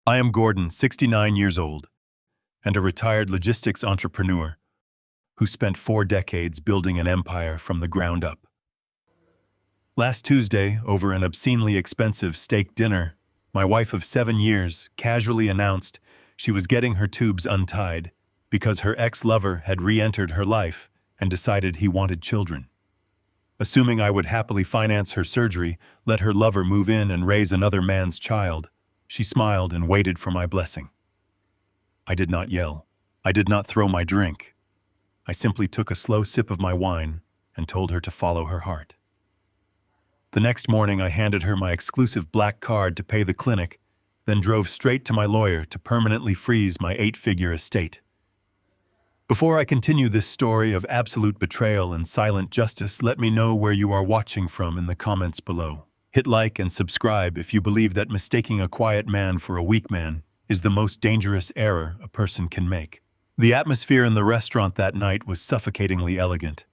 I am Gordon, 69 years old, and a retired logistics entrepreneur who spent 4 decades building an empire from the ground up. Last Tuesday, over an obscenely expensive steak dinner, my wife of 7 years casually announced she was getting her tubes untied because her ex-lover had re-entered her life and decided he wanted children. Assuming I would happily finance her surgery, let her lover move in and raise another man's child, she smiled and waited for my blessing. I did not yell. I did not throw my drink. I simply took a slow sip of my wine and told her to follow her heart. The next morning, I handed her my exclusive black card to pay the clinic, then drove straight to my lawyer to permanently freeze my 8-figure estate. Before I continue this story of absolute betrayal and silent justice, let me know where you are watching from in the comments below. Hit like and subscribe if you believe that mistaking a quiet man for a weak man is the most dangerous error a person can make. The atmosphere in the restaurant that night was suffocatingly elegant.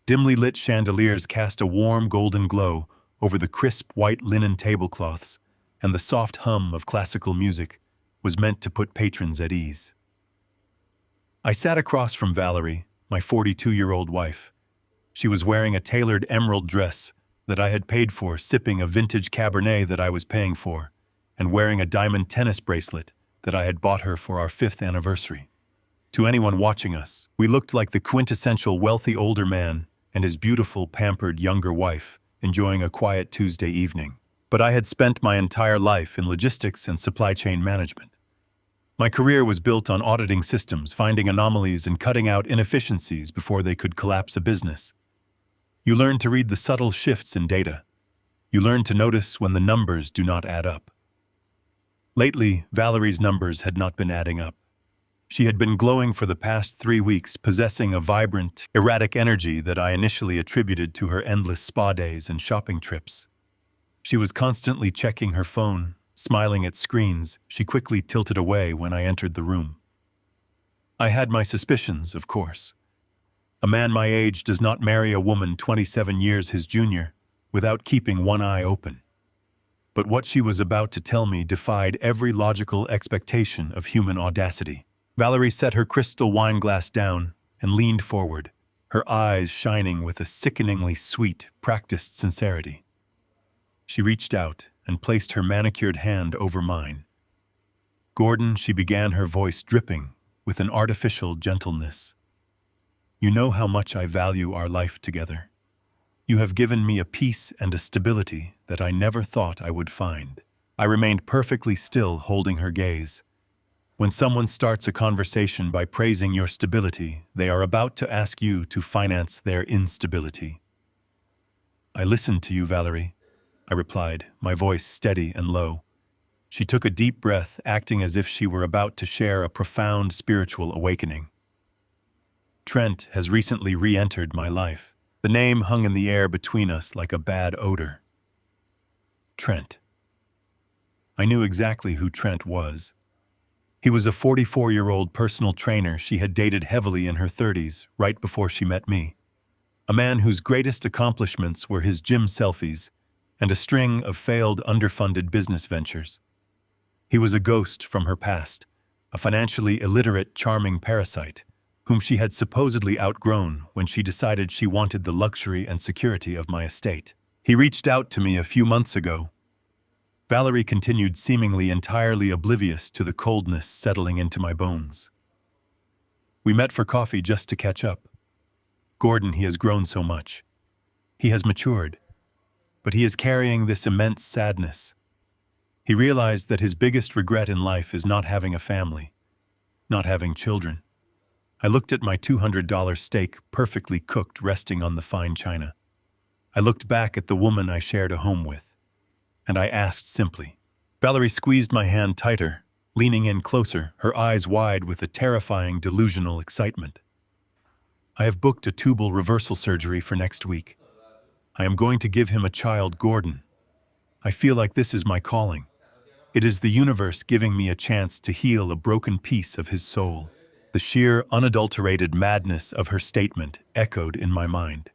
Dimly lit chandeliers cast a warm golden glow over the crisp white linen tablecloths, and the soft hum of classical music was meant to put patrons at ease. I sat across from Valerie, my 42-year-old wife. She was wearing a tailored emerald dress that I had paid for, sipping a vintage Cabernet that I was paying for, and wearing a diamond tennis bracelet that I had bought her for our 5th anniversary. To anyone watching us, we looked like the quintessential wealthy older man and his beautiful, pampered younger wife, enjoying a quiet Tuesday evening. But I had spent my entire life in logistics and supply chain management. My career was built on auditing systems, finding anomalies, and cutting out inefficiencies before they could collapse a business. You learn to read the subtle shifts in data. You learn to notice when the numbers do not add up. Lately, Valerie's numbers had not been adding up. She had been glowing for the past 3 weeks, possessing a vibrant, erratic energy that I initially attributed to her endless spa days and shopping trips. She was constantly checking her phone, smiling at screens she quickly tilted away when I entered the room. I had my suspicions, of course. A man my age does not marry a woman 27 years his junior without keeping one eye open. But what she was about to tell me defied every logical expectation of human audacity. Valerie set her crystal wine glass down and leaned forward, her eyes shining with a sickeningly sweet, practiced sincerity. She reached out and placed her manicured hand over mine. "Gordon," she began, her voice dripping with an artificial gentleness. "You know how much I value our life together. You have given me a peace and a stability that I never thought I would find." I remained perfectly still, holding her gaze. When someone starts a conversation by praising your stability, they are about to ask you to finance their instability. "I listened to you, Valerie," I replied, my voice steady and low. She took a deep breath, acting as if she were about to share a profound spiritual awakening. "Trent has recently re-entered my life." The name hung in the air between us like a bad odor. Trent. I knew exactly who Trent was. He was a 44-year-old personal trainer she had dated heavily in her 30s, right before she met me. A man whose greatest accomplishments were his gym selfies and a string of failed underfunded business ventures. He was a ghost from her past, a financially illiterate, charming parasite, whom she had supposedly outgrown when she decided she wanted the luxury and security of my estate. He reached out to me a few months ago. Valerie continued, seemingly entirely oblivious to the coldness settling into my bones. "We met for coffee just to catch up. Gordon, he has grown so much. He has matured. But he is carrying this immense sadness. He realized that his biggest regret in life is not having a family, not having children." I looked at my $200 steak, perfectly cooked, resting on the fine china. I looked back at the woman I shared a home with, and I asked simply. Valerie squeezed my hand tighter, leaning in closer, her eyes wide with a terrifying, delusional excitement. "I have booked a tubal reversal surgery for next week. I am going to give him a child, Gordon. I feel like this is my calling. It is the universe giving me a chance to heal a broken piece of his soul." The sheer, unadulterated madness of her statement echoed in my mind.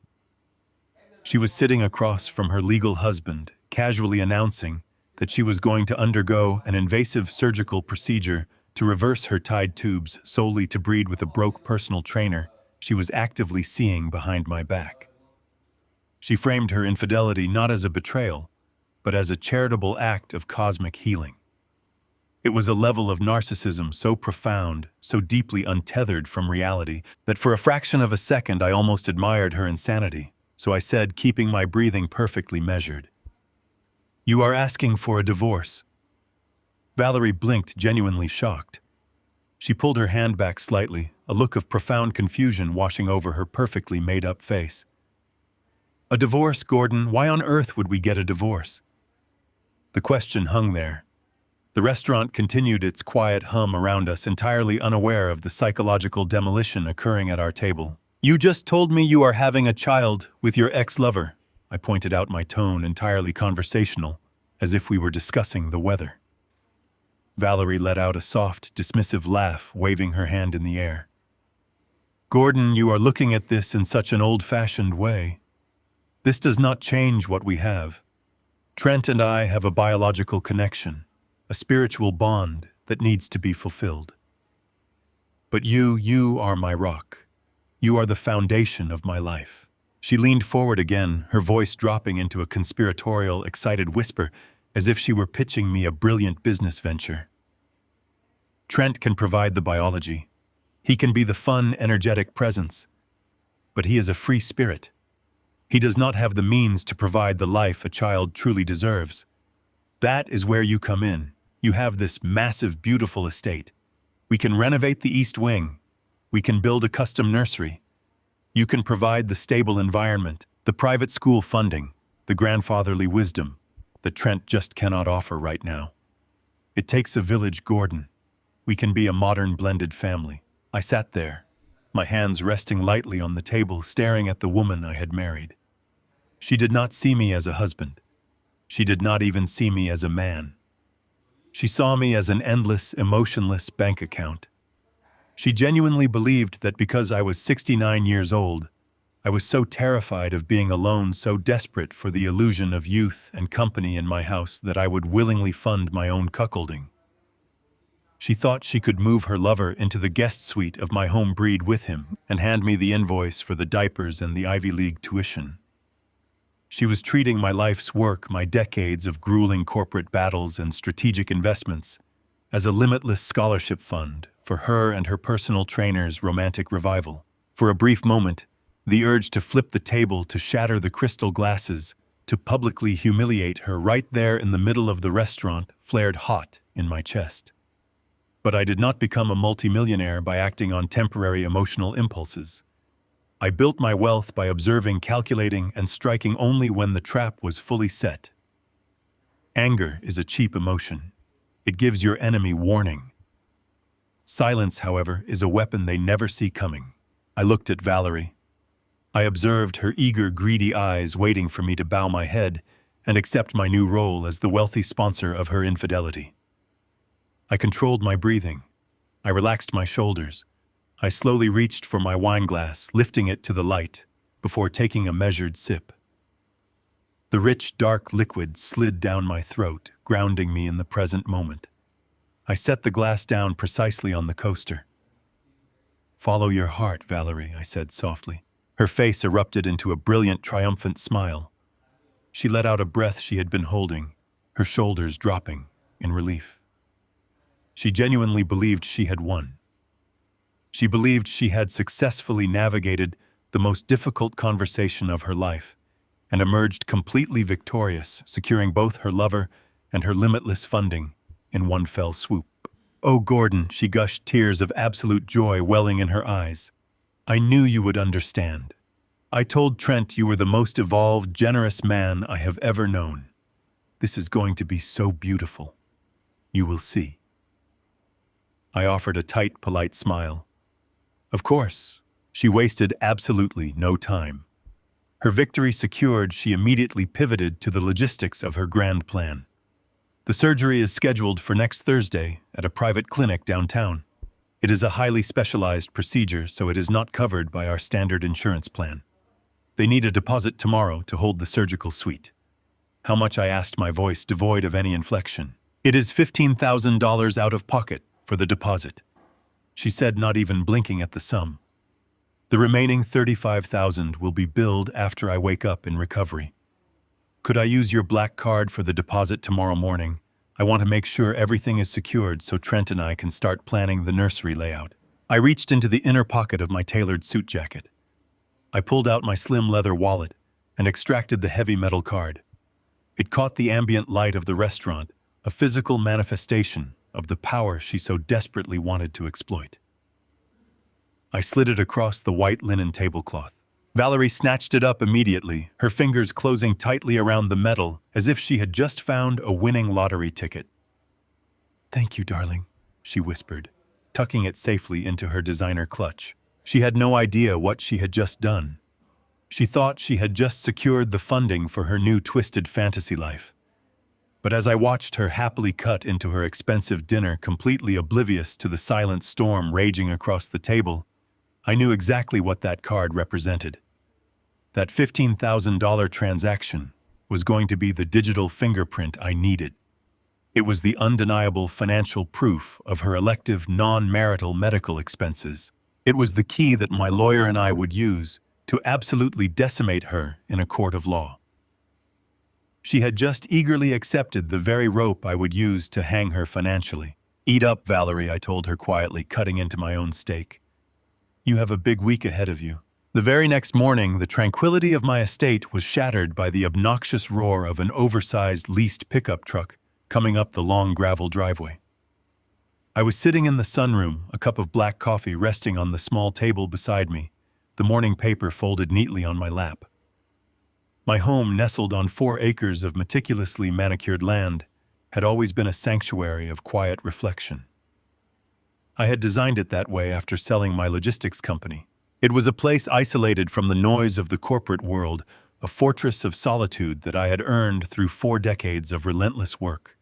She was sitting across from her legal husband, casually announcing that she was going to undergo an invasive surgical procedure to reverse her tied tubes solely to breed with a broke personal trainer she was actively seeing behind my back. She framed her infidelity not as a betrayal, but as a charitable act of cosmic healing. It was a level of narcissism so profound, so deeply untethered from reality, that for a fraction of a second I almost admired her insanity, so I said, keeping my breathing perfectly measured, "You are asking for a divorce." Valerie blinked, genuinely shocked. She pulled her hand back slightly, a look of profound confusion washing over her perfectly made-up face. "A divorce, Gordon? Why on earth would we get a divorce?" The question hung there. The restaurant continued its quiet hum around us, entirely unaware of the psychological demolition occurring at our table. "You just told me you are having a child with your ex-lover," I pointed out, my tone entirely conversational, as if we were discussing the weather. Valerie let out a soft, dismissive laugh, waving her hand in the air. "Gordon, you are looking at this in such an old-fashioned way. This does not change what we have. Trent and I have a biological connection, a spiritual bond that needs to be fulfilled. But you are my rock. You are the foundation of my life." She leaned forward again, her voice dropping into a conspiratorial, excited whisper, as if she were pitching me a brilliant business venture. "Trent can provide the biology. He can be the fun, energetic presence. But he is a free spirit. He does not have the means to provide the life a child truly deserves. That is where you come in. You have this massive, beautiful estate. We can renovate the East Wing. We can build a custom nursery. You can provide the stable environment, the private school funding, the grandfatherly wisdom that Trent just cannot offer right now. It takes a village, Gordon. We can be a modern blended family." I sat there, my hands resting lightly on the table, staring at the woman I had married. She did not see me as a husband. She did not even see me as a man. She saw me as an endless, emotionless bank account. She genuinely believed that because I was 69 years old, I was so terrified of being alone, so desperate for the illusion of youth and company in my house, that I would willingly fund my own cuckolding. She thought she could move her lover into the guest suite of my home breed with him and hand me the invoice for the diapers and the Ivy League tuition. She was treating my life's work, my decades of grueling corporate battles and strategic investments, as a limitless scholarship fund for her and her personal trainer's romantic revival. For a brief moment, the urge to flip the table, to shatter the crystal glasses, to publicly humiliate her right there in the middle of the restaurant flared hot in my chest. But I did not become a multimillionaire by acting on temporary emotional impulses. I built my wealth by observing, calculating, and striking only when the trap was fully set. Anger is a cheap emotion. It gives your enemy warning. Silence, however, is a weapon they never see coming. I looked at Valerie. I observed her eager, greedy eyes waiting for me to bow my head and accept my new role as the wealthy sponsor of her infidelity. I controlled my breathing. I relaxed my shoulders. I slowly reached for my wine glass, lifting it to the light, before taking a measured sip. The rich, dark liquid slid down my throat, grounding me in the present moment. I set the glass down precisely on the coaster. "Follow your heart, Valerie," I said softly. Her face erupted into a brilliant, triumphant smile. She let out a breath she had been holding, her shoulders dropping in relief. She genuinely believed she had won. She believed she had successfully navigated the most difficult conversation of her life and emerged completely victorious, securing both her lover and her limitless funding in one fell swoop. "Oh, Gordon," she gushed, tears of absolute joy welling in her eyes. "I knew you would understand. I told Trent you were the most evolved, generous man I have ever known. This is going to be so beautiful. You will see." I offered a tight, polite smile. Of course, she wasted absolutely no time. Her victory secured, she immediately pivoted to the logistics of her grand plan. The surgery is scheduled for next Thursday at a private clinic downtown. It is a highly specialized procedure, so it is not covered by our standard insurance plan. They need a deposit tomorrow to hold the surgical suite. How much, I asked, my voice devoid of any inflection. It is $15,000 out of pocket for the deposit, she said, not even blinking at the sum. The remaining $35,000 will be billed after I wake up in recovery. Could I use your black card for the deposit tomorrow morning? I want to make sure everything is secured so Trent and I can start planning the nursery layout. I reached into the inner pocket of my tailored suit jacket. I pulled out my slim leather wallet and extracted the heavy metal card. It caught the ambient light of the restaurant, a physical manifestation of the power she so desperately wanted to exploit. I slid it across the white linen tablecloth. Valerie snatched it up immediately, her fingers closing tightly around the metal as if she had just found a winning lottery ticket. "Thank you, darling," she whispered, tucking it safely into her designer clutch. She had no idea what she had just done. She thought she had just secured the funding for her new twisted fantasy life. But as I watched her happily cut into her expensive dinner, completely oblivious to the silent storm raging across the table, I knew exactly what that card represented. That $15,000 transaction was going to be the digital fingerprint I needed. It was the undeniable financial proof of her elective non-marital medical expenses. It was the key that my lawyer and I would use to absolutely decimate her in a court of law. She had just eagerly accepted the very rope I would use to hang her financially. "Eat up, Valerie," I told her quietly, cutting into my own steak. "You have a big week ahead of you." The very next morning, the tranquility of my estate was shattered by the obnoxious roar of an oversized leased pickup truck coming up the long gravel driveway. I was sitting in the sunroom, a cup of black coffee resting on the small table beside me, the morning paper folded neatly on my lap. My home, nestled on 4 acres of meticulously manicured land, had always been a sanctuary of quiet reflection. I had designed it that way after selling my logistics company. It was a place isolated from the noise of the corporate world, a fortress of solitude that I had earned through 4 decades of relentless work.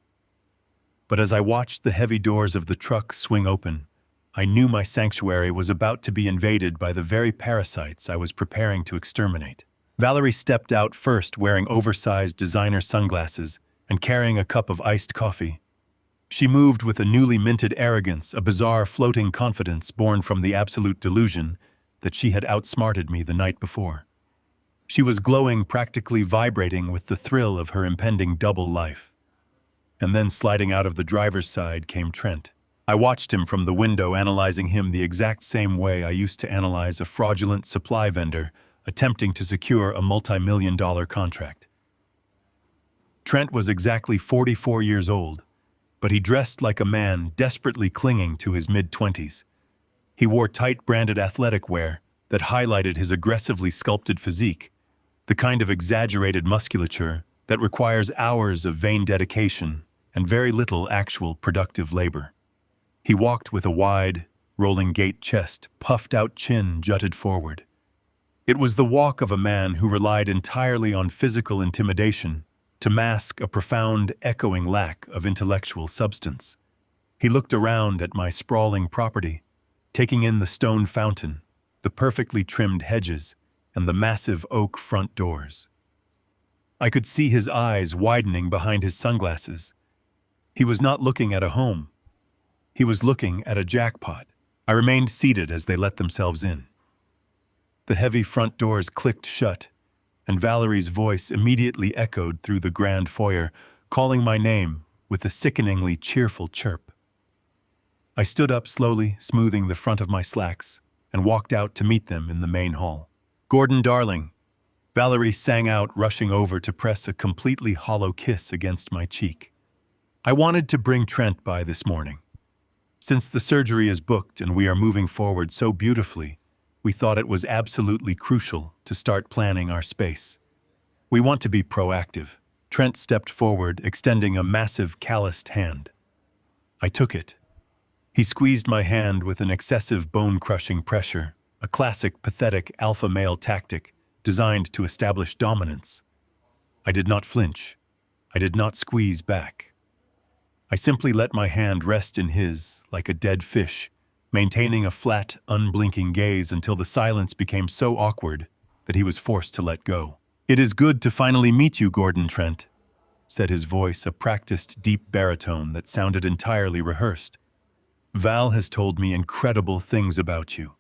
But as I watched the heavy doors of the truck swing open, I knew my sanctuary was about to be invaded by the very parasites I was preparing to exterminate. Valerie stepped out first, wearing oversized designer sunglasses and carrying a cup of iced coffee. She moved with a newly minted arrogance, a bizarre floating confidence born from the absolute delusion that she had outsmarted me the night before. She was glowing, practically vibrating with the thrill of her impending double life. And then, sliding out of the driver's side, came Trent. I watched him from the window, analyzing him the exact same way I used to analyze a fraudulent supply vendor attempting to secure a multi-million-dollar contract. Trent was exactly 44 years old, but he dressed like a man desperately clinging to his mid-20s. He wore tight branded athletic wear that highlighted his aggressively sculpted physique, the kind of exaggerated musculature that requires hours of vain dedication and very little actual productive labor. He walked with a wide, rolling gait chest, puffed out chin jutted forward. It was the walk of a man who relied entirely on physical intimidation to mask a profound, echoing lack of intellectual substance. He looked around at my sprawling property, taking in the stone fountain, the perfectly trimmed hedges, and the massive oak front doors. I could see his eyes widening behind his sunglasses. He was not looking at a home. He was looking at a jackpot. I remained seated as they let themselves in. The heavy front doors clicked shut, and Valerie's voice immediately echoed through the grand foyer, calling my name with a sickeningly cheerful chirp. I stood up slowly, smoothing the front of my slacks, and walked out to meet them in the main hall. "Gordon, darling," Valerie sang out, rushing over to press a completely hollow kiss against my cheek. "I wanted to bring Trent by this morning. Since the surgery is booked and we are moving forward so beautifully, we thought it was absolutely crucial to start planning our space. We want to be proactive." Trent stepped forward, extending a massive, calloused hand. I took it. He squeezed my hand with an excessive bone-crushing pressure, a classic, pathetic alpha male tactic designed to establish dominance. I did not flinch. I did not squeeze back. I simply let my hand rest in his, like a dead fish, maintaining a flat, unblinking gaze until the silence became so awkward that he was forced to let go. "It is good to finally meet you, Gordon Trent," said his voice, a practiced deep baritone that sounded entirely rehearsed. Val has told me incredible things about you.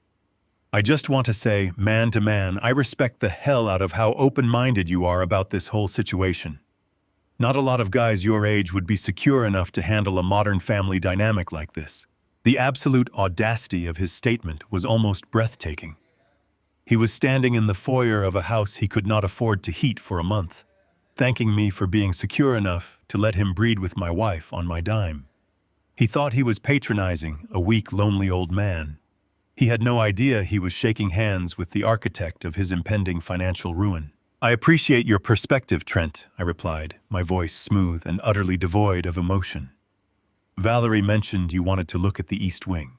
I just want to say, man to man, I respect the hell out of how open-minded you are about this whole situation. Not a lot of guys your age would be secure enough to handle a modern family dynamic like this. The absolute audacity of his statement was almost breathtaking. He was standing in the foyer of a house he could not afford to heat for a month, thanking me for being secure enough to let him breed with my wife on my dime. He thought he was patronizing a weak, lonely old man. He had no idea he was shaking hands with the architect of his impending financial ruin. I appreciate your perspective, Trent, I replied, my voice smooth and utterly devoid of emotion. Valerie mentioned you wanted to look at the East Wing.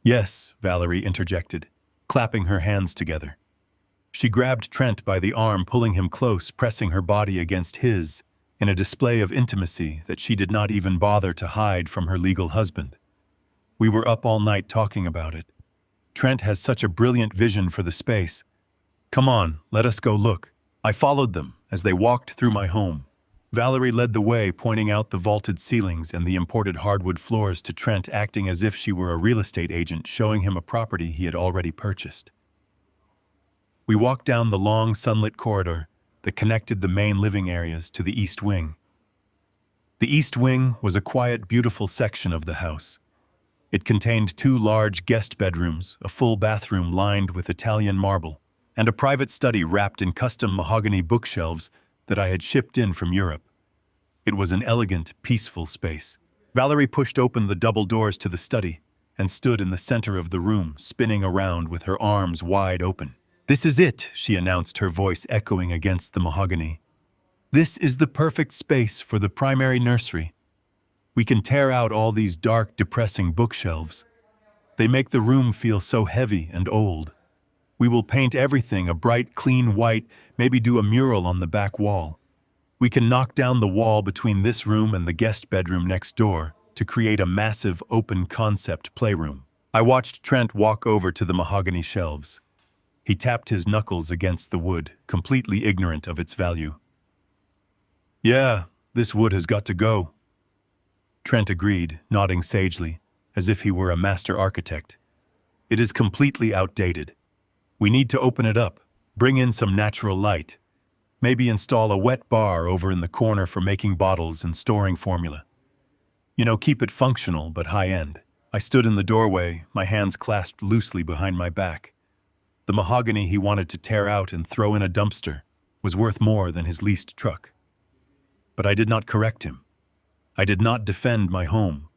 Yes, Valerie interjected, clapping her hands together. She grabbed Trent by the arm, pulling him close, pressing her body against his, in a display of intimacy that she did not even bother to hide from her legal husband. We were up all night talking about it. Trent has such a brilliant vision for the space. Come on, let us go look. I followed them as they walked through my home. Valerie led the way, pointing out the vaulted ceilings and the imported hardwood floors to Trent, acting as if she were a real estate agent showing him a property he had already purchased. We walked down the long, sunlit corridor that connected the main living areas to the East Wing. The East Wing was a quiet, beautiful section of the house. It contained 2 large guest bedrooms, a full bathroom lined with Italian marble, and a private study wrapped in custom mahogany bookshelves that I had shipped in from Europe. It was an elegant, peaceful space. Valerie pushed open the double doors to the study and stood in the center of the room, spinning around with her arms wide open. "This is it," she announced, her voice echoing against the mahogany. "This is the perfect space for the primary nursery. We can tear out all these dark, depressing bookshelves. They make the room feel so heavy and old. We will paint everything a bright, clean white, maybe do a mural on the back wall. We can knock down the wall between this room and the guest bedroom next door to create a massive, open-concept playroom." I watched Trent walk over to the mahogany shelves. He tapped his knuckles against the wood, completely ignorant of its value. "Yeah, this wood has got to go." Trent agreed, nodding sagely, as if he were a master architect. "It is completely outdated. We need to open it up, bring in some natural light, maybe install a wet bar over in the corner for making bottles and storing formula. Keep it functional but high-end." I stood in the doorway, my hands clasped loosely behind my back. The mahogany he wanted to tear out and throw in a dumpster was worth more than his leased truck. But I did not correct him. I did not defend my home.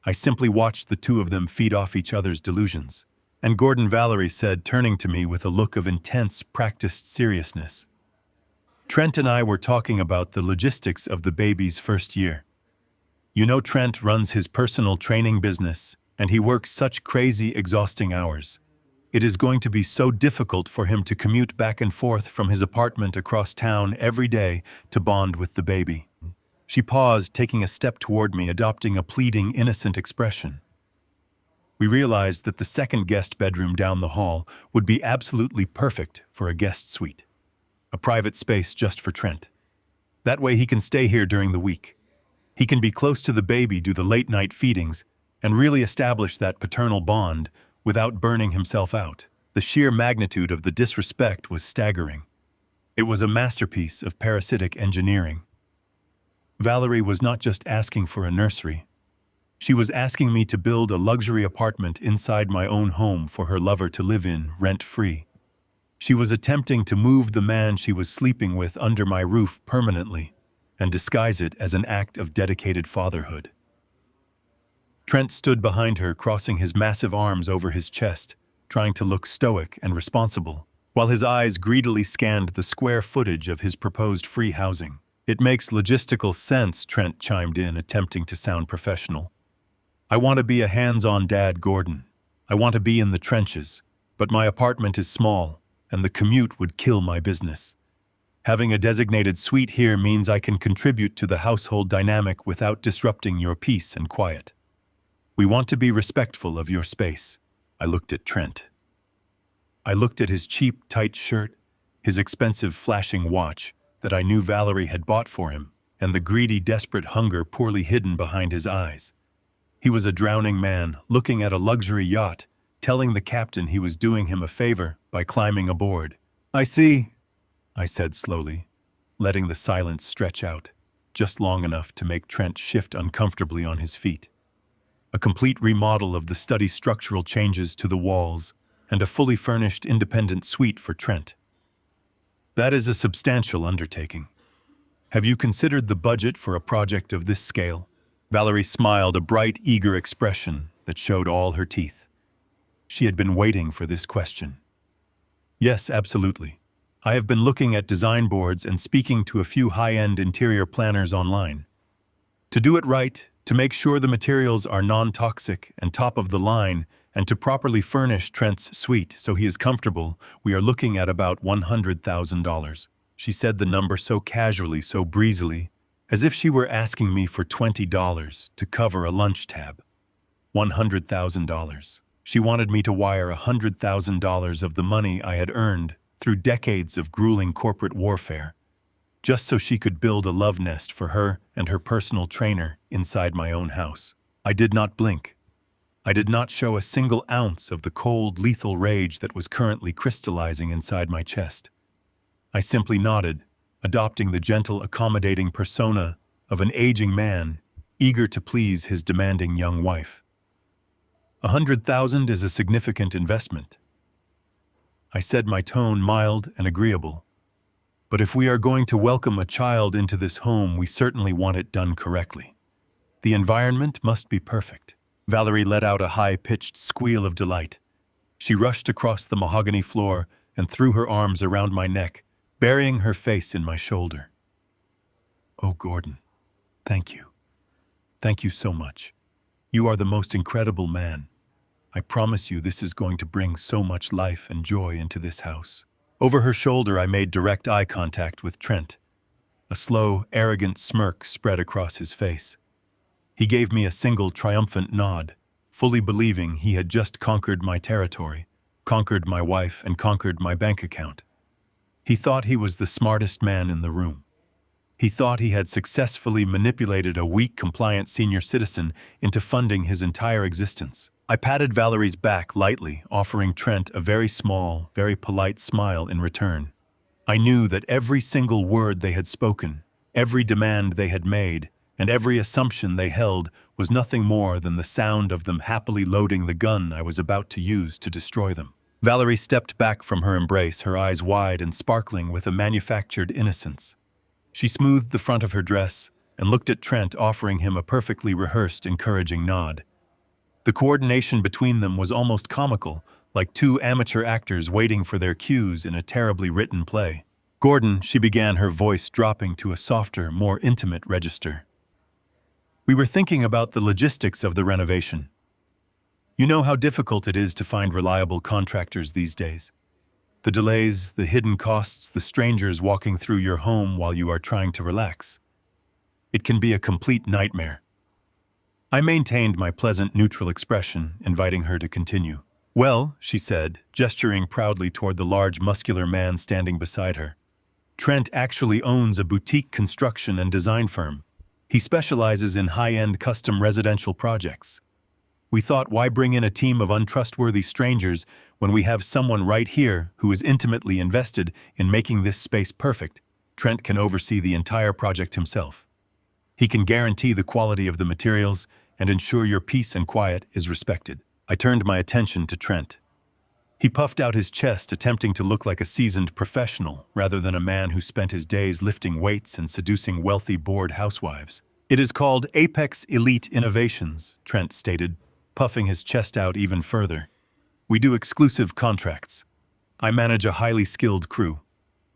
I simply watched the two of them feed off each other's delusions. And Gordon, Valerie said, turning to me with a look of intense, practiced seriousness. "Trent and I were talking about the logistics of the baby's first year. Trent runs his personal training business, and he works such crazy, exhausting hours. It is going to be so difficult for him to commute back and forth from his apartment across town every day to bond with the baby." She paused, taking a step toward me, adopting a pleading, innocent expression. We realized that the second guest bedroom down the hall would be absolutely perfect for a guest suite. A private space just for Trent. That way he can stay here during the week. He can be close to the baby, do the late-night feedings, and really establish that paternal bond without burning himself out. The sheer magnitude of the disrespect was staggering. It was a masterpiece of parasitic engineering. Valerie was not just asking for a nursery. She was asking me to build a luxury apartment inside my own home for her lover to live in, rent-free. She was attempting to move the man she was sleeping with under my roof permanently and disguise it as an act of dedicated fatherhood. Trent stood behind her, crossing his massive arms over his chest, trying to look stoic and responsible, while his eyes greedily scanned the square footage of his proposed free housing. "It makes logistical sense," Trent chimed in, attempting to sound professional. "I want to be a hands-on dad, Gordon. I want to be in the trenches, but my apartment is small, and the commute would kill my business. Having a designated suite here means I can contribute to the household dynamic without disrupting your peace and quiet. We want to be respectful of your space." I looked at Trent. I looked at his cheap, tight shirt, his expensive flashing watch, that I knew Valerie had bought for him, and the greedy, desperate hunger poorly hidden behind his eyes. He was a drowning man, looking at a luxury yacht, telling the captain he was doing him a favor by climbing aboard. "I see," I said slowly, letting the silence stretch out, just long enough to make Trent shift uncomfortably on his feet. A complete remodel of the study, structural changes to the walls, and a fully furnished independent suite for Trent. That is a substantial undertaking. Have you considered the budget for a project of this scale? Valerie smiled, a bright, eager expression that showed all her teeth. She had been waiting for this question. Yes, absolutely. I have been looking at design boards and speaking to a few high-end interior planners online. To do it right, to make sure the materials are non-toxic and top of the line, and to properly furnish Trent's suite so he is comfortable, we are looking at about $100,000. She said the number so casually, so breezily, as if she were asking me for $20 to cover a lunch tab. $100,000. She wanted me to wire $100,000 of the money I had earned through decades of grueling corporate warfare, just so she could build a love nest for her and her personal trainer inside my own house. I did not blink. I did not show a single ounce of the cold, lethal rage that was currently crystallizing inside my chest. I simply nodded, adopting the gentle, accommodating persona of an aging man eager to please his demanding young wife. $100,000 is a significant investment. I said, my tone mild and agreeable. But if we are going to welcome a child into this home, we certainly want it done correctly. The environment must be perfect. Valerie let out a high-pitched squeal of delight. She rushed across the mahogany floor and threw her arms around my neck, burying her face in my shoulder. "Oh, Gordon, thank you. Thank you so much. You are the most incredible man. I promise you this is going to bring so much life and joy into this house." Over her shoulder, I made direct eye contact with Trent. A slow, arrogant smirk spread across his face. He gave me a single triumphant nod, fully believing he had just conquered my territory, conquered my wife, and conquered my bank account. He thought he was the smartest man in the room. He thought he had successfully manipulated a weak, compliant senior citizen into funding his entire existence. I patted Valerie's back lightly, offering Trent a very small, very polite smile in return. I knew that every single word they had spoken, every demand they had made, and every assumption they held was nothing more than the sound of them happily loading the gun I was about to use to destroy them. Valerie stepped back from her embrace, her eyes wide and sparkling with a manufactured innocence. She smoothed the front of her dress and looked at Trent, offering him a perfectly rehearsed, encouraging nod. The coordination between them was almost comical, like two amateur actors waiting for their cues in a terribly written play. "Gordon," she began, her voice dropping to a softer, more intimate register. "We were thinking about the logistics of the renovation. You know how difficult it is to find reliable contractors these days. The delays, the hidden costs, the strangers walking through your home while you are trying to relax. It can be a complete nightmare." I maintained my pleasant, neutral expression, inviting her to continue. "Well," she said, gesturing proudly toward the large, muscular man standing beside her, "Trent actually owns a boutique construction and design firm. He specializes in high-end custom residential projects. We thought, why bring in a team of untrustworthy strangers when we have someone right here who is intimately invested in making this space perfect? Trent can oversee the entire project himself. He can guarantee the quality of the materials and ensure your peace and quiet is respected." I turned my attention to Trent. He puffed out his chest, attempting to look like a seasoned professional rather than a man who spent his days lifting weights and seducing wealthy bored housewives. "It is called Apex Elite Innovations," Trent stated, puffing his chest out even further. "We do exclusive contracts. I manage a highly skilled crew.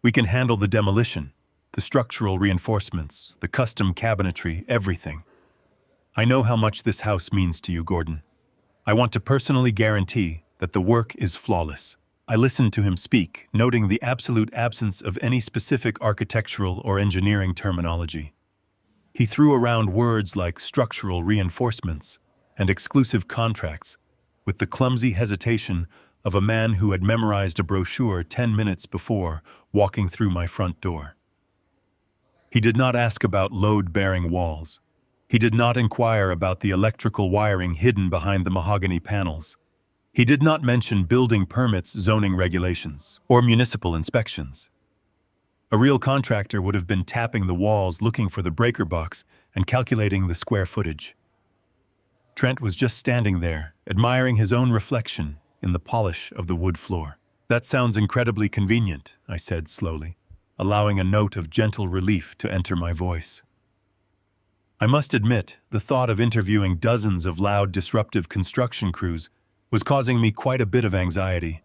We can handle the demolition, the structural reinforcements, the custom cabinetry, everything. I know how much this house means to you, Gordon. I want to personally guarantee that the work is flawless." I listened to him speak, noting the absolute absence of any specific architectural or engineering terminology. He threw around words like structural reinforcements and exclusive contracts with the clumsy hesitation of a man who had memorized a brochure 10 minutes before walking through my front door. He did not ask about load-bearing walls. He did not inquire about the electrical wiring hidden behind the mahogany panels. He did not mention building permits, zoning regulations, or municipal inspections. A real contractor would have been tapping the walls looking for the breaker box and calculating the square footage. Trent was just standing there, admiring his own reflection in the polish of the wood floor. "That sounds incredibly convenient," I said slowly, allowing a note of gentle relief to enter my voice. I must admit, the thought of interviewing dozens of loud, disruptive construction crews was causing me quite a bit of anxiety.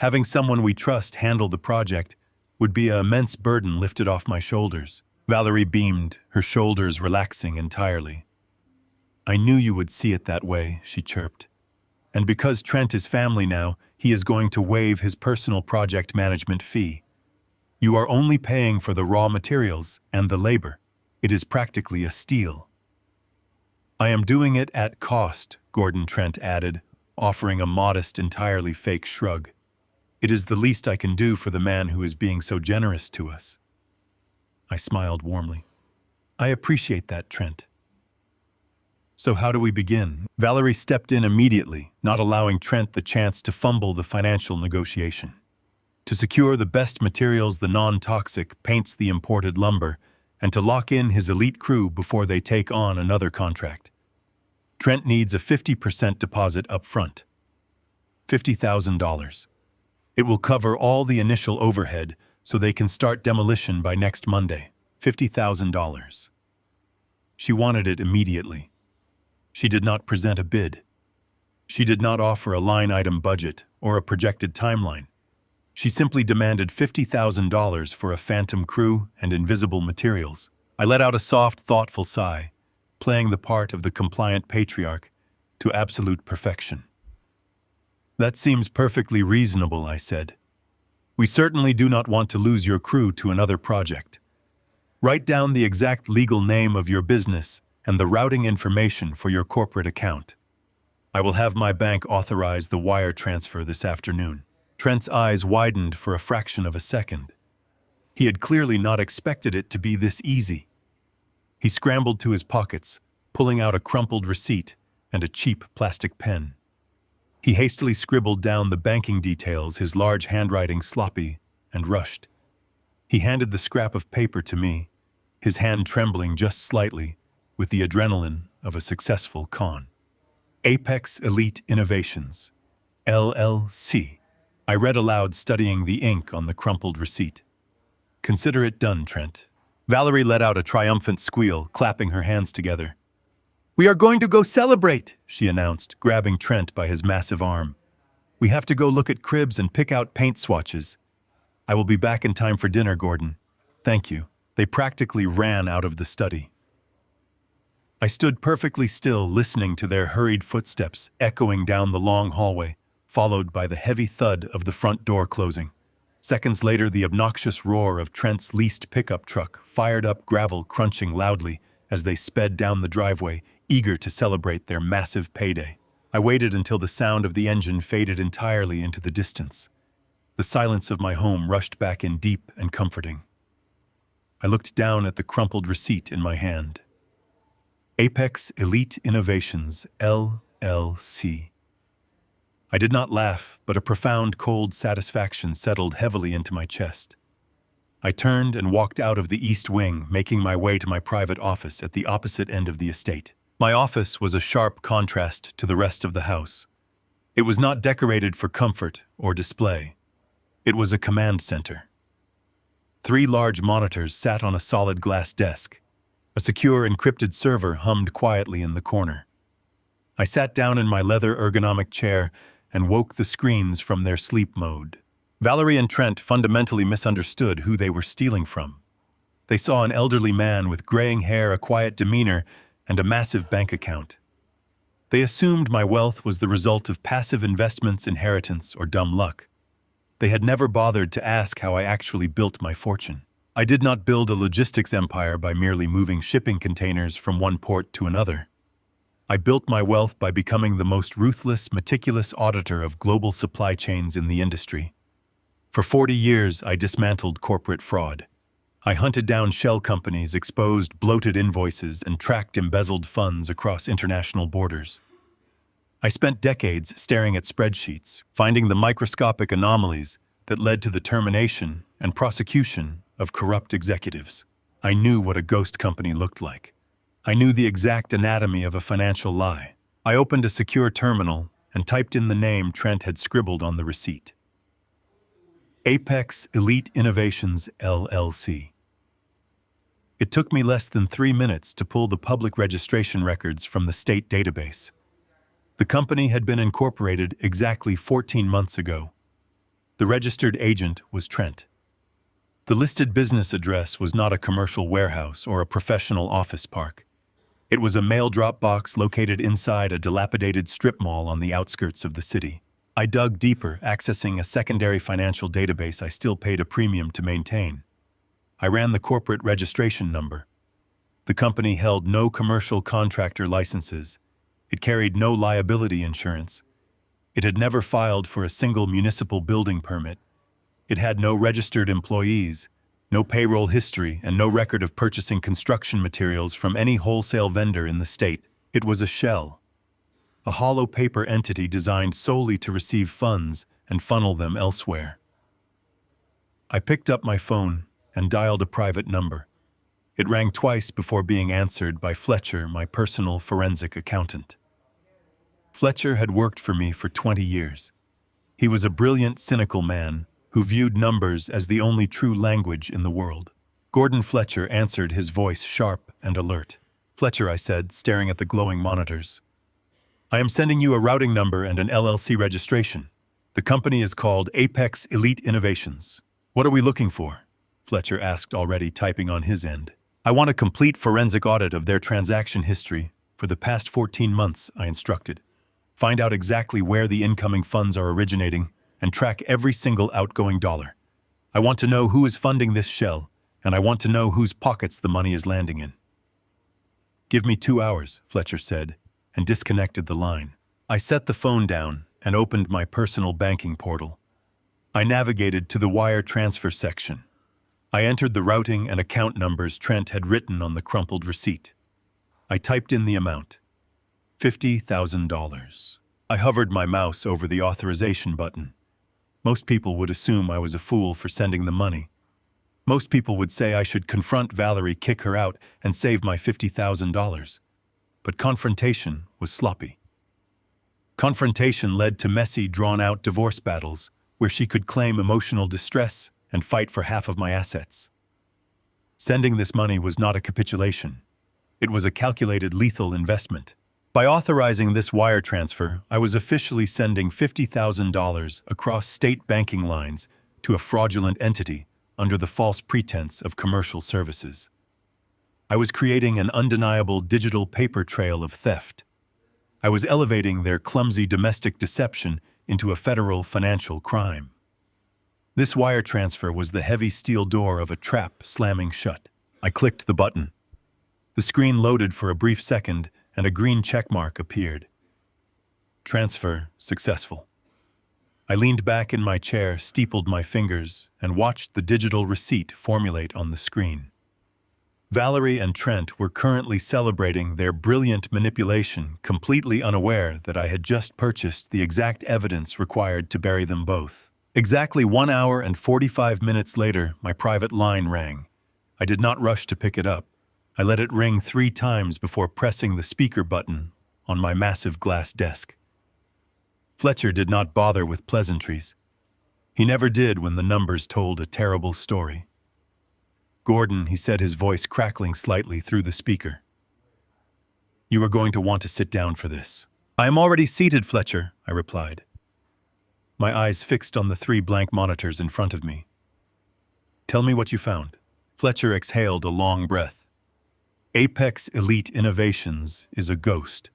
Having someone we trust handle the project would be an immense burden lifted off my shoulders. Valerie beamed, her shoulders relaxing entirely. "I knew you would see it that way," she chirped. "And because Trent is family now, he is going to waive his personal project management fee. You are only paying for the raw materials and the labor. It is practically a steal." "I am doing it at cost," Gordon Trent added, offering a modest, entirely fake shrug. "It is the least I can do for the man who is being so generous to us." I smiled warmly. "I appreciate that, Trent." "So how do we begin?" Valerie stepped in immediately, not allowing Trent the chance to fumble the financial negotiation. "To secure the best materials, the non-toxic paints, the imported lumber, and to lock in his elite crew before they take on another contract. Trent needs a 50% deposit up front. $50,000. It will cover all the initial overhead so they can start demolition by next Monday. $50,000. She wanted it immediately. She did not present a bid. She did not offer a line-item budget or a projected timeline. She simply demanded $50,000 for a phantom crew and invisible materials. I let out a soft, thoughtful sigh, playing the part of the compliant patriarch to absolute perfection. "That seems perfectly reasonable," I said. "We certainly do not want to lose your crew to another project. Write down the exact legal name of your business and the routing information for your corporate account. I will have my bank authorize the wire transfer this afternoon." Trent's eyes widened for a fraction of a second. He had clearly not expected it to be this easy. He scrambled to his pockets, pulling out a crumpled receipt and a cheap plastic pen. He hastily scribbled down the banking details, his large handwriting sloppy, and rushed. He handed the scrap of paper to me, his hand trembling just slightly with the adrenaline of a successful con. "Apex Elite Innovations, LLC." I read aloud, studying the ink on the crumpled receipt. "Consider it done, Trent." Valerie let out a triumphant squeal, clapping her hands together. "We are going to go celebrate," she announced, grabbing Trent by his massive arm. "We have to go look at cribs and pick out paint swatches. I will be back in time for dinner, Gordon. Thank you." They practically ran out of the study. I stood perfectly still, listening to their hurried footsteps echoing down the long hallway, followed by the heavy thud of the front door closing. Seconds later, the obnoxious roar of Trent's leased pickup truck fired up, gravel crunching loudly as they sped down the driveway, eager to celebrate their massive payday. I waited until the sound of the engine faded entirely into the distance. The silence of my home rushed back in, deep and comforting. I looked down at the crumpled receipt in my hand. "Apex Elite Innovations, LLC." I did not laugh, but a profound, cold satisfaction settled heavily into my chest. I turned and walked out of the east wing, making my way to my private office at the opposite end of the estate. My office was a sharp contrast to the rest of the house. It was not decorated for comfort or display. It was a command center. 3 large monitors sat on a solid glass desk. A secure, encrypted server hummed quietly in the corner. I sat down in my leather ergonomic chair and woke the screens from their sleep mode. Valerie and Trent fundamentally misunderstood who they were stealing from. They saw an elderly man with graying hair, a quiet demeanor, and a massive bank account. They assumed my wealth was the result of passive investments, inheritance, or dumb luck. They had never bothered to ask how I actually built my fortune. I did not build a logistics empire by merely moving shipping containers from one port to another. I built my wealth by becoming the most ruthless, meticulous auditor of global supply chains in the industry. For 40 years, I dismantled corporate fraud. I hunted down shell companies, exposed bloated invoices, and tracked embezzled funds across international borders. I spent decades staring at spreadsheets, finding the microscopic anomalies that led to the termination and prosecution of corrupt executives. I knew what a ghost company looked like. I knew the exact anatomy of a financial lie. I opened a secure terminal and typed in the name Trent had scribbled on the receipt. Apex Elite Innovations, LLC. It took me less than 3 minutes to pull the public registration records from the state database. The company had been incorporated exactly 14 months ago. The registered agent was Trent. The listed business address was not a commercial warehouse or a professional office park. It was a mail drop box located inside a dilapidated strip mall on the outskirts of the city. I dug deeper, accessing a secondary financial database I still paid a premium to maintain. I ran the corporate registration number. The company held no commercial contractor licenses. It carried no liability insurance. It had never filed for a single municipal building permit. It had no registered employees, no payroll history, and no record of purchasing construction materials from any wholesale vendor in the state. It was a shell, a hollow paper entity designed solely to receive funds and funnel them elsewhere. I picked up my phone and dialed a private number. It rang twice before being answered by Fletcher, my personal forensic accountant. Fletcher had worked for me for 20 years. He was a brilliant, cynical man who viewed numbers as the only true language in the world. Gordon Fletcher answered, his voice sharp and alert. "Fletcher," I said, staring at the glowing monitors. "I am sending you a routing number and an LLC registration. The company is called Apex Elite Innovations." "What are we looking for?" Fletcher asked, already typing on his end. "I want a complete forensic audit of their transaction history for the past 14 months, I instructed. Find out exactly where the incoming funds are originating and track every single outgoing dollar. I want to know who is funding this shell, and I want to know whose pockets the money is landing in." "Give me 2 hours," Fletcher said, and disconnected the line. I set the phone down and opened my personal banking portal. I navigated to the wire transfer section. I entered the routing and account numbers Trent had written on the crumpled receipt. I typed in the amount, $50,000. I hovered my mouse over the authorization button. Most people would assume I was a fool for sending the money. Most people would say I should confront Valerie, kick her out, and save my $50,000. But confrontation was sloppy. Confrontation led to messy, drawn-out divorce battles where she could claim emotional distress and fight for half of my assets. Sending this money was not a capitulation. It was a calculated, lethal investment. By authorizing this wire transfer, I was officially sending $50,000 across state banking lines to a fraudulent entity under the false pretense of commercial services. I was creating an undeniable digital paper trail of theft. I was elevating their clumsy domestic deception into a federal financial crime. This wire transfer was the heavy steel door of a trap slamming shut. I clicked the button. The screen loaded for a brief second, and a green checkmark appeared. Transfer successful. I leaned back in my chair, steepled my fingers, and watched the digital receipt formulate on the screen. Valerie and Trent were currently celebrating their brilliant manipulation, completely unaware that I had just purchased the exact evidence required to bury them both. Exactly 1 hour and 45 minutes later, my private line rang. I did not rush to pick it up. I let it ring 3 times before pressing the speaker button on my massive glass desk. Fletcher did not bother with pleasantries. He never did when the numbers told a terrible story. "Gordon," he said, his voice crackling slightly through the speaker. "You are going to want to sit down for this." "I am already seated, Fletcher," I replied. My eyes fixed on the 3 blank monitors in front of me. "Tell me what you found." Fletcher exhaled a long breath. "Apex Elite Innovations is a ghost,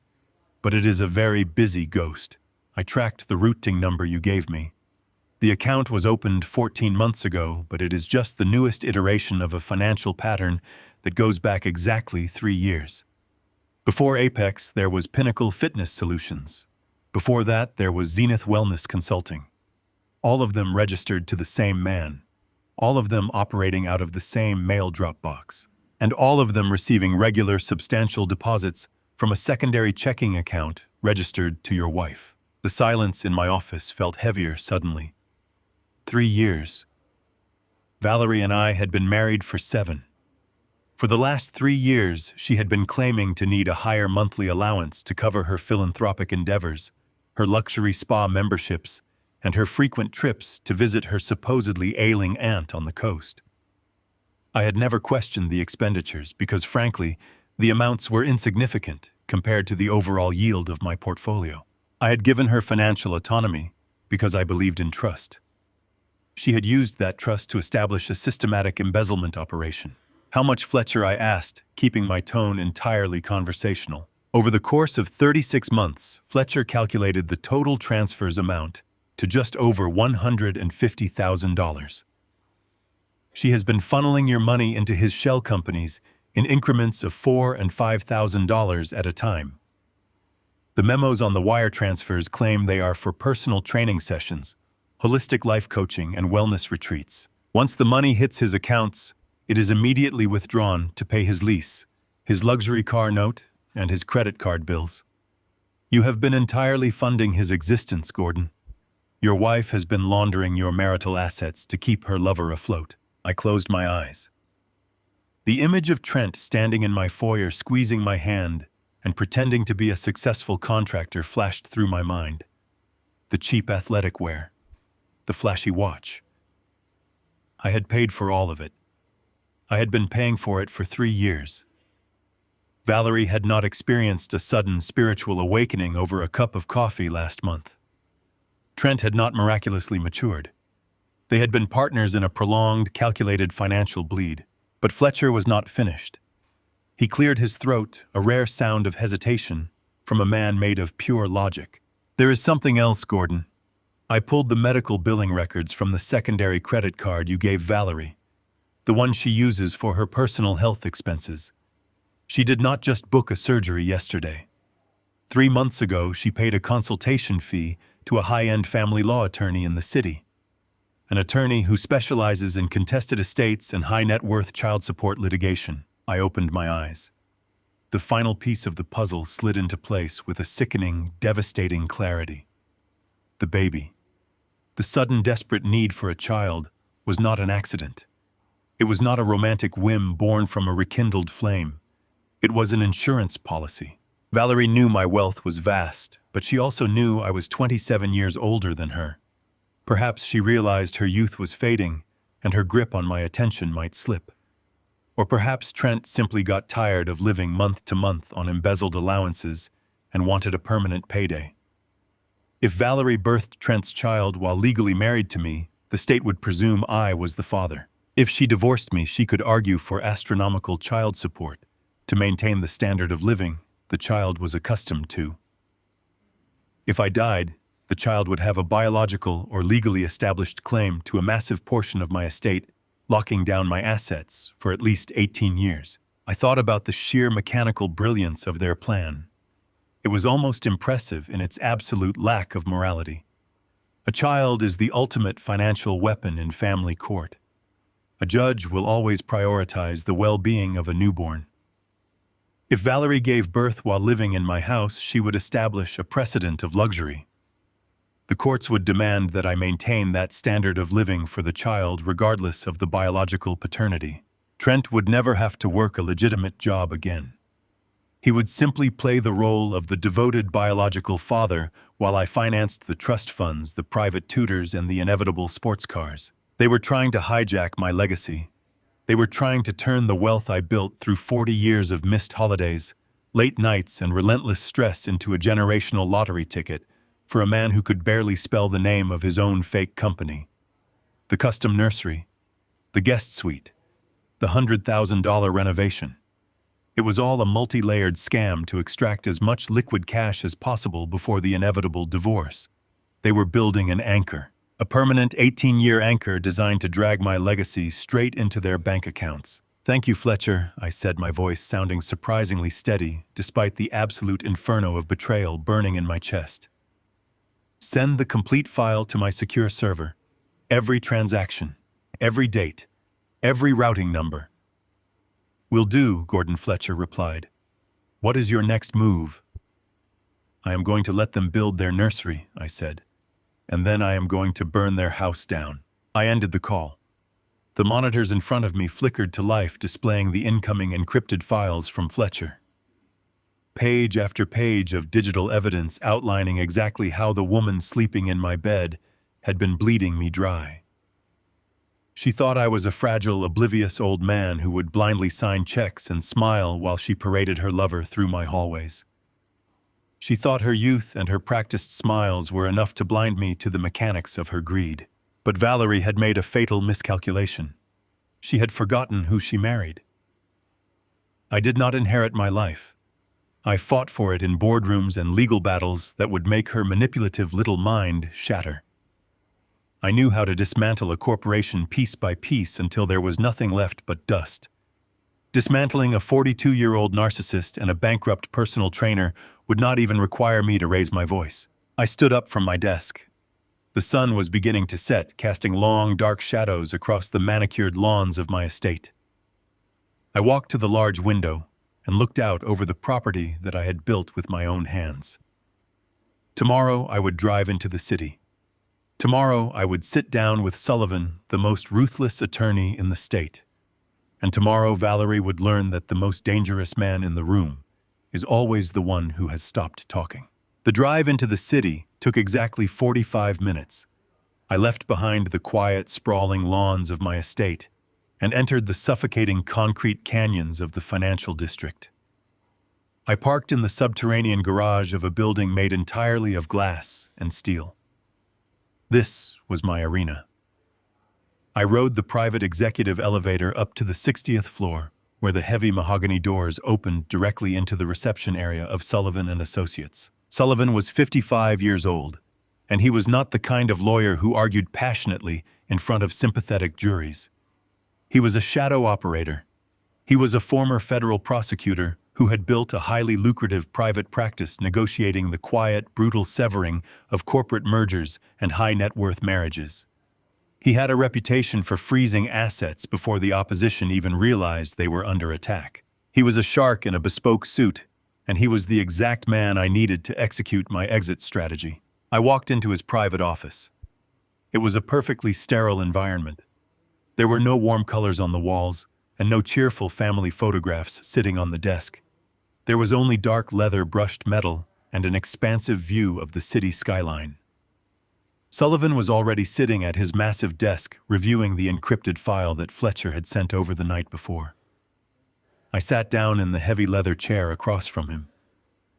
but it is a very busy ghost. I tracked the routing number you gave me. The account was opened 14 months ago, but it is just the newest iteration of a financial pattern that goes back exactly 3 years. Before Apex, there was Pinnacle Fitness Solutions. Before that, there was Zenith Wellness Consulting. All of them registered to the same man. all of them operating out of the same mail drop box, and all of them receiving regular, substantial deposits from a secondary checking account registered to your wife. The silence in my office felt heavier suddenly. 3 years. Valerie and I had been married for 7. For the last 3 years, she had been claiming to need a higher monthly allowance to cover her philanthropic endeavors, her luxury spa memberships, and her frequent trips to visit her supposedly ailing aunt on the coast. I had never questioned the expenditures because, frankly, the amounts were insignificant compared to the overall yield of my portfolio. I had given her financial autonomy because I believed in trust. She had used that trust to establish a systematic embezzlement operation. How much, Fletcher? I asked, keeping my tone entirely conversational. Over the course of 36 months, Fletcher calculated the total transfers amount to just over $150,000. She has been funneling your money into his shell companies in increments of $4,000 and $5,000 at a time. The memos on the wire transfers claim they are for personal training sessions, holistic life coaching, and wellness retreats. Once the money hits his accounts, it is immediately withdrawn to pay his lease, his luxury car note, and his credit card bills. You have been entirely funding his existence, Gordon. Your wife has been laundering your marital assets to keep her lover afloat. I closed my eyes. The image of Trent standing in my foyer, squeezing my hand and pretending to be a successful contractor, flashed through my mind. The cheap athletic wear, the flashy watch. I had paid for all of it. I had been paying for it for 3 years. Valerie had not experienced a sudden spiritual awakening over a cup of coffee last month. Trent had not miraculously matured. They had been partners in a prolonged, calculated financial bleed. But Fletcher was not finished. He cleared his throat, a rare sound of hesitation, from a man made of pure logic. There is something else, Gordon. I pulled the medical billing records from the secondary credit card you gave Valerie, the one she uses for her personal health expenses. She did not just book a surgery yesterday. 3 months ago, she paid a consultation fee to a high-end family law attorney in the city, an attorney who specializes in contested estates and high-net-worth child support litigation. I opened my eyes. The final piece of the puzzle slid into place with a sickening, devastating clarity. The baby. The sudden, desperate need for a child was not an accident. It was not a romantic whim born from a rekindled flame. It was an insurance policy. Valerie knew my wealth was vast, but she also knew I was 27 years older than her. Perhaps she realized her youth was fading, and her grip on my attention might slip. Or perhaps Trent simply got tired of living month to month on embezzled allowances and wanted a permanent payday. If Valerie birthed Trent's child while legally married to me, the state would presume I was the father. If she divorced me, she could argue for astronomical child support to maintain the standard of living the child was accustomed to. If I died, the child would have a biological or legally established claim to a massive portion of my estate, locking down my assets for at least 18 years. I thought about the sheer mechanical brilliance of their plan. It was almost impressive in its absolute lack of morality. A child is the ultimate financial weapon in family court. A judge will always prioritize the well-being of a newborn. If Valerie gave birth while living in my house, she would establish a precedent of luxury. The courts would demand that I maintain that standard of living for the child regardless of the biological paternity. Trent would never have to work a legitimate job again. He would simply play the role of the devoted biological father while I financed the trust funds, the private tutors, and the inevitable sports cars. They were trying to hijack my legacy. They were trying to turn the wealth I built through 40 years of missed holidays, late nights, and relentless stress into a generational lottery ticket for a man who could barely spell the name of his own fake company. The custom nursery, the guest suite, the $100,000 renovation. It was all a multi-layered scam to extract as much liquid cash as possible before the inevitable divorce. They were building an anchor, a permanent 18-year anchor designed to drag my legacy straight into their bank accounts. "Thank you, Fletcher," I said, my voice sounding surprisingly steady despite the absolute inferno of betrayal burning in my chest. "Send the complete file to my secure server. Every transaction, every date, every routing number. "Will do," Gordon Fletcher replied. "What is your next move?" "I am going to let them build their nursery," I said, "and then I am going to burn their house down." I ended the call. The monitors in front of me flickered to life, displaying the incoming encrypted files from Fletcher. Page after page of digital evidence outlining exactly how the woman sleeping in my bed had been bleeding me dry. She thought I was a fragile, oblivious old man who would blindly sign checks and smile while she paraded her lover through my hallways. She thought her youth and her practiced smiles were enough to blind me to the mechanics of her greed. But Valerie had made a fatal miscalculation. She had forgotten who she married. I did not inherit my life. I fought for it in boardrooms and legal battles that would make her manipulative little mind shatter. I knew how to dismantle a corporation piece by piece until there was nothing left but dust. Dismantling a 42-year-old narcissist and a bankrupt personal trainer would not even require me to raise my voice. I stood up from my desk. The sun was beginning to set, casting long, dark shadows across the manicured lawns of my estate. I walked to the large window and looked out over the property that I had built with my own hands. Tomorrow I would drive into the city. Tomorrow I would sit down with Sullivan, the most ruthless attorney in the state. And tomorrow Valerie would learn that the most dangerous man in the room is always the one who has stopped talking. The drive into the city took exactly 45 minutes. I left behind the quiet, sprawling lawns of my estate and entered the suffocating concrete canyons of the financial district. I parked in the subterranean garage of a building made entirely of glass and steel. This was my arena. I rode the private executive elevator up to the 60th floor, where the heavy mahogany doors opened directly into the reception area of Sullivan & Associates. Sullivan was 55 years old, and he was not the kind of lawyer who argued passionately in front of sympathetic juries. He was a shadow operator. He was a former federal prosecutor who had built a highly lucrative private practice negotiating the quiet, brutal severing of corporate mergers and high-net-worth marriages. He had a reputation for freezing assets before the opposition even realized they were under attack. He was a shark in a bespoke suit, and he was the exact man I needed to execute my exit strategy. I walked into his private office. It was a perfectly sterile environment. There were no warm colors on the walls, and no cheerful family photographs sitting on the desk. There was only dark leather brushed metal and an expansive view of the city skyline. Sullivan was already sitting at his massive desk, reviewing the encrypted file that Fletcher had sent over the night before. I sat down in the heavy leather chair across from him.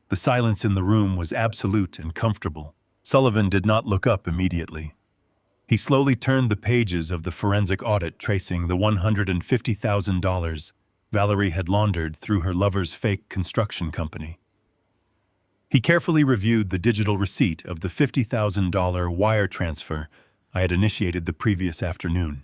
The silence in the room was absolute and comfortable. Sullivan did not look up immediately. He slowly turned the pages of the forensic audit tracing the $150,000 Valerie had laundered through her lover's fake construction company. He carefully reviewed the digital receipt of the $50,000 wire transfer I had initiated the previous afternoon.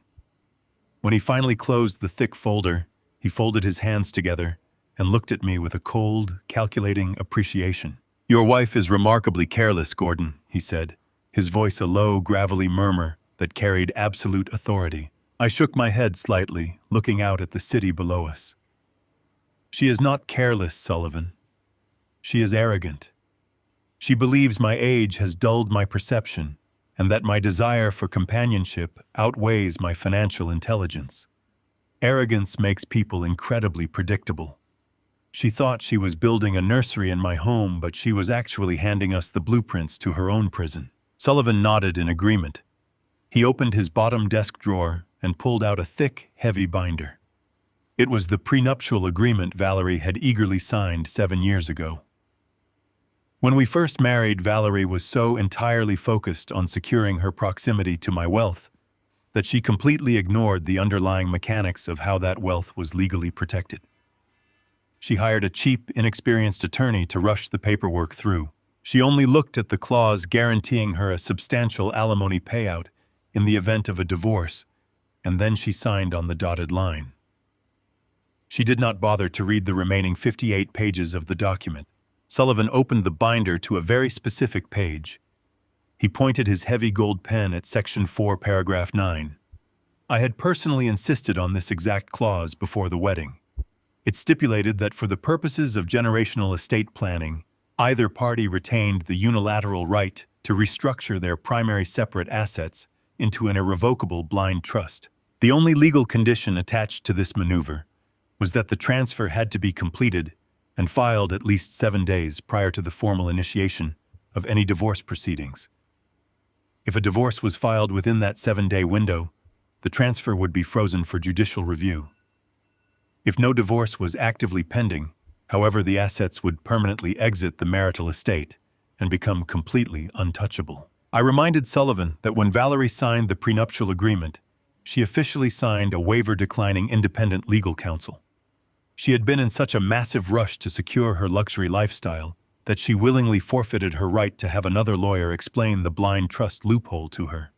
When he finally closed the thick folder, he folded his hands together and looked at me with a cold, calculating appreciation. "Your wife is remarkably careless, Gordon," he said, his voice a low, gravelly murmur that carried absolute authority. I shook my head slightly, looking out at the city below us. "She is not careless, Sullivan. She is arrogant. She believes my age has dulled my perception and that my desire for companionship outweighs my financial intelligence. Arrogance makes people incredibly predictable. She thought she was building a nursery in my home, but she was actually handing us the blueprints to her own prison." Sullivan nodded in agreement. He opened his bottom desk drawer and pulled out a thick, heavy binder. It was the prenuptial agreement Valerie had eagerly signed 7 years ago. When we first married, Valerie was so entirely focused on securing her proximity to my wealth that she completely ignored the underlying mechanics of how that wealth was legally protected. She hired a cheap, inexperienced attorney to rush the paperwork through. She only looked at the clause guaranteeing her a substantial alimony payout in the event of a divorce, and then she signed on the dotted line. She did not bother to read the remaining 58 pages of the document. Sullivan opened the binder to a very specific page. He pointed his heavy gold pen at Section 4, Paragraph 9. I had personally insisted on this exact clause before the wedding. It stipulated that for the purposes of generational estate planning, either party retained the unilateral right to restructure their primary separate assets into an irrevocable blind trust. The only legal condition attached to this maneuver was that the transfer had to be completed and filed at least 7 days prior to the formal initiation of any divorce proceedings. If a divorce was filed within that 7-day window, the transfer would be frozen for judicial review. If no divorce was actively pending, however, the assets would permanently exit the marital estate and become completely untouchable. I reminded Sullivan that when Valerie signed the prenuptial agreement, she officially signed a waiver declining independent legal counsel. She had been in such a massive rush to secure her luxury lifestyle that she willingly forfeited her right to have another lawyer explain the blind trust loophole to her.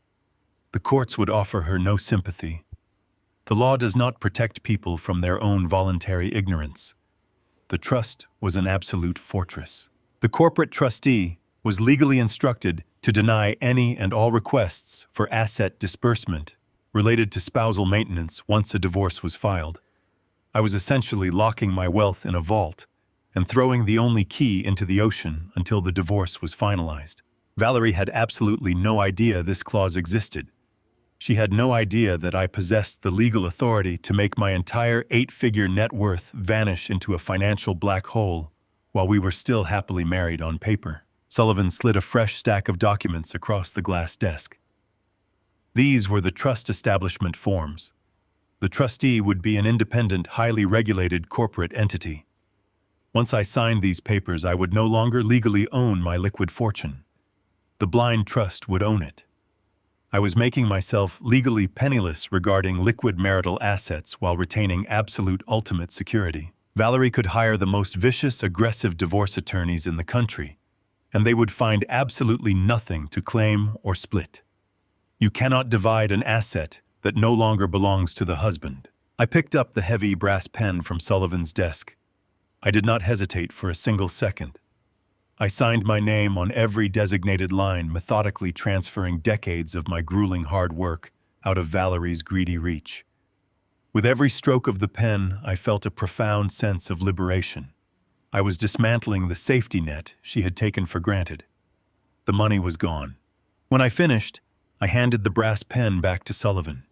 The courts would offer her no sympathy. The law does not protect people from their own voluntary ignorance. The trust was an absolute fortress. The corporate trustee was legally instructed to deny any and all requests for asset disbursement related to spousal maintenance once a divorce was filed. I was essentially locking my wealth in a vault and throwing the only key into the ocean until the divorce was finalized. Valerie had absolutely no idea this clause existed. She had no idea that I possessed the legal authority to make my entire 8-figure net worth vanish into a financial black hole while we were still happily married on paper. Sullivan slid a fresh stack of documents across the glass desk. These were the trust establishment forms. The trustee would be an independent, highly regulated corporate entity. Once I signed these papers, I would no longer legally own my liquid fortune. The blind trust would own it. I was making myself legally penniless regarding liquid marital assets while retaining absolute ultimate security. Valerie could hire the most vicious, aggressive divorce attorneys in the country, and they would find absolutely nothing to claim or split. You cannot divide an asset that no longer belongs to the husband. I picked up the heavy brass pen from Sullivan's desk. I did not hesitate for a single second. I signed my name on every designated line, methodically transferring decades of my grueling hard work out of Valerie's greedy reach. With every stroke of the pen, I felt a profound sense of liberation. I was dismantling the safety net she had taken for granted. The money was gone. When I finished, I handed the brass pen back to Sullivan.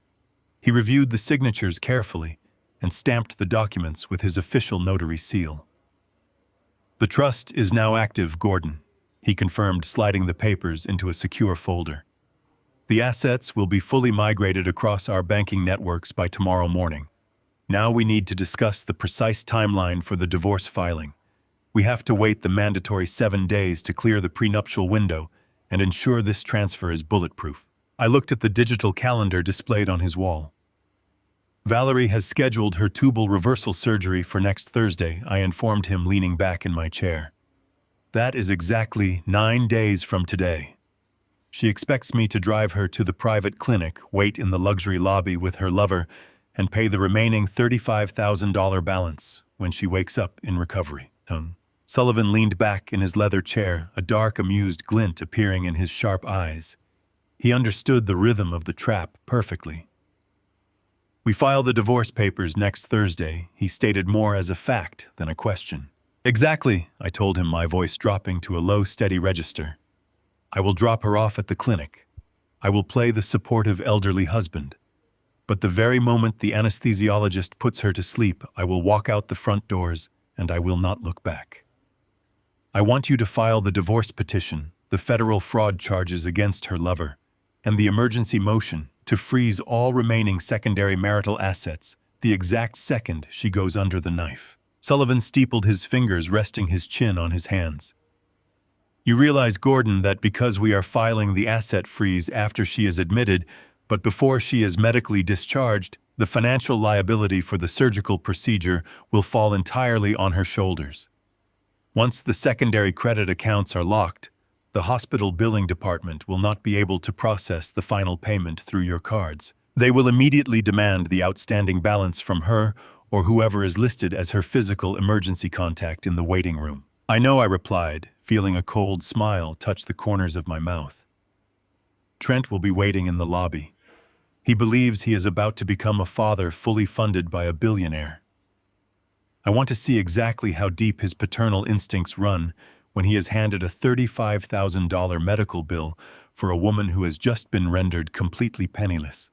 He reviewed the signatures carefully and stamped the documents with his official notary seal. "The trust is now active, Gordon," he confirmed, sliding the papers into a secure folder. "The assets will be fully migrated across our banking networks by tomorrow morning. Now we need to discuss the precise timeline for the divorce filing. We have to wait the mandatory 7 days to clear the prenuptial window and ensure this transfer is bulletproof." I looked at the digital calendar displayed on his wall. "Valerie has scheduled her tubal reversal surgery for next Thursday," I informed him, leaning back in my chair. "That is exactly 9 days from today. She expects me to drive her to the private clinic, wait in the luxury lobby with her lover, and pay the remaining $35,000 balance when she wakes up in recovery." Sullivan leaned back in his leather chair, a dark, amused glint appearing in his sharp eyes. He understood the rhythm of the trap perfectly. "We file the divorce papers next Thursday," he stated, more as a fact than a question. "Exactly," I told him, my voice dropping to a low, steady register. "I will drop her off at the clinic. I will play the supportive elderly husband. But the very moment the anesthesiologist puts her to sleep, I will walk out the front doors and I will not look back. I want you to file the divorce petition, the federal fraud charges against her lover, and the emergency motion to freeze all remaining secondary marital assets the exact second she goes under the knife." Sullivan steepled his fingers, resting his chin on his hands. "You realize, Gordon, that because we are filing the asset freeze after she is admitted, but before she is medically discharged, the financial liability for the surgical procedure will fall entirely on her shoulders. Once the secondary credit accounts are locked, the hospital billing department will not be able to process the final payment through your cards. They will immediately demand the outstanding balance from her or whoever is listed as her physical emergency contact in the waiting room." "I know," I replied, feeling a cold smile touch the corners of my mouth. "Trent will be waiting in the lobby." He believes he is about to become a father fully funded by a billionaire. I want to see exactly how deep his paternal instincts run when he is handed a $35,000 medical bill for a woman who has just been rendered completely penniless.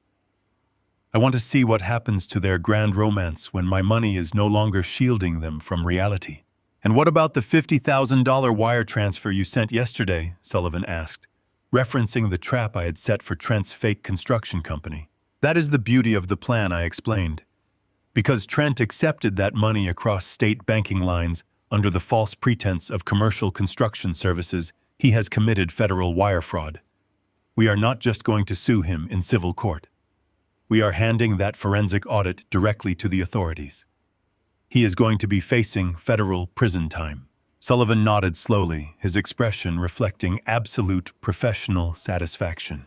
I want to see what happens to their grand romance when my money is no longer shielding them from reality. "And what about the $50,000 wire transfer you sent yesterday?" Sullivan asked, referencing the trap I had set for Trent's fake construction company. "That is the beauty of the plan," I explained. Because Trent accepted that money across state banking lines under the false pretense of commercial construction services, he has committed federal wire fraud. We are not just going to sue him in civil court. We are handing that forensic audit directly to the authorities. He is going to be facing federal prison time." Sullivan nodded slowly, his expression reflecting absolute professional satisfaction.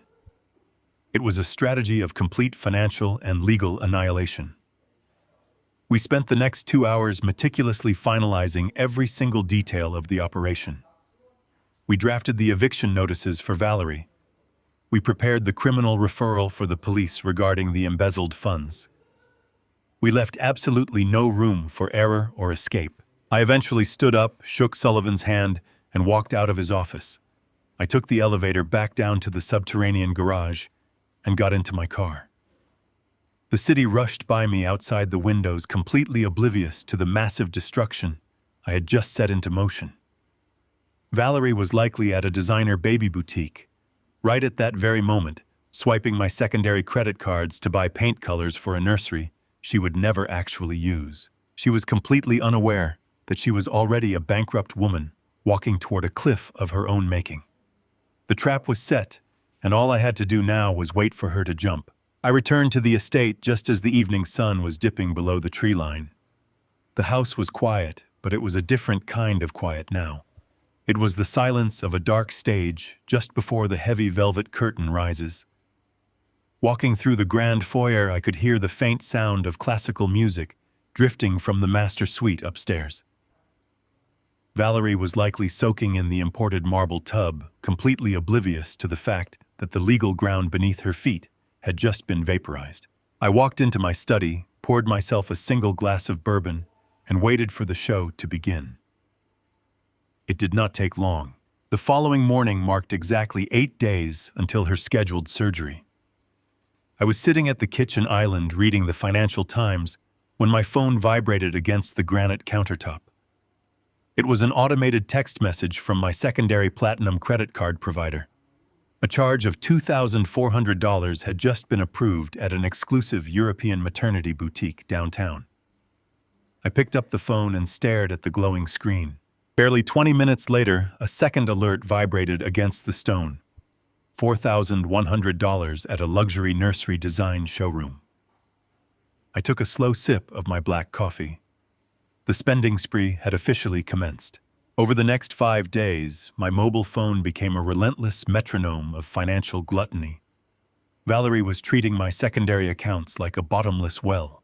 It was a strategy of complete financial and legal annihilation. We spent the next 2 hours meticulously finalizing every single detail of the operation. We drafted the eviction notices for Valerie. We prepared the criminal referral for the police regarding the embezzled funds. We left absolutely no room for error or escape. I eventually stood up, shook Sullivan's hand, and walked out of his office. I took the elevator back down to the subterranean garage and got into my car. The city rushed by me outside the windows, completely oblivious to the massive destruction I had just set into motion. Valerie was likely at a designer baby boutique, right at that very moment, swiping my secondary credit cards to buy paint colors for a nursery she would never actually use. She was completely unaware that she was already a bankrupt woman walking toward a cliff of her own making. The trap was set, and all I had to do now was wait for her to jump. I returned to the estate just as the evening sun was dipping below the tree line. The house was quiet, but it was a different kind of quiet now. It was the silence of a dark stage just before the heavy velvet curtain rises. Walking through the grand foyer, I could hear the faint sound of classical music drifting from the master suite upstairs. Valerie was likely soaking in the imported marble tub, completely oblivious to the fact that the legal ground beneath her feet had just been vaporized. I walked into my study, poured myself a single glass of bourbon, and waited for the show to begin. It did not take long. The following morning marked exactly 8 days until her scheduled surgery. I was sitting at the kitchen island reading the Financial Times when my phone vibrated against the granite countertop. It was an automated text message from my secondary platinum credit card provider. A charge of $2,400 had just been approved at an exclusive European maternity boutique downtown. I picked up the phone and stared at the glowing screen. Barely 20 minutes later, a second alert vibrated against the stone. $4,100 at a luxury nursery design showroom. I took a slow sip of my black coffee. The spending spree had officially commenced. Over the next 5 days, my mobile phone became a relentless metronome of financial gluttony. Valerie was treating my secondary accounts like a bottomless well.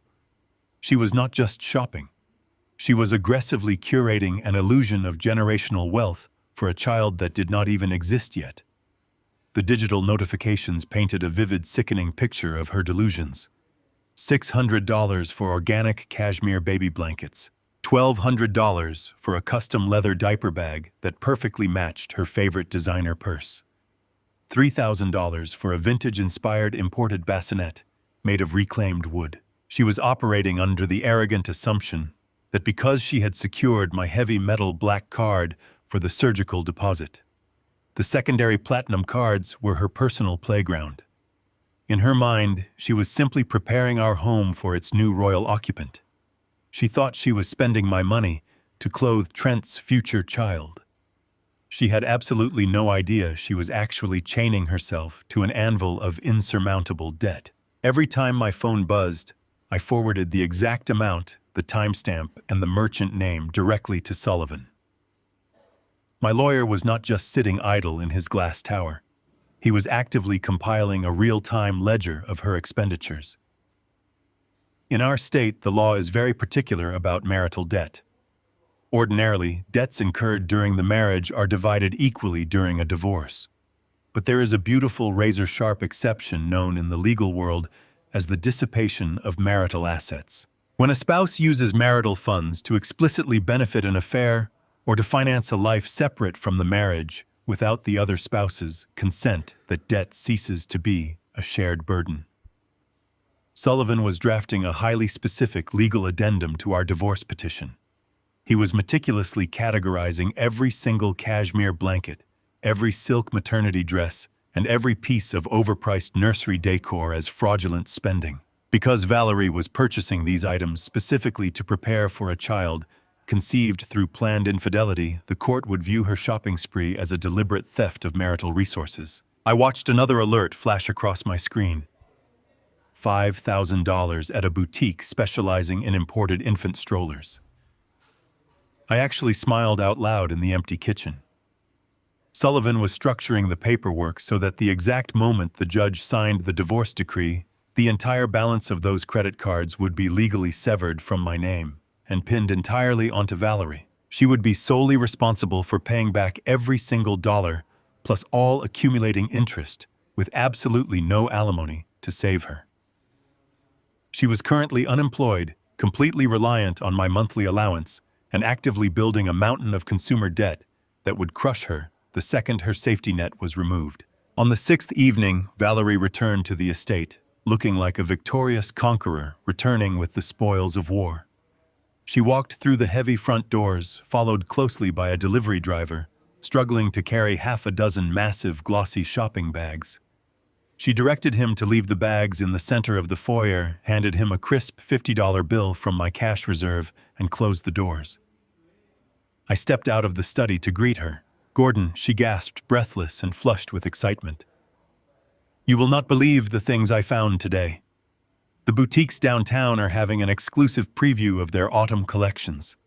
She was not just shopping. She was aggressively curating an illusion of generational wealth for a child that did not even exist yet. The digital notifications painted a vivid, sickening picture of her delusions. $600 for organic cashmere baby blankets. $1,200 for a custom leather diaper bag that perfectly matched her favorite designer purse. $3,000 for a vintage-inspired imported bassinet made of reclaimed wood. She was operating under the arrogant assumption that because she had secured my heavy metal black card for the surgical deposit, the secondary platinum cards were her personal playground. In her mind, she was simply preparing our home for its new royal occupant. She thought she was spending my money to clothe Trent's future child. She had absolutely no idea she was actually chaining herself to an anvil of insurmountable debt. Every time my phone buzzed, I forwarded the exact amount, the timestamp, and the merchant name directly to Sullivan. My lawyer was not just sitting idle in his glass tower. He was actively compiling a real-time ledger of her expenditures. In our state, the law is very particular about marital debt. Ordinarily, debts incurred during the marriage are divided equally during a divorce. But there is a beautiful razor-sharp exception known in the legal world as the dissipation of marital assets. When a spouse uses marital funds to explicitly benefit an affair or to finance a life separate from the marriage without the other spouse's consent, that debt ceases to be a shared burden. Sullivan was drafting a highly specific legal addendum to our divorce petition. He was meticulously categorizing every single cashmere blanket, every silk maternity dress, and every piece of overpriced nursery decor as fraudulent spending. Because Valerie was purchasing these items specifically to prepare for a child conceived through planned infidelity, the court would view her shopping spree as a deliberate theft of marital resources. I watched another alert flash across my screen. $5,000 at a boutique specializing in imported infant strollers. I actually smiled out loud in the empty kitchen. Sullivan was structuring the paperwork so that the exact moment the judge signed the divorce decree, the entire balance of those credit cards would be legally severed from my name and pinned entirely onto Valerie. She would be solely responsible for paying back every single dollar, plus all accumulating interest, with absolutely no alimony to save her. She was currently unemployed, completely reliant on my monthly allowance, and actively building a mountain of consumer debt that would crush her the second her safety net was removed. On the 6th evening, Valerie returned to the estate, looking like a victorious conqueror returning with the spoils of war. She walked through the heavy front doors, followed closely by a delivery driver, struggling to carry half a dozen massive, glossy shopping bags. She directed him to leave the bags in the center of the foyer, handed him a crisp $50 bill from my cash reserve, and closed the doors. I stepped out of the study to greet her. "Gordon," she gasped, breathless and flushed with excitement. "You will not believe the things I found today. The boutiques downtown are having an exclusive preview of their autumn collections.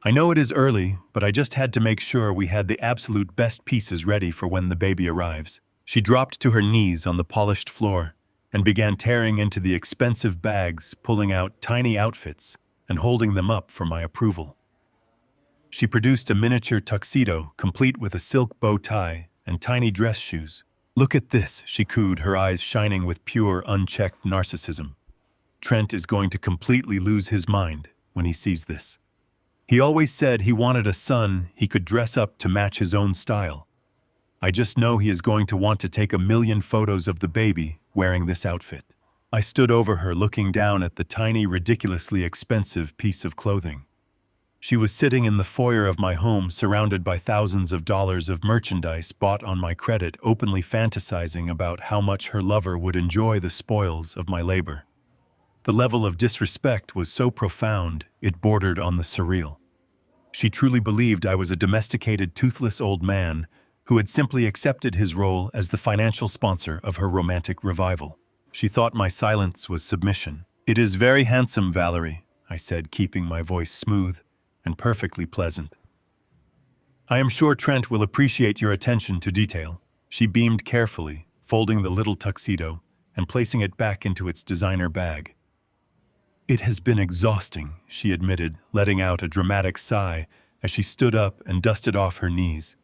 I know it is early, but I just had to make sure we had the absolute best pieces ready for when the baby arrives." She dropped to her knees on the polished floor and began tearing into the expensive bags, pulling out tiny outfits and holding them up for my approval. She produced a miniature tuxedo, complete with a silk bow tie and tiny dress shoes. "Look at this," she cooed, her eyes shining with pure, unchecked narcissism. "Trent is going to completely lose his mind when he sees this. He always said he wanted a son he could dress up to match his own style. I just know he is going to want to take 1,000,000 photos of the baby wearing this outfit." I stood over her, looking down at the tiny, ridiculously expensive piece of clothing. She was sitting in the foyer of my home, surrounded by thousands of dollars of merchandise bought on my credit, openly fantasizing about how much her lover would enjoy the spoils of my labor. The level of disrespect was so profound, it bordered on the surreal. She truly believed I was a domesticated, toothless old man who had simply accepted his role as the financial sponsor of her romantic revival. She thought my silence was submission. "It is very handsome, Valerie," I said, keeping my voice smooth and perfectly pleasant. "I am sure Trent will appreciate your attention to detail." She beamed carefully, folding the little tuxedo and placing it back into its designer bag. "It has been exhausting," she admitted, letting out a dramatic sigh as she stood up and dusted off her knees.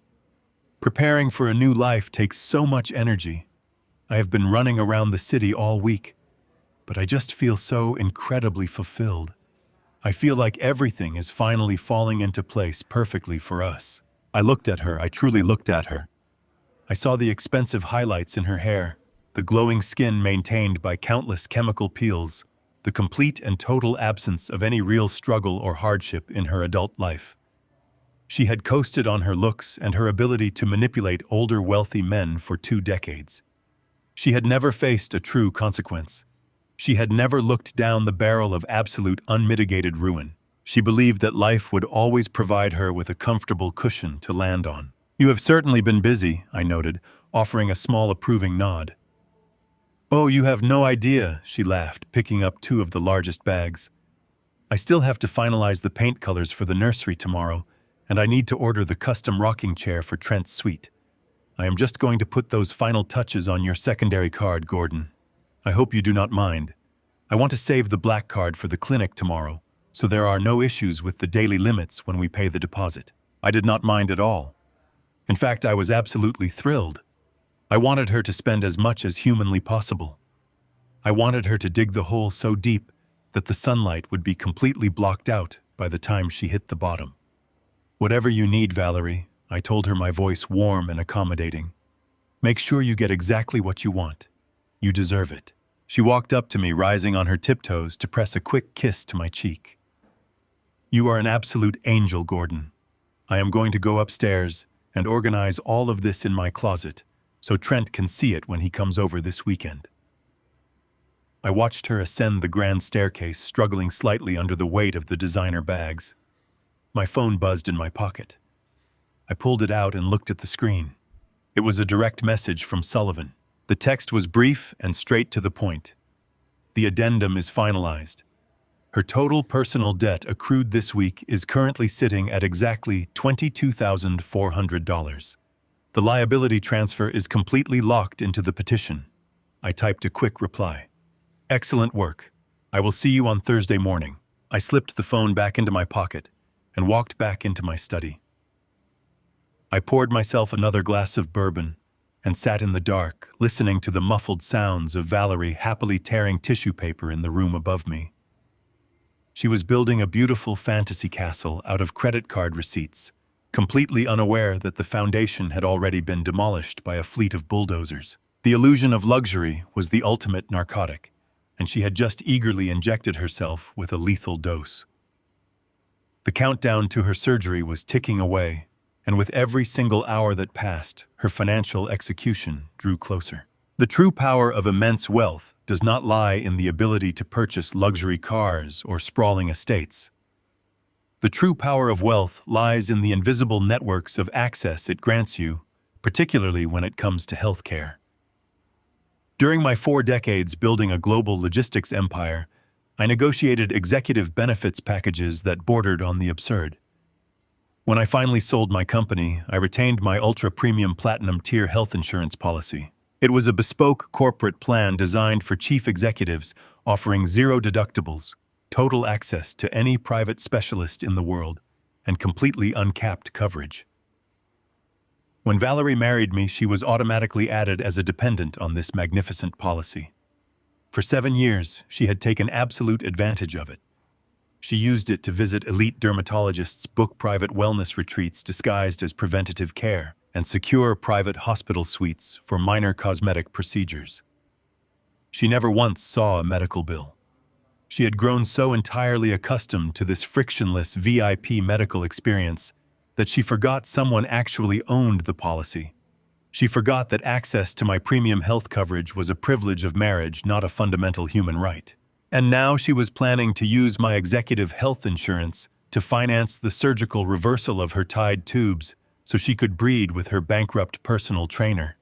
"Preparing for a new life takes so much energy. I have been running around the city all week, but I just feel so incredibly fulfilled. I feel like everything is finally falling into place perfectly for us." I looked at her. I truly looked at her. I saw the expensive highlights in her hair, the glowing skin maintained by countless chemical peels, the complete and total absence of any real struggle or hardship in her adult life. She had coasted on her looks and her ability to manipulate older, wealthy men for 2 decades. She had never faced a true consequence. She had never looked down the barrel of absolute, unmitigated ruin. She believed that life would always provide her with a comfortable cushion to land on. "You have certainly been busy," I noted, offering a small approving nod. "Oh, you have no idea," she laughed, picking up 2 of the largest bags. "I still have to finalize the paint colors for the nursery tomorrow, and I need to order the custom rocking chair for Trent's suite. I am just going to put those final touches on your secondary card, Gordon. I hope you do not mind. I want to save the black card for the clinic tomorrow, so there are no issues with the daily limits when we pay the deposit." I did not mind at all. In fact, I was absolutely thrilled. I wanted her to spend as much as humanly possible. I wanted her to dig the hole so deep that the sunlight would be completely blocked out by the time she hit the bottom. "Whatever you need, Valerie," I told her, my voice warm and accommodating. "Make sure you get exactly what you want. You deserve it." She walked up to me, rising on her tiptoes to press a quick kiss to my cheek. "You are an absolute angel, Gordon. I am going to go upstairs and organize all of this in my closet so Trent can see it when he comes over this weekend." I watched her ascend the grand staircase, struggling slightly under the weight of the designer bags. My phone buzzed in my pocket. I pulled it out and looked at the screen. It was a direct message from Sullivan. The text was brief and straight to the point. "The addendum is finalized. Her total personal debt accrued this week is currently sitting at exactly $22,400. The liability transfer is completely locked into the petition." I typed a quick reply. "Excellent work. I will see you on Thursday morning." I slipped the phone back into my pocket and walked back into my study. I poured myself another glass of bourbon and sat in the dark, listening to the muffled sounds of Valerie happily tearing tissue paper in the room above me. She was building a beautiful fantasy castle out of credit card receipts, completely unaware that the foundation had already been demolished by a fleet of bulldozers. The illusion of luxury was the ultimate narcotic, and she had just eagerly injected herself with a lethal dose. The countdown to her surgery was ticking away, and with every single hour that passed, her financial execution drew closer. The true power of immense wealth does not lie in the ability to purchase luxury cars or sprawling estates. The true power of wealth lies in the invisible networks of access it grants you, particularly when it comes to healthcare. During my 4 decades building a global logistics empire, I negotiated executive benefits packages that bordered on the absurd. When I finally sold my company, I retained my ultra-premium platinum tier health insurance policy. It was a bespoke corporate plan designed for chief executives, offering 0 deductibles, total access to any private specialist in the world, and completely uncapped coverage. When Valerie married me, she was automatically added as a dependent on this magnificent policy. For 7 years, she had taken absolute advantage of it. She used it to visit elite dermatologists, book private wellness retreats disguised as preventative care, and secure private hospital suites for minor cosmetic procedures. She never once saw a medical bill. She had grown so entirely accustomed to this frictionless VIP medical experience that she forgot someone actually owned the policy. She forgot that access to my premium health coverage was a privilege of marriage, not a fundamental human right. And now she was planning to use my executive health insurance to finance the surgical reversal of her tied tubes so she could breed with her bankrupt personal trainer.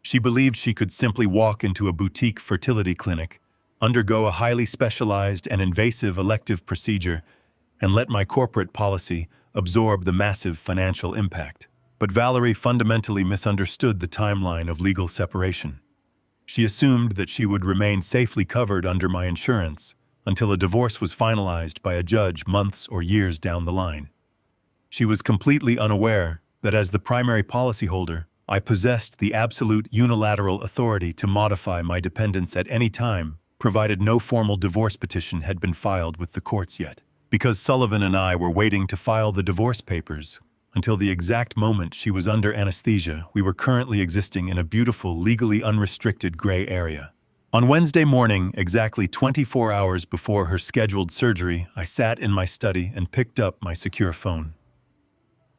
She believed she could simply walk into a boutique fertility clinic, undergo a highly specialized and invasive elective procedure, and let my corporate policy absorb the massive financial impact. But Valerie fundamentally misunderstood the timeline of legal separation. She assumed that she would remain safely covered under my insurance until a divorce was finalized by a judge months or years down the line. She was completely unaware that as the primary policyholder, I possessed the absolute unilateral authority to modify my dependents at any time, provided no formal divorce petition had been filed with the courts yet. Because Sullivan and I were waiting to file the divorce papers until the exact moment she was under anesthesia, we were currently existing in a beautiful, legally unrestricted gray area. On Wednesday morning, exactly 24 hours before her scheduled surgery, I sat in my study and picked up my secure phone.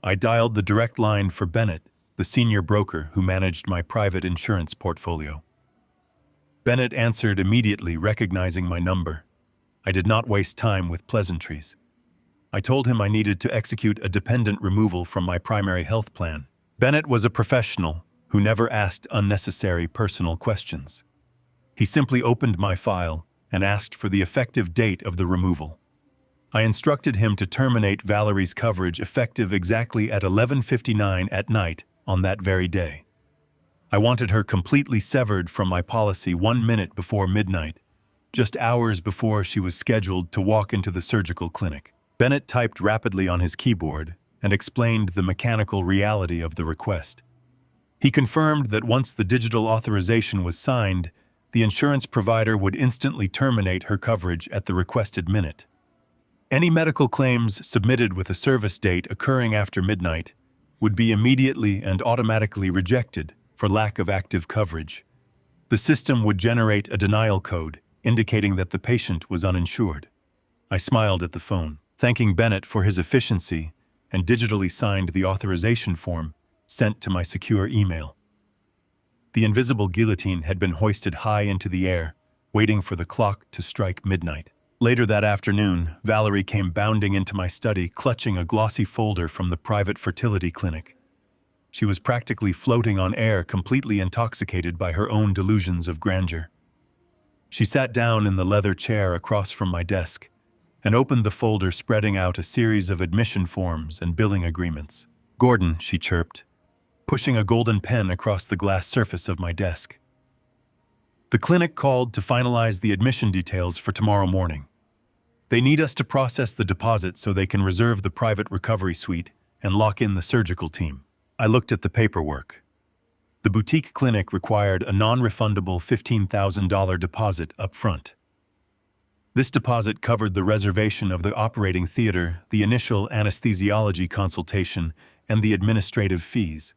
I dialed the direct line for Bennett, the senior broker who managed my private insurance portfolio. Bennett answered immediately, recognizing my number. I did not waste time with pleasantries. I told him I needed to execute a dependent removal from my primary health plan. Bennett was a professional who never asked unnecessary personal questions. He simply opened my file and asked for the effective date of the removal. I instructed him to terminate Valerie's coverage effective exactly at 11:59 at night on that very day. I wanted her completely severed from my policy 1 minute before midnight, just hours before she was scheduled to walk into the surgical clinic. Bennett typed rapidly on his keyboard and explained the mechanical reality of the request. He confirmed that once the digital authorization was signed, the insurance provider would instantly terminate her coverage at the requested minute. Any medical claims submitted with a service date occurring after midnight would be immediately and automatically rejected for lack of active coverage. The system would generate a denial code indicating that the patient was uninsured. I smiled at the phone, thanking Bennett for his efficiency, and digitally signed the authorization form sent to my secure email. The invisible guillotine had been hoisted high into the air, waiting for the clock to strike midnight. Later that afternoon, Valerie came bounding into my study, clutching a glossy folder from the private fertility clinic. She was practically floating on air, completely intoxicated by her own delusions of grandeur. She sat down in the leather chair across from my desk and opened the folder, spreading out a series of admission forms and billing agreements. "Gordon," she chirped, pushing a golden pen across the glass surface of my desk. "The clinic called to finalize the admission details for tomorrow morning. They need us to process the deposit so they can reserve the private recovery suite and lock in the surgical team." I looked at the paperwork. The boutique clinic required a non-refundable $15,000 deposit up front. This deposit covered the reservation of the operating theater, the initial anesthesiology consultation, and the administrative fees.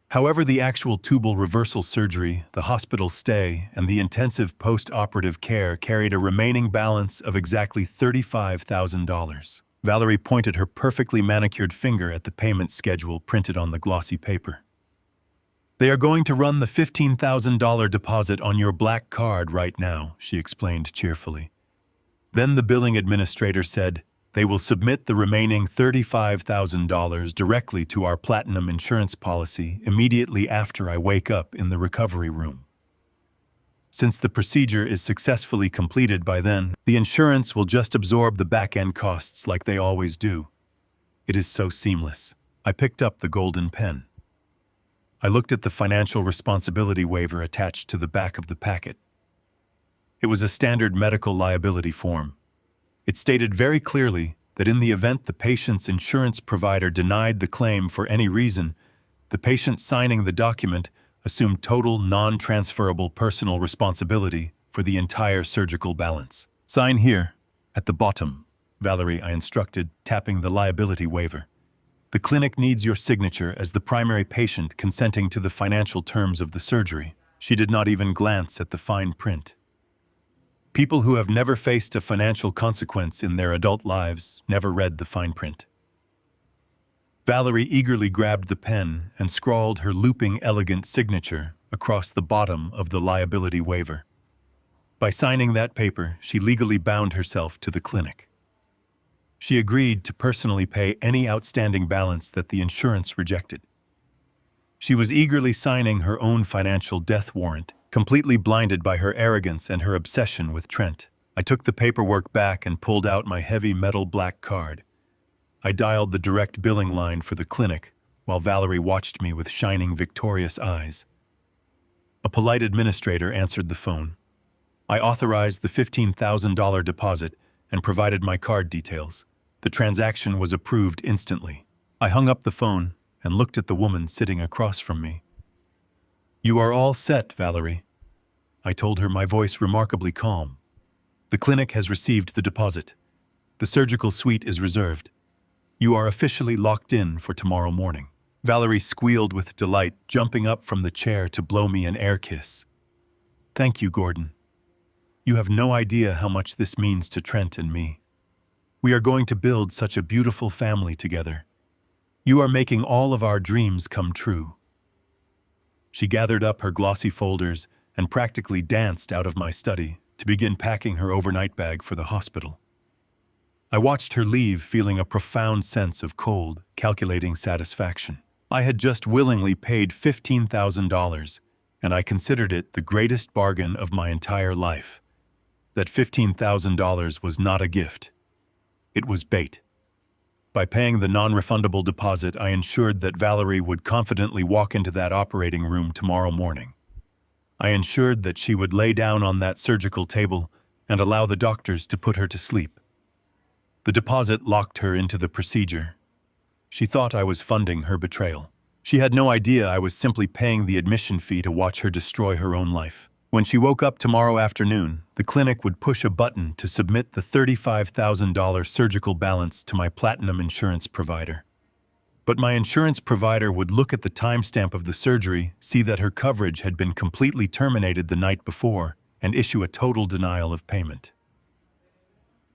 However, the actual tubal reversal surgery, the hospital stay, and the intensive post-operative care carried a remaining balance of exactly $35,000. Valerie pointed her perfectly manicured finger at the payment schedule printed on the glossy paper. "They are going to run the $15,000 deposit on your black card right now," she explained cheerfully. Then the billing administrator said, "They will submit the remaining $35,000 directly to our platinum insurance policy immediately after I wake up in the recovery room. Since the procedure is successfully completed by then, the insurance will just absorb the back-end costs like they always do. It is so seamless." I picked up the golden pen. I looked at the financial responsibility waiver attached to the back of the packet. It was a standard medical liability form. It stated very clearly that in the event the patient's insurance provider denied the claim for any reason, the patient signing the document assumed total non-transferable personal responsibility for the entire surgical balance. "Sign here, at the bottom," Valerie, I instructed, tapping the liability waiver. "The clinic needs your signature as the primary patient consenting to the financial terms of the surgery." She did not even glance at the fine print. People who have never faced a financial consequence in their adult lives never read the fine print. Valerie eagerly grabbed the pen and scrawled her looping, elegant signature across the bottom of the liability waiver. By signing that paper, she legally bound herself to the clinic. She agreed to personally pay any outstanding balance that the insurance rejected. She was eagerly signing her own financial death warrant, completely blinded by her arrogance and her obsession with Trent. I took the paperwork back and pulled out my heavy metal black card. I dialed the direct billing line for the clinic, while Valerie watched me with shining, victorious eyes. A polite administrator answered the phone. I authorized the $15,000 deposit and provided my card details. The transaction was approved instantly. I hung up the phone and looked at the woman sitting across from me. "You are all set, Valerie," I told her, my voice remarkably calm. "The clinic has received the deposit. The surgical suite is reserved. You are officially locked in for tomorrow morning." Valerie squealed with delight, jumping up from the chair to blow me an air kiss. "Thank you, Gordon. You have no idea how much this means to Trent and me. We are going to build such a beautiful family together. You are making all of our dreams come true." She gathered up her glossy folders and practically danced out of my study to begin packing her overnight bag for the hospital. I watched her leave, feeling a profound sense of cold, calculating satisfaction. I had just willingly paid $15,000, and I considered it the greatest bargain of my entire life. That $15,000 was not a gift. It was bait. By paying the non-refundable deposit, I ensured that Valerie would confidently walk into that operating room tomorrow morning. I ensured that she would lay down on that surgical table and allow the doctors to put her to sleep. The deposit locked her into the procedure. She thought I was funding her betrayal. She had no idea I was simply paying the admission fee to watch her destroy her own life. When she woke up tomorrow afternoon, the clinic would push a button to submit the $35,000 surgical balance to my platinum insurance provider. But my insurance provider would look at the timestamp of the surgery, see that her coverage had been completely terminated the night before, and issue a total denial of payment.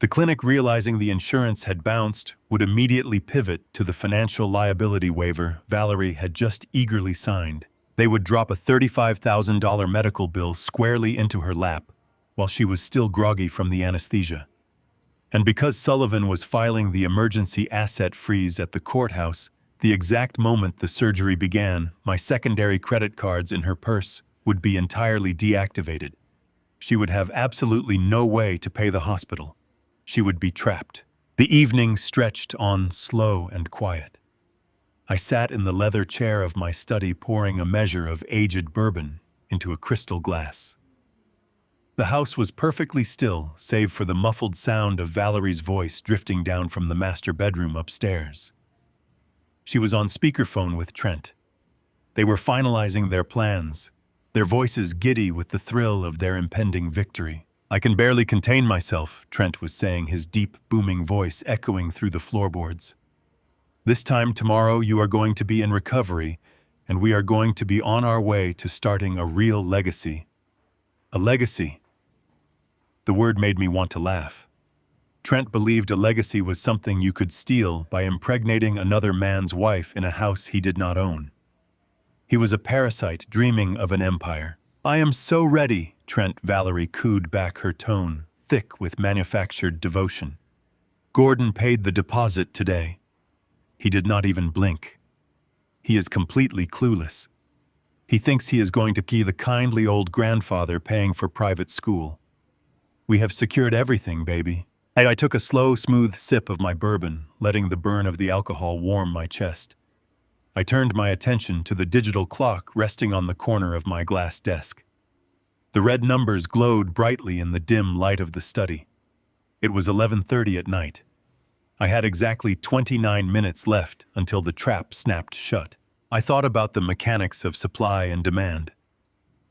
The clinic, realizing the insurance had bounced, would immediately pivot to the financial liability waiver Valerie had just eagerly signed. They would drop a $35,000 medical bill squarely into her lap while she was still groggy from the anesthesia. And because Sullivan was filing the emergency asset freeze at the courthouse, the exact moment the surgery began, my secondary credit cards in her purse would be entirely deactivated. She would have absolutely no way to pay the hospital. She would be trapped. The evening stretched on slow and quiet. I sat in the leather chair of my study pouring a measure of aged bourbon into a crystal glass. The house was perfectly still, save for the muffled sound of Valerie's voice drifting down from the master bedroom upstairs. She was on speakerphone with Trent. They were finalizing their plans, their voices giddy with the thrill of their impending victory. "I can barely contain myself," Trent was saying, his deep, booming voice echoing through the floorboards. "This time tomorrow you are going to be in recovery, and we are going to be on our way to starting a real legacy." A legacy. The word made me want to laugh. Trent believed a legacy was something you could steal by impregnating another man's wife in a house he did not own. He was a parasite dreaming of an empire. "I am so ready," Valerie cooed back, her tone thick with manufactured devotion. "Gordon paid the deposit today. He did not even blink. He is completely clueless. He thinks he is going to be the kindly old grandfather paying for private school. We have secured everything, baby." I took a slow, smooth sip of my bourbon, letting the burn of the alcohol warm my chest. I turned my attention to the digital clock resting on the corner of my glass desk. The red numbers glowed brightly in the dim light of the study. It was 11:30 at night. I had exactly 29 minutes left until the trap snapped shut. I thought about the mechanics of supply and demand.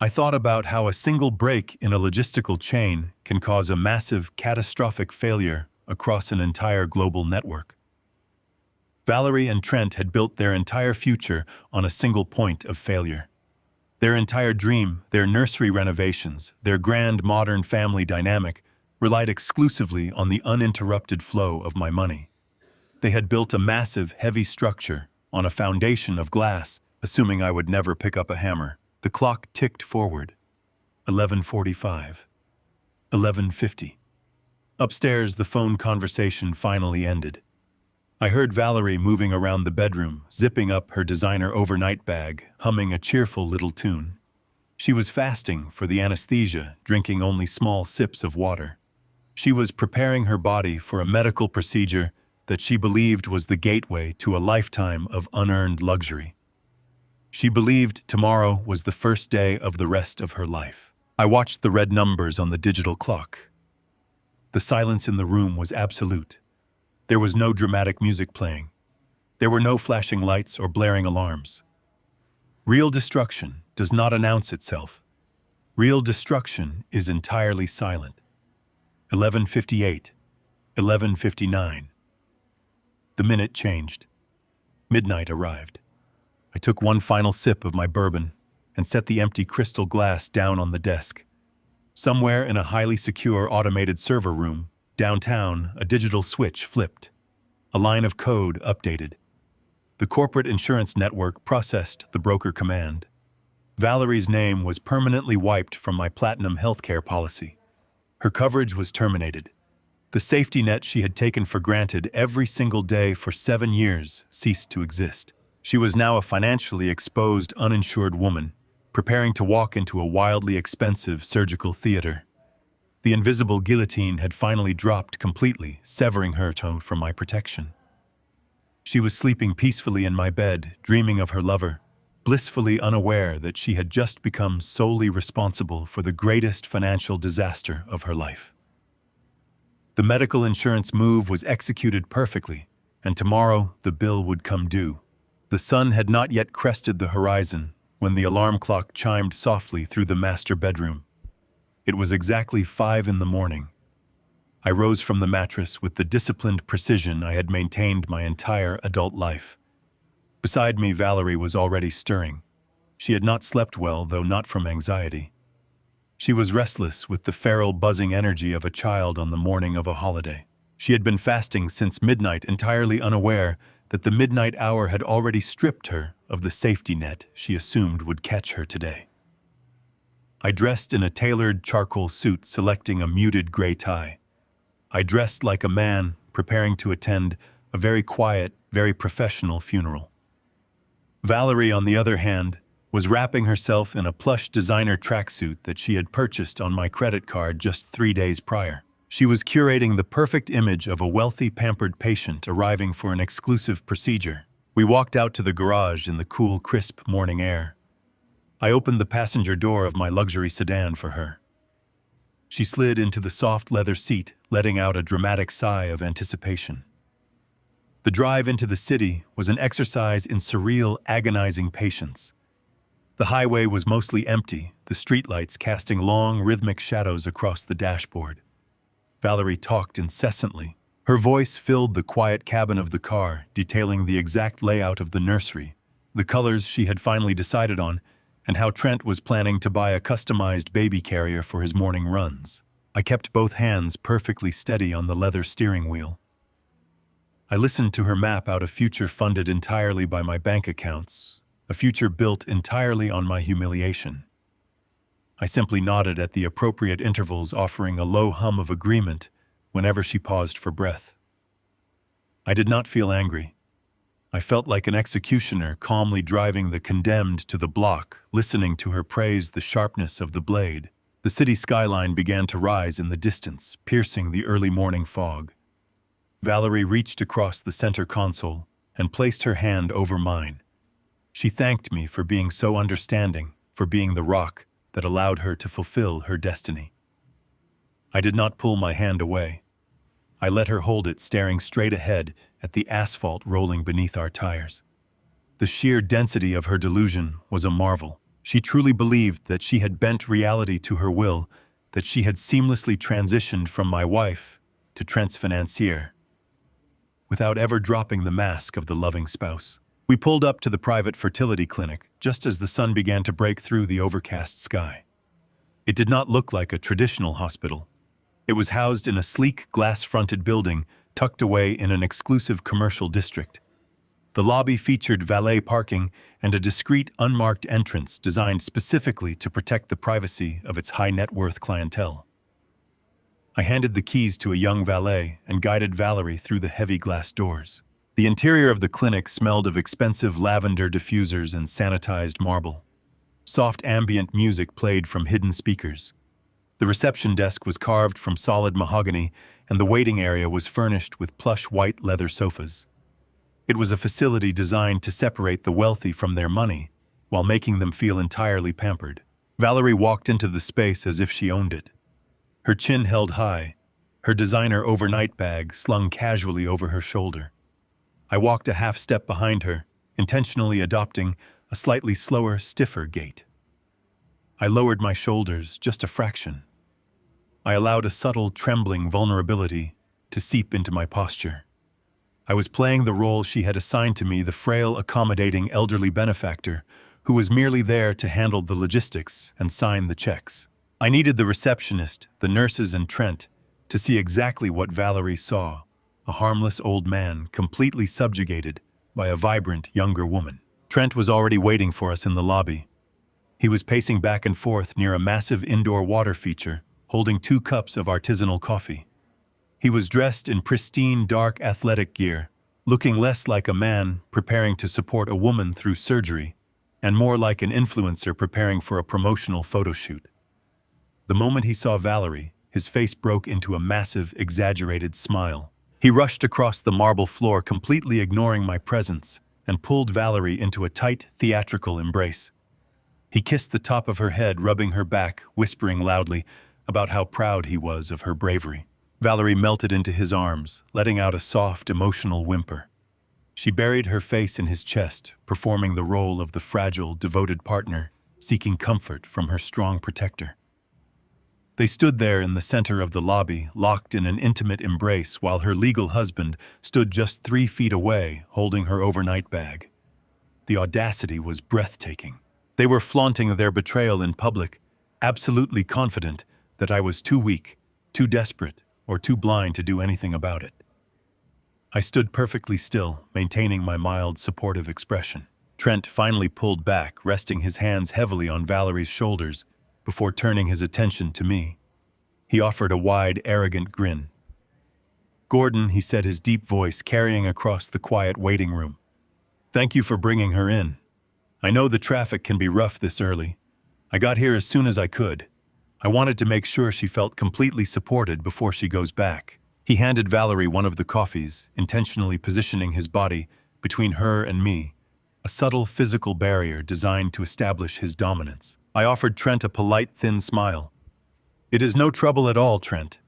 I thought about how a single break in a logistical chain can cause a massive, catastrophic failure across an entire global network. Valerie and Trent had built their entire future on a single point of failure. Their entire dream, their nursery renovations, their grand modern family dynamic relied exclusively on the uninterrupted flow of my money. They had built a massive, heavy structure on a foundation of glass, assuming I would never pick up a hammer. The clock ticked forward. 11:45. 11:50. Upstairs, the phone conversation finally ended. I heard Valerie moving around the bedroom, zipping up her designer overnight bag, humming a cheerful little tune. She was fasting for the anesthesia, drinking only small sips of water. She was preparing her body for a medical procedure that she believed was the gateway to a lifetime of unearned luxury. She believed tomorrow was the first day of the rest of her life. I watched the red numbers on the digital clock. The silence in the room was absolute. There was no dramatic music playing. There were no flashing lights or blaring alarms. Real destruction does not announce itself. Real destruction is entirely silent. 11:58. 11:59. The minute changed. Midnight arrived. I took one final sip of my bourbon and set the empty crystal glass down on the desk. Somewhere in a highly secure automated server room, downtown, a digital switch flipped. A line of code updated. The corporate insurance network processed the broker command. Valerie's name was permanently wiped from my platinum healthcare policy. Her coverage was terminated. The safety net she had taken for granted every single day for 7 years ceased to exist. She was now a financially exposed, uninsured woman, preparing to walk into a wildly expensive surgical theater. The invisible guillotine had finally dropped completely, severing her from my protection. She was sleeping peacefully in my bed, dreaming of her lover, blissfully unaware that she had just become solely responsible for the greatest financial disaster of her life. The medical insurance move was executed perfectly, and tomorrow the bill would come due. The sun had not yet crested the horizon when the alarm clock chimed softly through the master bedroom. It was exactly 5 in the morning. I rose from the mattress with the disciplined precision I had maintained my entire adult life. Beside me, Valerie was already stirring. She had not slept well, though not from anxiety. She was restless with the feral, buzzing energy of a child on the morning of a holiday. She had been fasting since midnight, entirely unaware that the midnight hour had already stripped her of the safety net she assumed would catch her today. I dressed in a tailored charcoal suit, selecting a muted gray tie. I dressed like a man preparing to attend a very quiet, very professional funeral. Valerie, on the other hand, was wrapping herself in a plush designer tracksuit that she had purchased on my credit card just 3 days prior. She was curating the perfect image of a wealthy, pampered patient arriving for an exclusive procedure. We walked out to the garage in the cool, crisp morning air. I opened the passenger door of my luxury sedan for her. She slid into the soft leather seat, letting out a dramatic sigh of anticipation. The drive into the city was an exercise in surreal, agonizing patience. The highway was mostly empty, the streetlights casting long, rhythmic shadows across the dashboard. Valerie talked incessantly. Her voice filled the quiet cabin of the car, detailing the exact layout of the nursery, the colors she had finally decided on, and how Trent was planning to buy a customized baby carrier for his morning runs. I kept both hands perfectly steady on the leather steering wheel. I listened to her map out a future funded entirely by my bank accounts, a future built entirely on my humiliation. I simply nodded at the appropriate intervals, offering a low hum of agreement whenever she paused for breath. I did not feel angry. I felt like an executioner calmly driving the condemned to the block, listening to her praise the sharpness of the blade. The city skyline began to rise in the distance, piercing the early morning fog. Valerie reached across the center console and placed her hand over mine. She thanked me for being so understanding, for being the rock that allowed her to fulfill her destiny. I did not pull my hand away. I let her hold it, staring straight ahead at the asphalt rolling beneath our tires. The sheer density of her delusion was a marvel. She truly believed that she had bent reality to her will, that she had seamlessly transitioned from my wife to Trent's financier, without ever dropping the mask of the loving spouse. We pulled up to the private fertility clinic just as the sun began to break through the overcast sky. It did not look like a traditional hospital. It was housed in a sleek, glass-fronted building tucked away in an exclusive commercial district. The lobby featured valet parking and a discreet, unmarked entrance designed specifically to protect the privacy of its high-net-worth clientele. I handed the keys to a young valet and guided Valerie through the heavy glass doors. The interior of the clinic smelled of expensive lavender diffusers and sanitized marble. Soft ambient music played from hidden speakers. The reception desk was carved from solid mahogany, and the waiting area was furnished with plush white leather sofas. It was a facility designed to separate the wealthy from their money, while making them feel entirely pampered. Valerie walked into the space as if she owned it. Her chin held high, her designer overnight bag slung casually over her shoulder. I walked a half step behind her, intentionally adopting a slightly slower, stiffer gait. I lowered my shoulders just a fraction. I allowed a subtle, trembling vulnerability to seep into my posture. I was playing the role she had assigned to me, the frail, accommodating elderly benefactor who was merely there to handle the logistics and sign the checks. I needed the receptionist, the nurses, and Trent to see exactly what Valerie saw, a harmless old man completely subjugated by a vibrant younger woman. Trent was already waiting for us in the lobby. He was pacing back and forth near a massive indoor water feature, holding 2 cups of artisanal coffee. He was dressed in pristine, dark athletic gear, looking less like a man preparing to support a woman through surgery, and more like an influencer preparing for a promotional photo shoot. The moment he saw Valerie, his face broke into a massive, exaggerated smile. He rushed across the marble floor, completely ignoring my presence, and pulled Valerie into a tight, theatrical embrace. He kissed the top of her head, rubbing her back, whispering loudly about how proud he was of her bravery. Valerie melted into his arms, letting out a soft, emotional whimper. She buried her face in his chest, performing the role of the fragile, devoted partner, seeking comfort from her strong protector. They stood there in the center of the lobby, locked in an intimate embrace, while her legal husband stood just 3 feet away, holding her overnight bag. The audacity was breathtaking. They were flaunting their betrayal in public, absolutely confident that I was too weak, too desperate, or too blind to do anything about it. I stood perfectly still, maintaining my mild, supportive expression. Trent finally pulled back, resting his hands heavily on Valerie's shoulders before turning his attention to me. He offered a wide, arrogant grin. "Gordon," he said, his deep voice carrying across the quiet waiting room. "Thank you for bringing her in. I know the traffic can be rough this early. I got here as soon as I could. I wanted to make sure she felt completely supported before she goes back." He handed Valerie one of the coffees, intentionally positioning his body between her and me, a subtle physical barrier designed to establish his dominance. I offered Trent a polite, thin smile. "It is no trouble at all, Trent.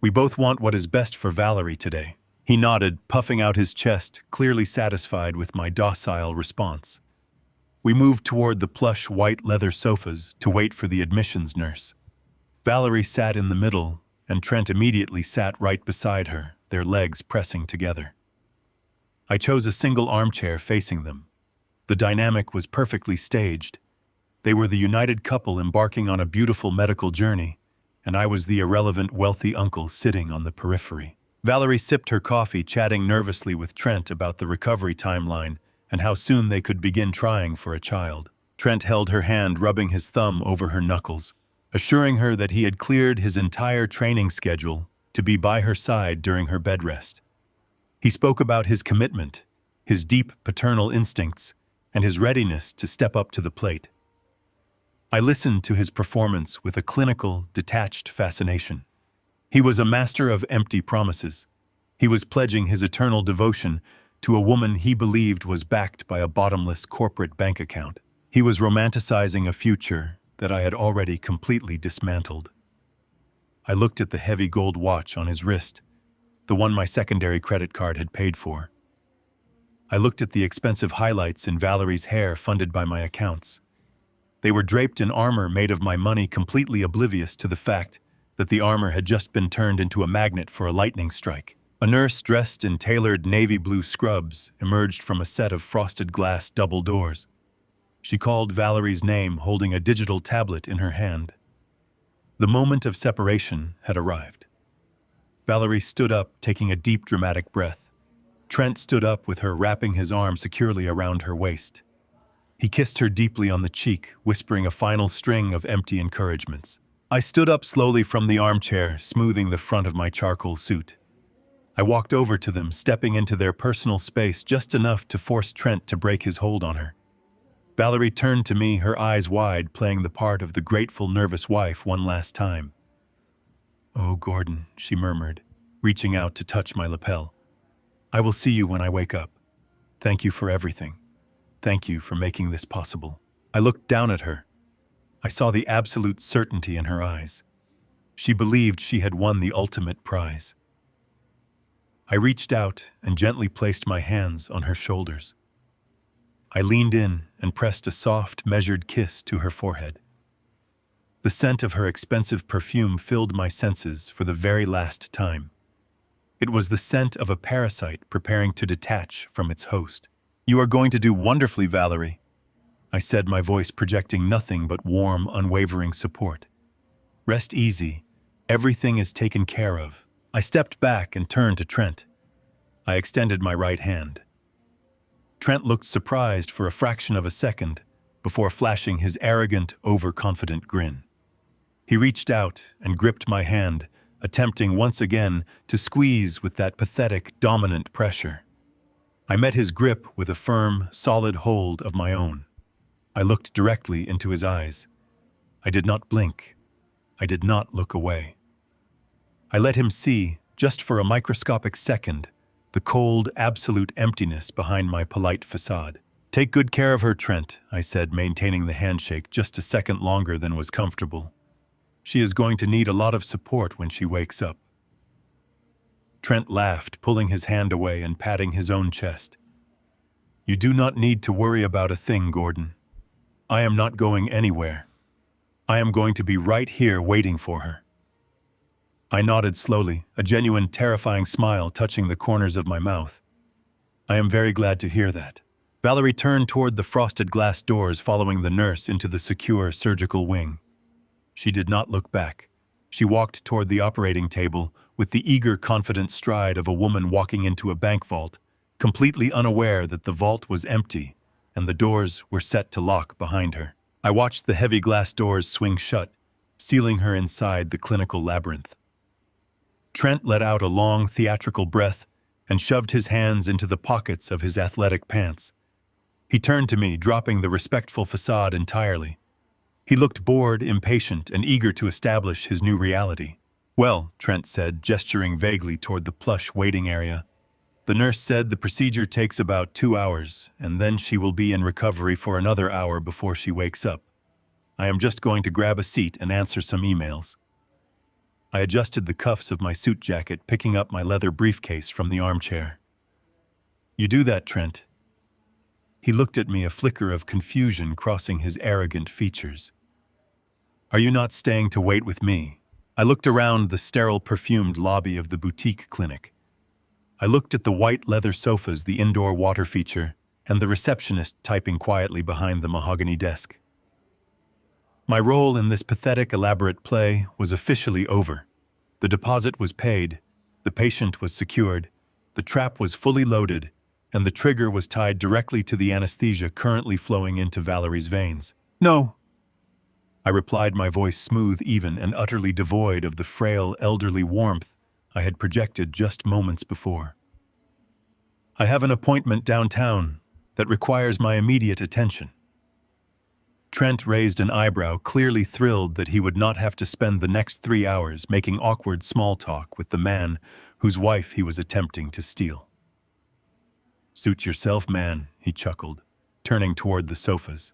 We both want what is best for Valerie today." He nodded, puffing out his chest, clearly satisfied with my docile response. We moved toward the plush white leather sofas to wait for the admissions nurse. Valerie sat in the middle, and Trent immediately sat right beside her, their legs pressing together. I chose a single armchair facing them. The dynamic was perfectly staged. They were the united couple embarking on a beautiful medical journey, and I was the irrelevant wealthy uncle sitting on the periphery. Valerie sipped her coffee, chatting nervously with Trent about the recovery timeline and how soon they could begin trying for a child. Trent held her hand, rubbing his thumb over her knuckles, assuring her that he had cleared his entire training schedule to be by her side during her bed rest. He spoke about his commitment, his deep paternal instincts, and his readiness to step up to the plate. I listened to his performance with a clinical, detached fascination. He was a master of empty promises. He was pledging his eternal devotion to a woman he believed was backed by a bottomless corporate bank account. He was romanticizing a future that I had already completely dismantled. I looked at the heavy gold watch on his wrist, the one my secondary credit card had paid for. I looked at the expensive highlights in Valerie's hair funded by my accounts. They were draped in armor made of my money, completely oblivious to the fact that the armor had just been turned into a magnet for a lightning strike. A nurse dressed in tailored navy blue scrubs emerged from a set of frosted glass double doors. She called Valerie's name, holding a digital tablet in her hand. The moment of separation had arrived. Valerie stood up, taking a deep, dramatic breath. Trent stood up with her, wrapping his arm securely around her waist. He kissed her deeply on the cheek, whispering a final string of empty encouragements. I stood up slowly from the armchair, smoothing the front of my charcoal suit. I walked over to them, stepping into their personal space just enough to force Trent to break his hold on her. Valerie turned to me, her eyes wide, playing the part of the grateful, nervous wife one last time. "Oh, Gordon," she murmured, reaching out to touch my lapel. "I will see you when I wake up. Thank you for everything. Thank you for making this possible." I looked down at her. I saw the absolute certainty in her eyes. She believed she had won the ultimate prize. I reached out and gently placed my hands on her shoulders. I leaned in and pressed a soft, measured kiss to her forehead. The scent of her expensive perfume filled my senses for the very last time. It was the scent of a parasite preparing to detach from its host. "You are going to do wonderfully, Valerie," I said, my voice projecting nothing but warm, unwavering support. "Rest easy. Everything is taken care of." I stepped back and turned to Trent. I extended my right hand. Trent looked surprised for a fraction of a second before flashing his arrogant, overconfident grin. He reached out and gripped my hand, attempting once again to squeeze with that pathetic, dominant pressure. I met his grip with a firm, solid hold of my own. I looked directly into his eyes. I did not blink. I did not look away. I let him see, just for a microscopic second, the cold, absolute emptiness behind my polite facade. "Take good care of her, Trent," I said, maintaining the handshake just a second longer than was comfortable. "She is going to need a lot of support when she wakes up." Trent laughed, pulling his hand away and patting his own chest. You do not need to worry about a thing, Gordon. I am not going anywhere. I am going to be right here waiting for her. I nodded slowly, a genuine, terrifying smile touching the corners of my mouth. I am very glad to hear that. Valerie turned toward the frosted glass doors following the nurse into the secure surgical wing. She did not look back. She walked toward the operating table with the eager, confident stride of a woman walking into a bank vault, completely unaware that the vault was empty and the doors were set to lock behind her. I watched the heavy glass doors swing shut, sealing her inside the clinical labyrinth. Trent let out a long, theatrical breath and shoved his hands into the pockets of his athletic pants. He turned to me, dropping the respectful facade entirely. He looked bored, impatient, and eager to establish his new reality. "Well," Trent said, gesturing vaguely toward the plush waiting area. "The nurse said the procedure takes about 2 hours, and then she will be in recovery for another hour before she wakes up. I am just going to grab a seat and answer some emails." I adjusted the cuffs of my suit jacket, picking up my leather briefcase from the armchair. "You do that, Trent." He looked at me, a flicker of confusion crossing his arrogant features. "Are you not staying to wait with me?" I looked around the sterile, perfumed lobby of the boutique clinic. I looked at the white leather sofas, the indoor water feature, and the receptionist typing quietly behind the mahogany desk. My role in this pathetic, elaborate play was officially over. The deposit was paid, the patient was secured, the trap was fully loaded, and the trigger was tied directly to the anesthesia currently flowing into Valerie's veins. "No," I replied, my voice smooth, even, and utterly devoid of the frail, elderly warmth I had projected just moments before. "I have an appointment downtown that requires my immediate attention." Trent raised an eyebrow, clearly thrilled that he would not have to spend the next 3 hours making awkward small talk with the man whose wife he was attempting to steal. "Suit yourself, man," he chuckled, turning toward the sofas.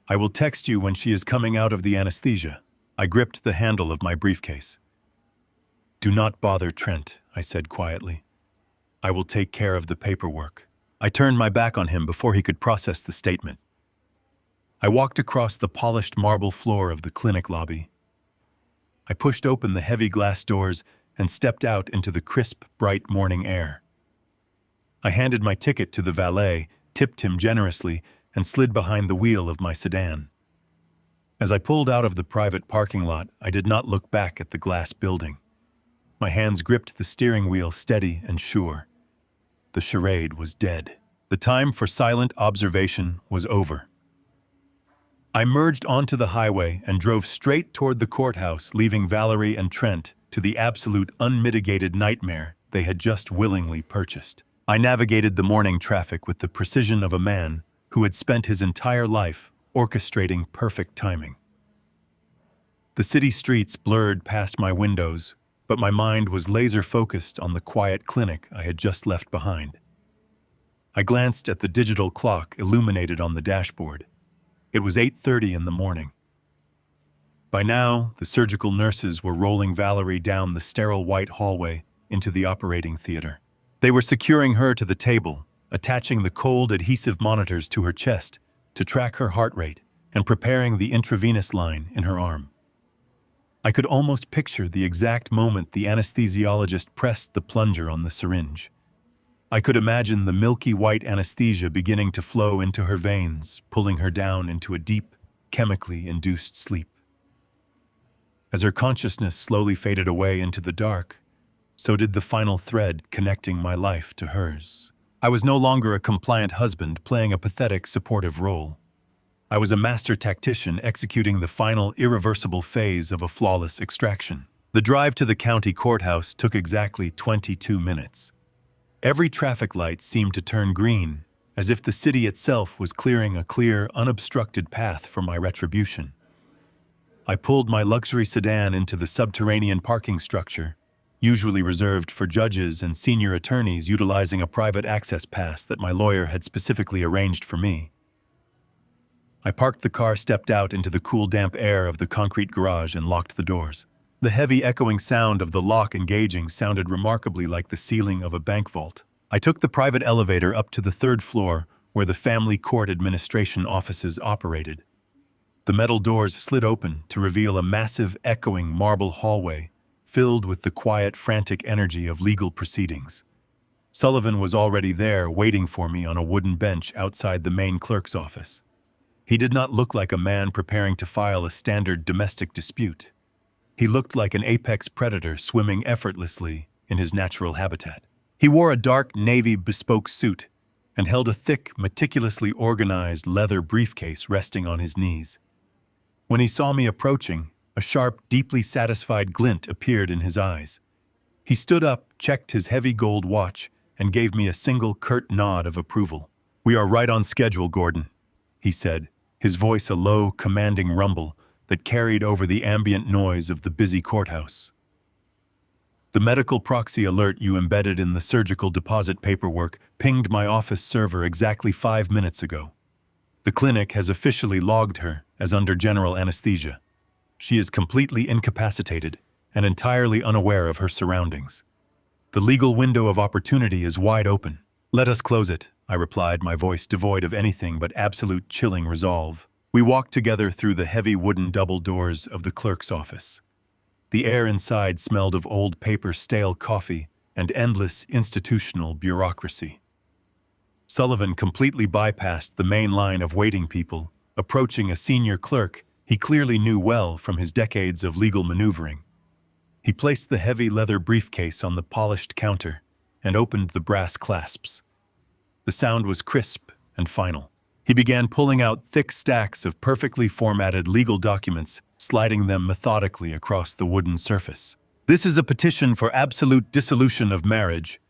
"I will text you when she is coming out of the anesthesia." I gripped the handle of my briefcase. "Do not bother, Trent," I said quietly. "I will take care of the paperwork." I turned my back on him before he could process the statement. I walked across the polished marble floor of the clinic lobby. I pushed open the heavy glass doors and stepped out into the crisp, bright morning air. I handed my ticket to the valet, tipped him generously, and slid behind the wheel of my sedan. As I pulled out of the private parking lot, I did not look back at the glass building. My hands gripped the steering wheel, steady and sure. The charade was dead. The time for silent observation was over. I merged onto the highway and drove straight toward the courthouse, leaving Valerie and Trent to the absolute unmitigated nightmare they had just willingly purchased. I navigated the morning traffic with the precision of a man who had spent his entire life orchestrating perfect timing. The city streets blurred past my windows, but my mind was laser-focused on the quiet clinic I had just left behind. I glanced at the digital clock illuminated on the dashboard. It was 8:30 in the morning. By now, the surgical nurses were rolling Valerie down the sterile white hallway into the operating theater. They were securing her to the table, attaching the cold adhesive monitors to her chest to track her heart rate and preparing the intravenous line in her arm. I could almost picture the exact moment the anesthesiologist pressed the plunger on the syringe. I could imagine the milky white anesthesia beginning to flow into her veins, pulling her down into a deep, chemically induced sleep. As her consciousness slowly faded away into the dark, so did the final thread connecting my life to hers. I was no longer a compliant husband playing a pathetic supportive role. I was a master tactician executing the final irreversible phase of a flawless extraction. The drive to the county courthouse took exactly 22 minutes. Every traffic light seemed to turn green, as if the city itself was clearing a clear, unobstructed path for my retribution. I pulled my luxury sedan into the subterranean parking structure, usually reserved for judges and senior attorneys utilizing a private access pass that my lawyer had specifically arranged for me. I parked the car, stepped out into the cool, damp air of the concrete garage, and locked the doors. The heavy, echoing sound of the lock engaging sounded remarkably like the ceiling of a bank vault. I took the private elevator up to the third floor where the family court administration offices operated. The metal doors slid open to reveal a massive, echoing marble hallway filled with the quiet, frantic energy of legal proceedings. Sullivan was already there, waiting for me on a wooden bench outside the main clerk's office. He did not look like a man preparing to file a standard domestic dispute. He looked like an apex predator swimming effortlessly in his natural habitat. He wore a dark navy bespoke suit and held a thick, meticulously organized leather briefcase resting on his knees. When he saw me approaching, a sharp, deeply satisfied glint appeared in his eyes. He stood up, checked his heavy gold watch, and gave me a single curt nod of approval. "We are right on schedule, Gordon," he said, his voice a low, commanding rumble that carried over the ambient noise of the busy courthouse. "The medical proxy alert you embedded in the surgical deposit paperwork pinged my office server exactly 5 minutes ago. The clinic has officially logged her as under general anesthesia. She is completely incapacitated and entirely unaware of her surroundings. The legal window of opportunity is wide open." "Let us close it," I replied, my voice devoid of anything but absolute chilling resolve. We walked together through the heavy wooden double doors of the clerk's office. The air inside smelled of old paper, stale coffee, and endless institutional bureaucracy. Sullivan completely bypassed the main line of waiting people, approaching a senior clerk he clearly knew well from his decades of legal maneuvering. He placed the heavy leather briefcase on the polished counter and opened the brass clasps. The sound was crisp and final. He began pulling out thick stacks of perfectly formatted legal documents, sliding them methodically across the wooden surface. "This is a petition for absolute dissolution of marriage,"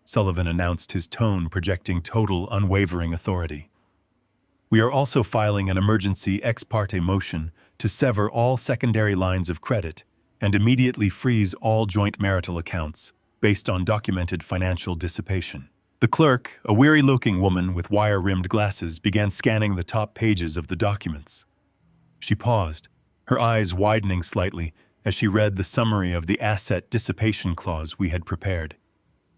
Sullivan announced, his tone projecting total, unwavering authority. "We are also filing an emergency ex parte motion to sever all secondary lines of credit and immediately freeze all joint marital accounts based on documented financial dissipation." The clerk, a weary-looking woman with wire-rimmed glasses, began scanning the top pages of the documents. She paused, her eyes widening slightly as she read the summary of the asset dissipation clause we had prepared.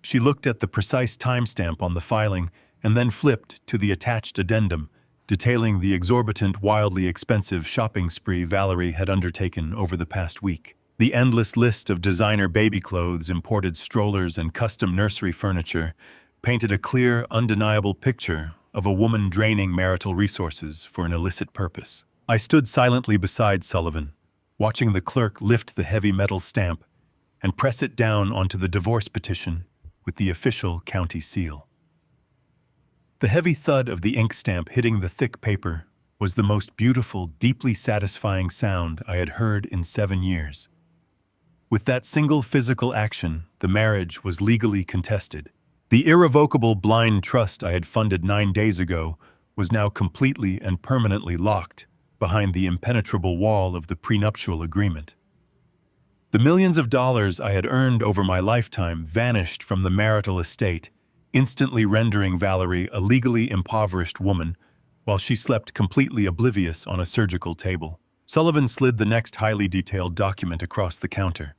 She looked at the precise timestamp on the filing and then flipped to the attached addendum, detailing the exorbitant, wildly expensive shopping spree Valerie had undertaken over the past week. The endless list of designer baby clothes, imported strollers, and custom nursery furniture painted a clear, undeniable picture of a woman draining marital resources for an illicit purpose. I stood silently beside Sullivan, watching the clerk lift the heavy metal stamp and press it down onto the divorce petition with the official county seal. The heavy thud of the ink stamp hitting the thick paper was the most beautiful, deeply satisfying sound I had heard in 7 years. With that single physical action, the marriage was legally contested. The irrevocable blind trust I had funded 9 days ago was now completely and permanently locked behind the impenetrable wall of the prenuptial agreement. The millions of dollars I had earned over my lifetime vanished from the marital estate, instantly rendering Valerie a legally impoverished woman while she slept completely oblivious on a surgical table. Sullivan slid the next highly detailed document across the counter.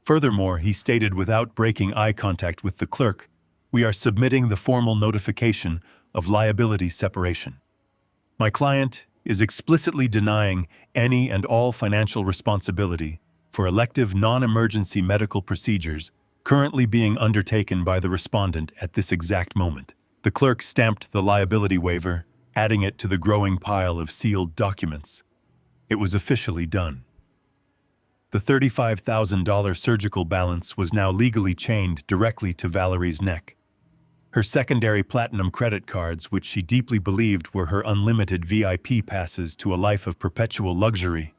Furthermore, he stated without breaking eye contact with the clerk, "We are submitting the formal notification of liability separation. My client is explicitly denying any and all financial responsibility for elective non-emergency medical procedures currently being undertaken by the respondent at this exact moment." The clerk stamped the liability waiver, adding it to the growing pile of sealed documents. It was officially done. The $35,000 surgical balance was now legally chained directly to Valerie's neck. Her secondary platinum credit cards, which she deeply believed were her unlimited VIP passes to a life of perpetual luxury,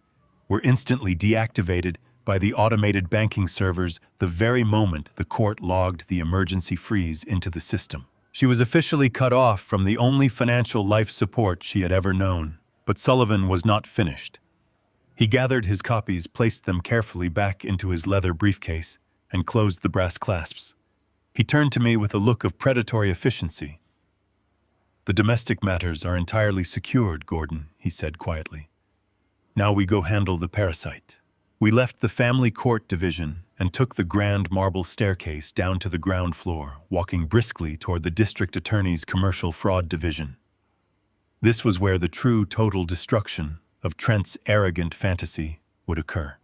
were instantly deactivated by the automated banking servers the very moment the court logged the emergency freeze into the system. She was officially cut off from the only financial life support she had ever known. But Sullivan was not finished. He gathered his copies, placed them carefully back into his leather briefcase, and closed the brass clasps. He turned to me with a look of predatory efficiency. "The domestic matters are entirely secured, Gordon," he said quietly. "Now we go handle the parasite." We left the family court division and took the grand marble staircase down to the ground floor, walking briskly toward the district attorney's commercial fraud division. This was where the true total destruction of Trent's arrogant fantasy would occur.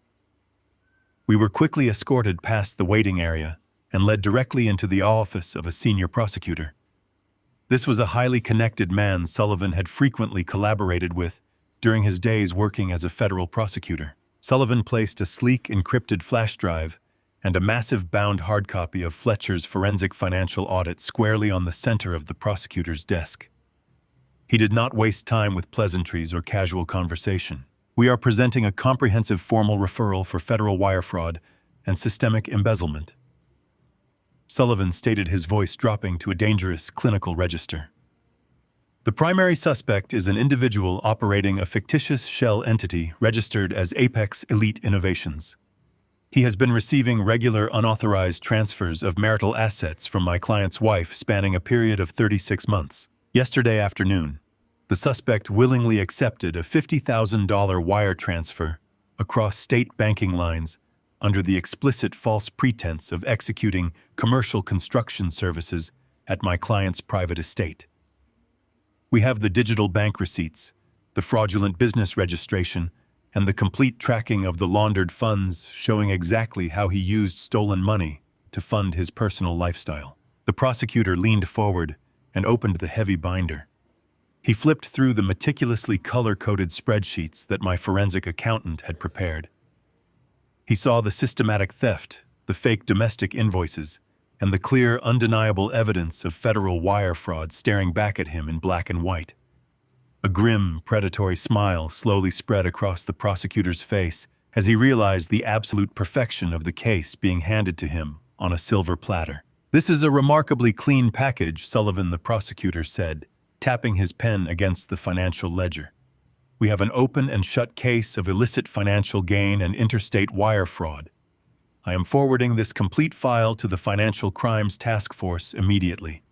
We were quickly escorted past the waiting area and led directly into the office of a senior prosecutor. This was a highly connected man Sullivan had frequently collaborated with during his days working as a federal prosecutor. Sullivan placed a sleek encrypted flash drive and a massive bound hard copy of Fletcher's forensic financial audit squarely on the center of the prosecutor's desk. He did not waste time with pleasantries or casual conversation. "We are presenting a comprehensive formal referral for federal wire fraud and systemic embezzlement," Sullivan stated, his voice dropping to a dangerous clinical register. "The primary suspect is an individual operating a fictitious shell entity registered as Apex Elite Innovations. He has been receiving regular unauthorized transfers of marital assets from my client's wife spanning a period of 36 months. Yesterday afternoon, the suspect willingly accepted a $50,000 wire transfer across state banking lines under the explicit false pretense of executing commercial construction services at my client's private estate. We have the digital bank receipts, the fraudulent business registration, and the complete tracking of the laundered funds showing exactly how he used stolen money to fund his personal lifestyle." The prosecutor leaned forward and opened the heavy binder. He flipped through the meticulously color-coded spreadsheets that my forensic accountant had prepared. He saw the systematic theft, the fake domestic invoices, and the clear, undeniable evidence of federal wire fraud staring back at him in black and white. A grim, predatory smile slowly spread across the prosecutor's face as he realized the absolute perfection of the case being handed to him on a silver platter. "This is a remarkably clean package," Sullivan the prosecutor said, tapping his pen against the financial ledger. "We have an open and shut case of illicit financial gain and interstate wire fraud. I am forwarding this complete file to the Financial Crimes Task Force immediately.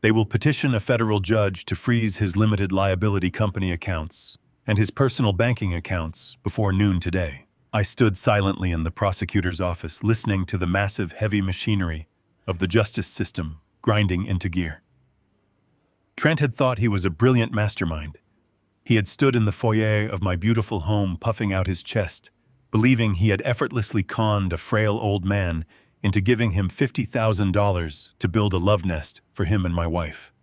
They will petition a federal judge to freeze his limited liability company accounts and his personal banking accounts before noon today." I stood silently in the prosecutor's office, listening to the massive, heavy machinery of the justice system grinding into gear. Trent had thought he was a brilliant mastermind. He had stood in the foyer of my beautiful home puffing out his chest, believing he had effortlessly conned a frail old man into giving him $50,000 to build a love nest for him and my wife.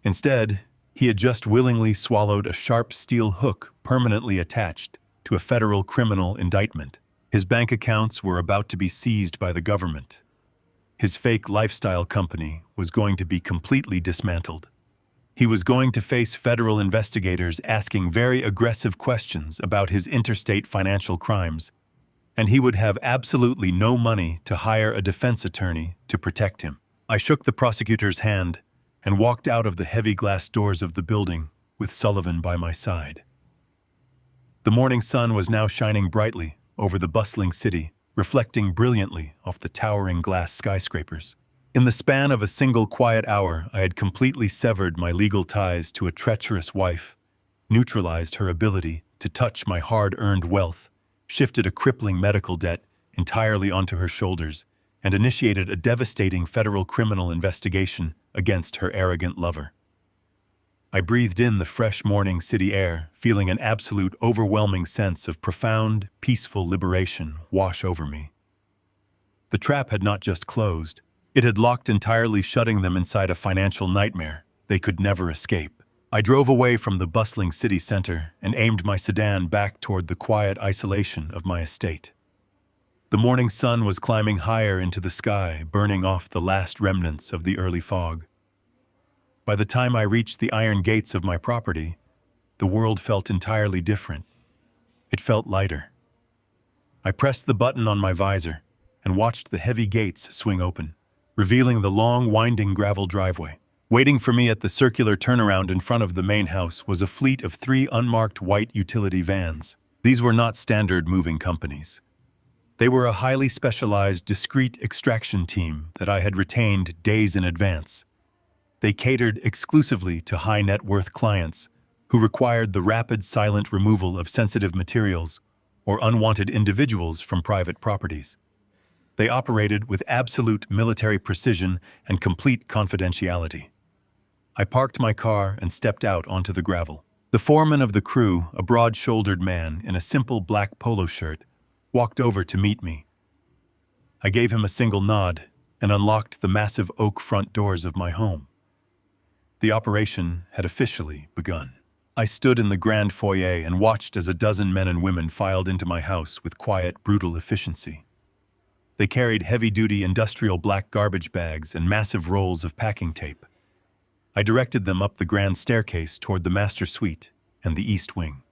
Instead, he had just willingly swallowed a sharp steel hook permanently attached to a federal criminal indictment. His bank accounts were about to be seized by the government. His fake lifestyle company was going to be completely dismantled. He was going to face federal investigators asking very aggressive questions about his interstate financial crimes, and he would have absolutely no money to hire a defense attorney to protect him. I shook the prosecutor's hand and walked out of the heavy glass doors of the building with Sullivan by my side. The morning sun was now shining brightly over the bustling city, reflecting brilliantly off the towering glass skyscrapers. In the span of a single quiet hour, I had completely severed my legal ties to a treacherous wife, neutralized her ability to touch my hard-earned wealth, shifted a crippling medical debt entirely onto her shoulders, and initiated a devastating federal criminal investigation against her arrogant lover. I breathed in the fresh morning city air, feeling an absolute, overwhelming sense of profound, peaceful liberation wash over me. The trap had not just closed. It had locked entirely, shutting them inside a financial nightmare they could never escape. I drove away from the bustling city center and aimed my sedan back toward the quiet isolation of my estate. The morning sun was climbing higher into the sky, burning off the last remnants of the early fog. By the time I reached the iron gates of my property, the world felt entirely different. It felt lighter. I pressed the button on my visor and watched the heavy gates swing open, revealing the long, winding gravel driveway. Waiting for me at the circular turnaround in front of the main house was a fleet of 3 unmarked white utility vans. These were not standard moving companies. They were a highly specialized, discreet extraction team that I had retained days in advance. They catered exclusively to high-net-worth clients who required the rapid, silent removal of sensitive materials or unwanted individuals from private properties. They operated with absolute military precision and complete confidentiality. I parked my car and stepped out onto the gravel. The foreman of the crew, a broad-shouldered man in a simple black polo shirt, walked over to meet me. I gave him a single nod and unlocked the massive oak front doors of my home. The operation had officially begun. I stood in the grand foyer and watched as a dozen men and women filed into my house with quiet, brutal efficiency. They carried heavy-duty industrial black garbage bags and massive rolls of packing tape. I directed them up the grand staircase toward the master suite and the east wing.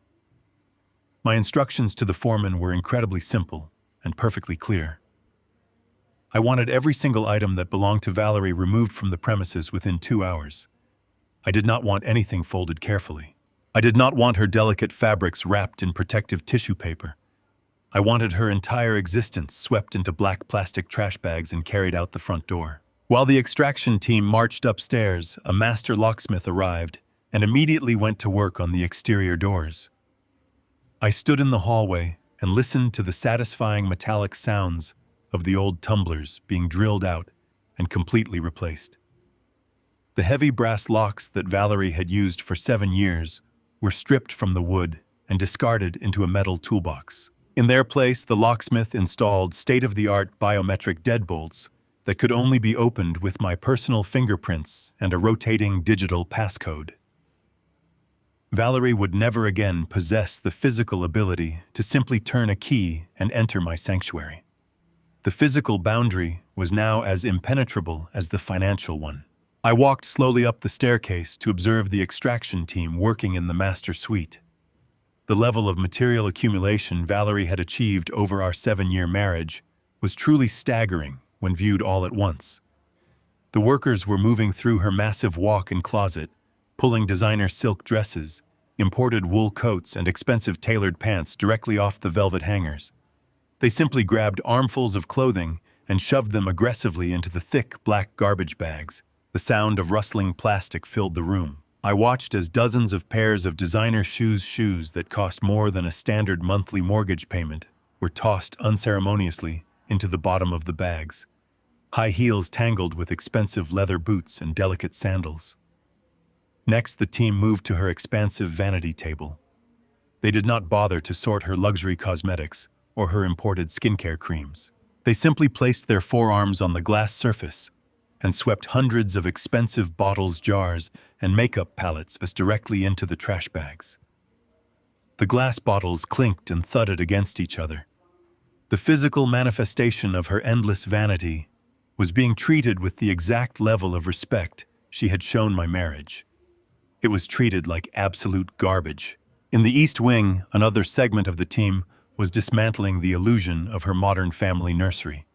My instructions to the foreman were incredibly simple and perfectly clear. I wanted every single item that belonged to Valerie removed from the premises within 2 hours. I did not want anything folded carefully. I did not want her delicate fabrics wrapped in protective tissue paper. I wanted her entire existence swept into black plastic trash bags and carried out the front door. While the extraction team marched upstairs, a master locksmith arrived and immediately went to work on the exterior doors. I stood in the hallway and listened to the satisfying metallic sounds of the old tumblers being drilled out and completely replaced. The heavy brass locks that Valerie had used for 7 years were stripped from the wood and discarded into a metal toolbox. In their place, the locksmith installed state-of-the-art biometric deadbolts that could only be opened with my personal fingerprints and a rotating digital passcode. Valerie would never again possess the physical ability to simply turn a key and enter my sanctuary. The physical boundary was now as impenetrable as the financial one. I walked slowly up the staircase to observe the extraction team working in the master suite. The level of material accumulation Valerie had achieved over our 7-year marriage was truly staggering when viewed all at once. The workers were moving through her massive walk-in closet, pulling designer silk dresses, imported wool coats, and expensive tailored pants directly off the velvet hangers. They simply grabbed armfuls of clothing and shoved them aggressively into the thick black garbage bags. The sound of rustling plastic filled the room. I watched as dozens of pairs of designer shoes that cost more than a standard monthly mortgage payment were tossed unceremoniously into the bottom of the bags. High heels tangled with expensive leather boots and delicate sandals. Next, the team moved to her expansive vanity table. They did not bother to sort her luxury cosmetics or her imported skincare creams. They simply placed their forearms on the glass surface and swept hundreds of expensive bottles, jars, and makeup palettes directly into the trash bags. The glass bottles clinked and thudded against each other. The physical manifestation of her endless vanity was being treated with the exact level of respect she had shown my marriage. It was treated like absolute garbage. In the East Wing, another segment of the team was dismantling the illusion of her modern family nursery.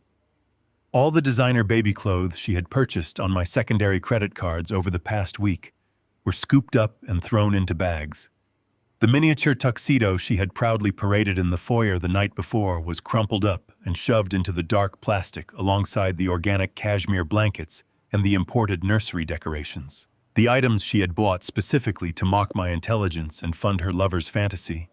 All the designer baby clothes she had purchased on my secondary credit cards over the past week were scooped up and thrown into bags. The miniature tuxedo she had proudly paraded in the foyer the night before was crumpled up and shoved into the dark plastic alongside the organic cashmere blankets and the imported nursery decorations. The items she had bought specifically to mock my intelligence and fund her lover's fantasy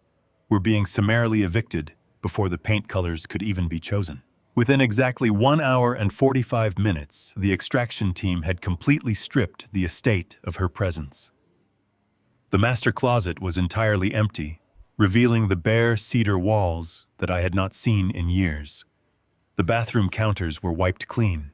were being summarily evicted before the paint colors could even be chosen. Within exactly 1 hour and 45 minutes, the extraction team had completely stripped the estate of her presence. The master closet was entirely empty, revealing the bare cedar walls that I had not seen in years. The bathroom counters were wiped clean.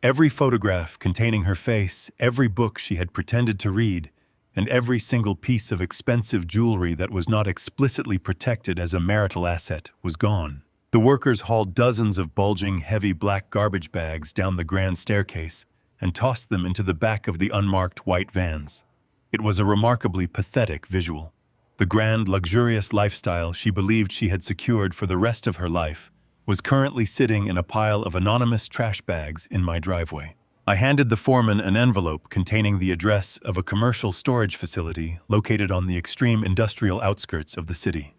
Every photograph containing her face, every book she had pretended to read, and every single piece of expensive jewelry that was not explicitly protected as a marital asset was gone. The workers hauled dozens of bulging, heavy black garbage bags down the grand staircase and tossed them into the back of the unmarked white vans. It was a remarkably pathetic visual. The grand, luxurious lifestyle she believed she had secured for the rest of her life was currently sitting in a pile of anonymous trash bags in my driveway. I handed the foreman an envelope containing the address of a commercial storage facility located on the extreme industrial outskirts of the city.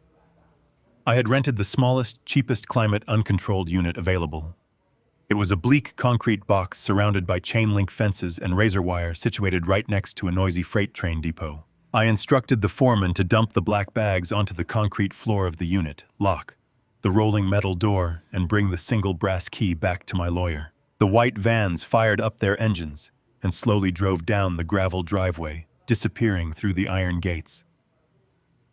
I had rented the smallest, cheapest climate-uncontrolled unit available. It was a bleak concrete box surrounded by chain-link fences and razor wire situated right next to a noisy freight train depot. I instructed the foreman to dump the black bags onto the concrete floor of the unit, lock the rolling metal door, and bring the single brass key back to my lawyer. The white vans fired up their engines and slowly drove down the gravel driveway, disappearing through the iron gates.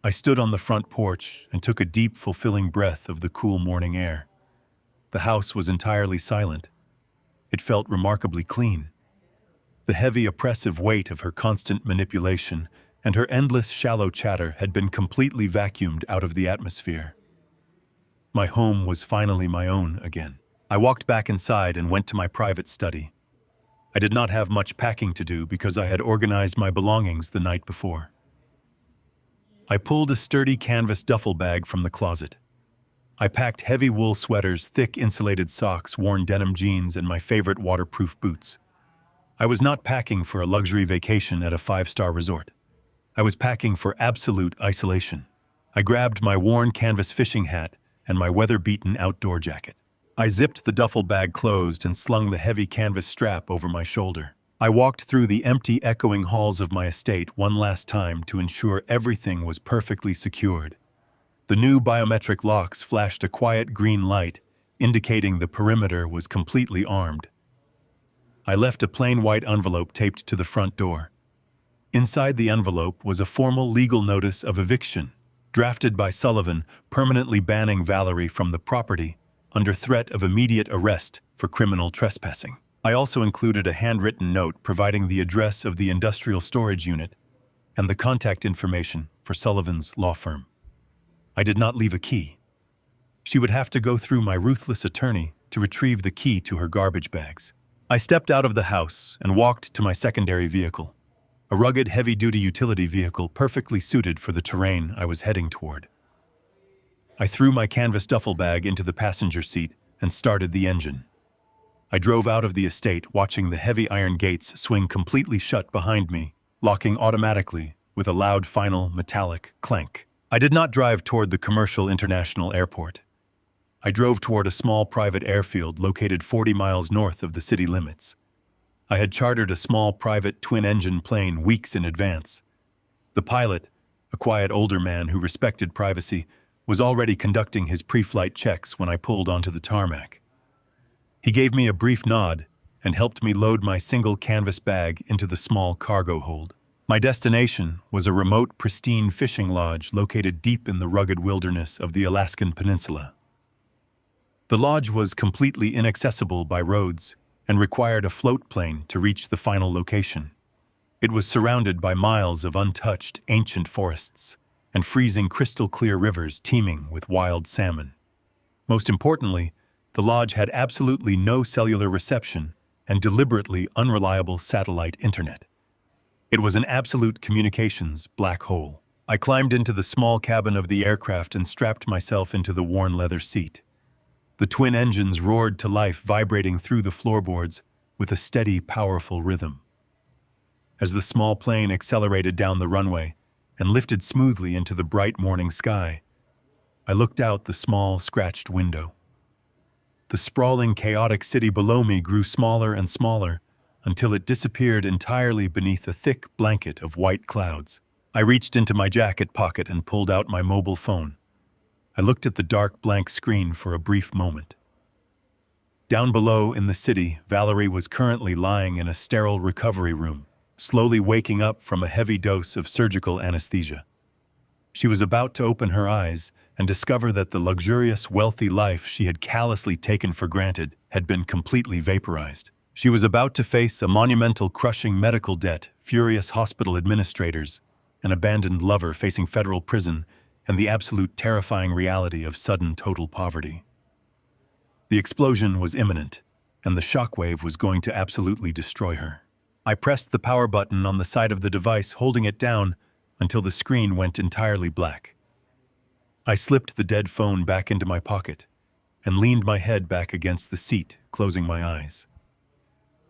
I stood on the front porch and took a deep, fulfilling breath of the cool morning air. The house was entirely silent. It felt remarkably clean. The heavy, oppressive weight of her constant manipulation and her endless, shallow chatter had been completely vacuumed out of the atmosphere. My home was finally my own again. I walked back inside and went to my private study. I did not have much packing to do because I had organized my belongings the night before. I pulled a sturdy canvas duffel bag from the closet. I packed heavy wool sweaters, thick insulated socks, worn denim jeans, and my favorite waterproof boots. I was not packing for a luxury vacation at a 5-star resort. I was packing for absolute isolation. I grabbed my worn canvas fishing hat and my weather-beaten outdoor jacket. I zipped the duffel bag closed and slung the heavy canvas strap over my shoulder. I walked through the empty, echoing halls of my estate one last time to ensure everything was perfectly secured. The new biometric locks flashed a quiet green light, indicating the perimeter was completely armed. I left a plain white envelope taped to the front door. Inside the envelope was a formal legal notice of eviction, drafted by Sullivan, permanently banning Valerie from the property under threat of immediate arrest for criminal trespassing. I also included a handwritten note providing the address of the industrial storage unit and the contact information for Sullivan's law firm. I did not leave a key. She would have to go through my ruthless attorney to retrieve the key to her garbage bags. I stepped out of the house and walked to my secondary vehicle, a rugged, heavy-duty utility vehicle perfectly suited for the terrain I was heading toward. I threw my canvas duffel bag into the passenger seat and started the engine. I drove out of the estate, watching the heavy iron gates swing completely shut behind me, locking automatically with a loud final metallic clank. I did not drive toward the commercial international airport. I drove toward a small private airfield located 40 miles north of the city limits. I had chartered a small private twin-engine plane weeks in advance. The pilot, a quiet older man who respected privacy, was already conducting his pre-flight checks when I pulled onto the tarmac. He gave me a brief nod and helped me load my single canvas bag into the small cargo hold. My destination was a remote, pristine fishing lodge located deep in the rugged wilderness of the Alaskan Peninsula. The lodge was completely inaccessible by roads and required a float plane to reach the final location. It was surrounded by miles of untouched, ancient forests and freezing crystal-clear rivers teeming with wild salmon. Most importantly, the lodge had absolutely no cellular reception and deliberately unreliable satellite internet. It was an absolute communications black hole. I climbed into the small cabin of the aircraft and strapped myself into the worn leather seat. The twin engines roared to life, vibrating through the floorboards with a steady, powerful rhythm. As the small plane accelerated down the runway and lifted smoothly into the bright morning sky, I looked out the small, scratched window. The sprawling, chaotic city below me grew smaller and smaller until it disappeared entirely beneath a thick blanket of white clouds. I reached into my jacket pocket and pulled out my mobile phone. I looked at the dark, blank screen for a brief moment. Down below in the city, Valerie was currently lying in a sterile recovery room, slowly waking up from a heavy dose of surgical anesthesia. She was about to open her eyes and discover that the luxurious, wealthy life she had callously taken for granted had been completely vaporized. She was about to face a monumental, crushing medical debt, furious hospital administrators, an abandoned lover facing federal prison, and the absolute terrifying reality of sudden total poverty. The explosion was imminent, and the shockwave was going to absolutely destroy her. I pressed the power button on the side of the device, holding it down until the screen went entirely black. I slipped the dead phone back into my pocket and leaned my head back against the seat, closing my eyes.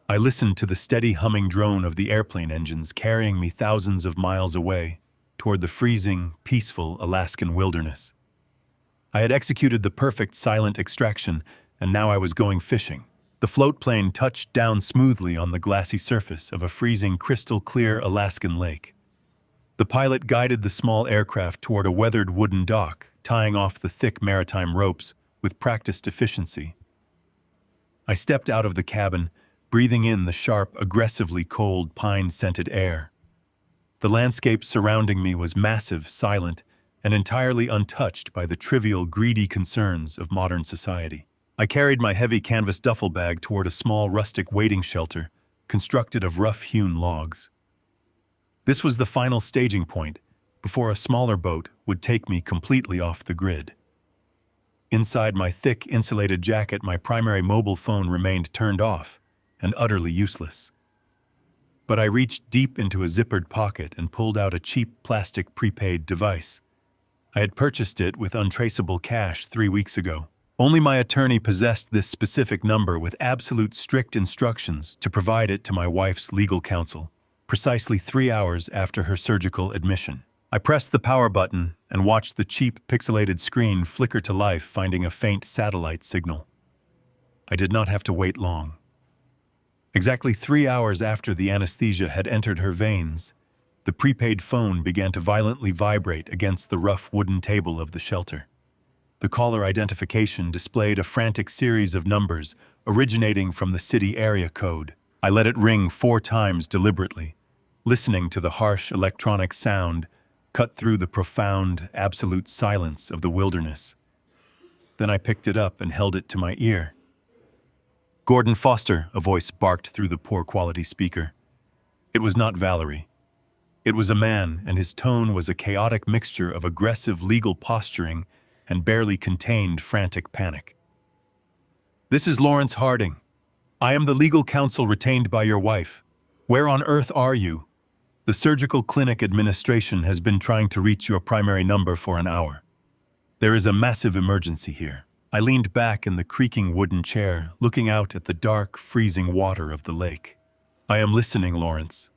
I listened to the steady humming drone of the airplane engines carrying me thousands of miles away toward the freezing, peaceful Alaskan wilderness. I had executed the perfect silent extraction, and now I was going fishing. The float plane touched down smoothly on the glassy surface of a freezing, crystal-clear Alaskan lake. The pilot guided the small aircraft toward a weathered wooden dock, tying off the thick maritime ropes with practiced efficiency. I stepped out of the cabin, breathing in the sharp, aggressively cold, pine-scented air. The landscape surrounding me was massive, silent, and entirely untouched by the trivial, greedy concerns of modern society. I carried my heavy canvas duffel bag toward a small rustic waiting shelter, constructed of rough-hewn logs. This was the final staging point, before a smaller boat would take me completely off the grid. Inside my thick, insulated jacket, my primary mobile phone remained turned off and utterly useless. But I reached deep into a zippered pocket and pulled out a cheap plastic prepaid device. I had purchased it with untraceable cash 3 weeks ago. Only my attorney possessed this specific number with absolute strict instructions to provide it to my wife's legal counsel, precisely 3 hours after her surgical admission. I pressed the power button and watched the cheap, pixelated screen flicker to life, finding a faint satellite signal. I did not have to wait long. Exactly 3 hours after the anesthesia had entered her veins, the prepaid phone began to violently vibrate against the rough wooden table of the shelter. The caller identification displayed a frantic series of numbers originating from the city area code. I let it ring 4 times deliberately, listening to the harsh electronic sound cut through the profound, absolute silence of the wilderness. Then I picked it up and held it to my ear. "Gordon Foster," a voice barked through the poor-quality speaker. It was not Valerie. It was a man, and his tone was a chaotic mixture of aggressive legal posturing and barely contained frantic panic. "This is Lawrence Harding. I am the legal counsel retained by your wife. Where on earth are you? The surgical clinic administration has been trying to reach your primary number for an hour. There is a massive emergency here." I leaned back in the creaking wooden chair, looking out at the dark, freezing water of the lake. "I am listening, Lawrence,"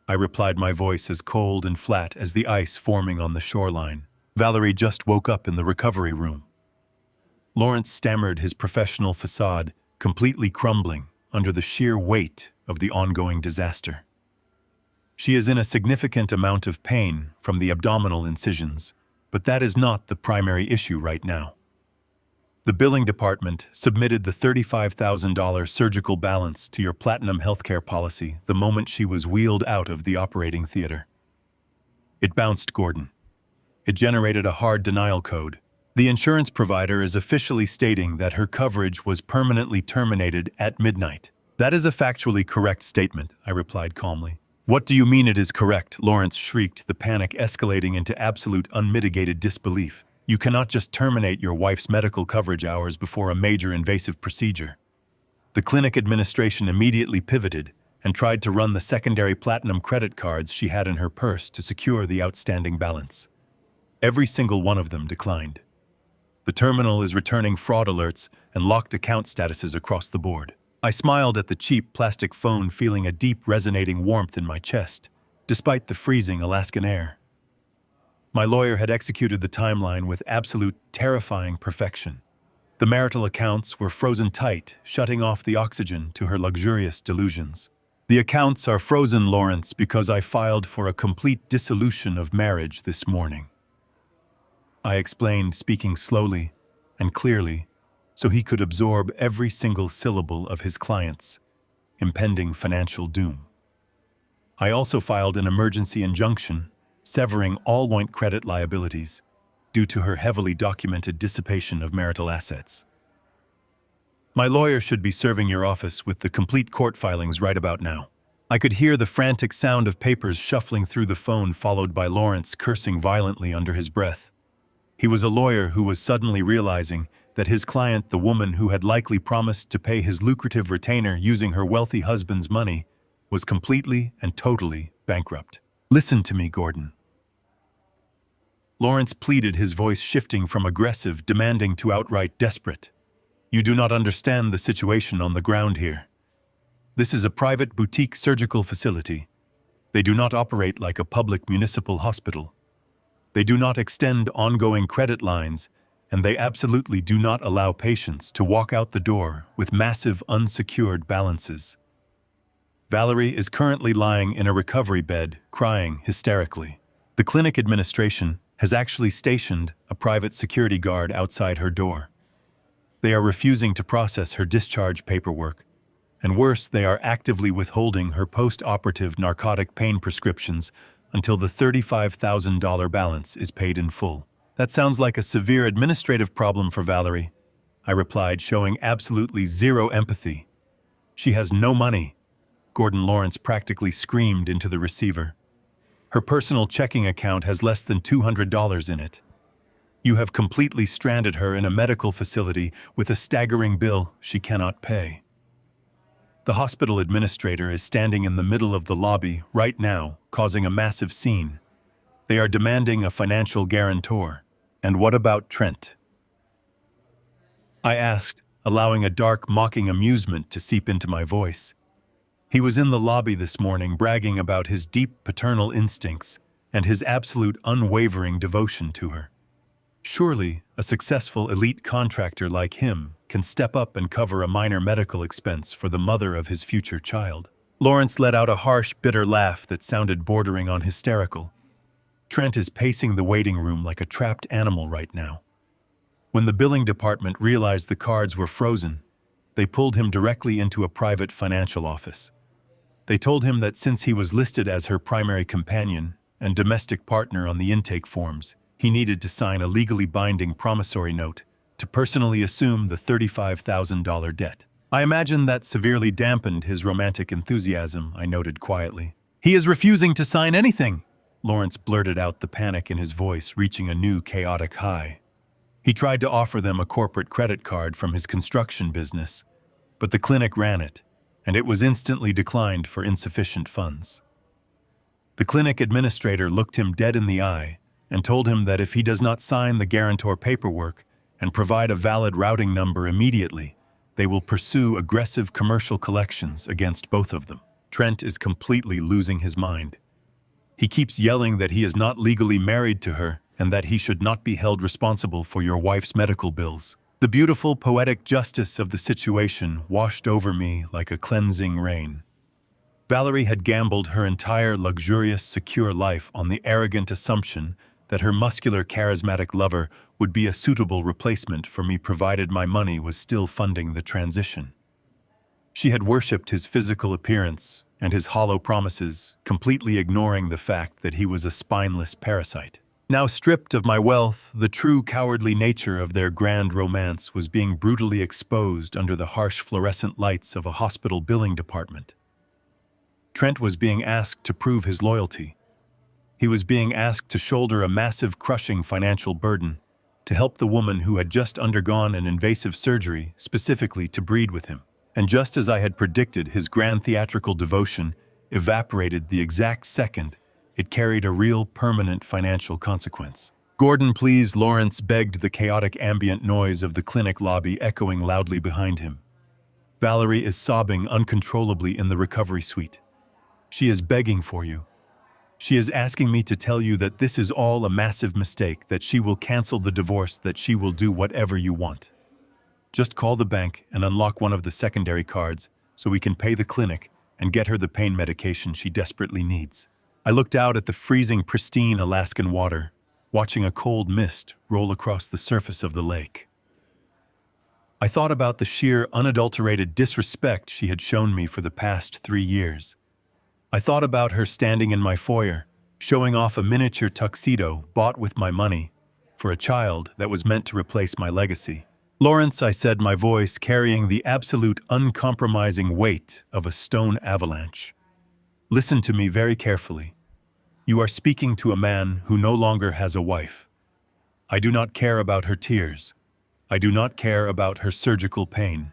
I replied, my voice as cold and flat as the ice forming on the shoreline. "Valerie just woke up in the recovery room." Lawrence stammered, his professional facade completely crumbling under the sheer weight of the ongoing disaster. "She is in a significant amount of pain from the abdominal incisions, but that is not the primary issue right now. The billing department submitted the $35,000 surgical balance to your Platinum healthcare policy the moment she was wheeled out of the operating theater. It bounced, Gordon. It generated a hard denial code. The insurance provider is officially stating that her coverage was permanently terminated at midnight." "That is a factually correct statement," I replied calmly. "What do you mean it is correct?" Lawrence shrieked, the panic escalating into absolute unmitigated disbelief. "You cannot just terminate your wife's medical coverage hours before a major invasive procedure." The clinic administration immediately pivoted and tried to run the secondary Platinum credit cards she had in her purse to secure the outstanding balance. Every single one of them declined. The terminal is returning fraud alerts and locked account statuses across the board. I smiled at the cheap plastic phone, feeling a deep resonating warmth in my chest, despite the freezing Alaskan air. My lawyer had executed the timeline with absolute terrifying perfection. The marital accounts were frozen tight, shutting off the oxygen to her luxurious delusions. "The accounts are frozen, Lawrence, because I filed for a complete dissolution of marriage this morning," I explained, speaking slowly and clearly so he could absorb every single syllable of his client's impending financial doom. "I also filed an emergency injunction severing all joint credit liabilities due to her heavily documented dissipation of marital assets. My lawyer should be serving your office with the complete court filings right about now." I could hear the frantic sound of papers shuffling through the phone, followed by Lawrence cursing violently under his breath. He was a lawyer who was suddenly realizing that his client, the woman who had likely promised to pay his lucrative retainer using her wealthy husband's money, was completely and totally bankrupt. "Listen to me, Gordon," Lawrence pleaded, his voice shifting from aggressive, demanding to outright desperate. "You do not understand the situation on the ground here. This is a private boutique surgical facility. They do not operate like a public municipal hospital. They do not extend ongoing credit lines, and they absolutely do not allow patients to walk out the door with massive unsecured balances. Valerie is currently lying in a recovery bed, crying hysterically. The clinic administration has actually stationed a private security guard outside her door. They are refusing to process her discharge paperwork, and worse, they are actively withholding her post-operative narcotic pain prescriptions until the $35,000 balance is paid in full. That sounds like a severe administrative problem for Valerie, I replied, showing absolutely zero empathy. She has no money, Gordon Lawrence practically screamed into the receiver. Her personal checking account has less than $200 in it. You have completely stranded her in a medical facility with a staggering bill she cannot pay. The hospital administrator is standing in the middle of the lobby right now, causing a massive scene. They are demanding a financial guarantor. And what about Trent? I asked, allowing a dark, mocking amusement to seep into my voice. He was in the lobby this morning bragging about his deep paternal instincts and his absolute unwavering devotion to her. Surely, a successful elite contractor like him can step up and cover a minor medical expense for the mother of his future child. Lawrence let out a harsh, bitter laugh that sounded bordering on hysterical. Trent is pacing the waiting room like a trapped animal right now. When the billing department realized the cards were frozen, they pulled him directly into a private financial office. They told him that since he was listed as her primary companion and domestic partner on the intake forms, he needed to sign a legally binding promissory note to personally assume the $35,000 debt. I imagine that severely dampened his romantic enthusiasm, I noted quietly. He is refusing to sign anything, Lawrence blurted out, the panic in his voice reaching a new chaotic high. He tried to offer them a corporate credit card from his construction business, but the clinic ran it, and it was instantly declined for insufficient funds. The clinic administrator looked him dead in the eye and told him that if he does not sign the guarantor paperwork and provide a valid routing number immediately, they will pursue aggressive commercial collections against both of them. Trent is completely losing his mind. He keeps yelling that he is not legally married to her and that he should not be held responsible for your wife's medical bills. The beautiful, poetic justice of the situation washed over me like a cleansing rain. Valerie had gambled her entire luxurious, secure life on the arrogant assumption that her muscular, charismatic lover would be a suitable replacement for me provided my money was still funding the transition. She had worshipped his physical appearance and his hollow promises, completely ignoring the fact that he was a spineless parasite. Now stripped of my wealth, the true cowardly nature of their grand romance was being brutally exposed under the harsh fluorescent lights of a hospital billing department. Trent was being asked to prove his loyalty. He was being asked to shoulder a massive, crushing financial burden to help the woman who had just undergone an invasive surgery specifically to breed with him. And just as I had predicted, his grand theatrical devotion evaporated the exact second it carried a real, permanent financial consequence. "Gordon, please," Lawrence begged, the chaotic ambient noise of the clinic lobby echoing loudly behind him. Valerie is sobbing uncontrollably in the recovery suite. She is begging for you. She is asking me to tell you that this is all a massive mistake, that she will cancel the divorce, that she will do whatever you want. Just call the bank and unlock one of the secondary cards so we can pay the clinic and get her the pain medication she desperately needs. I looked out at the freezing, pristine Alaskan water, watching a cold mist roll across the surface of the lake. I thought about the sheer, unadulterated disrespect she had shown me for the past 3 years. I thought about her standing in my foyer, showing off a miniature tuxedo bought with my money for a child that was meant to replace my legacy. "Lawrence," I said, my voice carrying the absolute uncompromising weight of a stone avalanche. "Listen to me very carefully. You are speaking to a man who no longer has a wife. I do not care about her tears. I do not care about her surgical pain.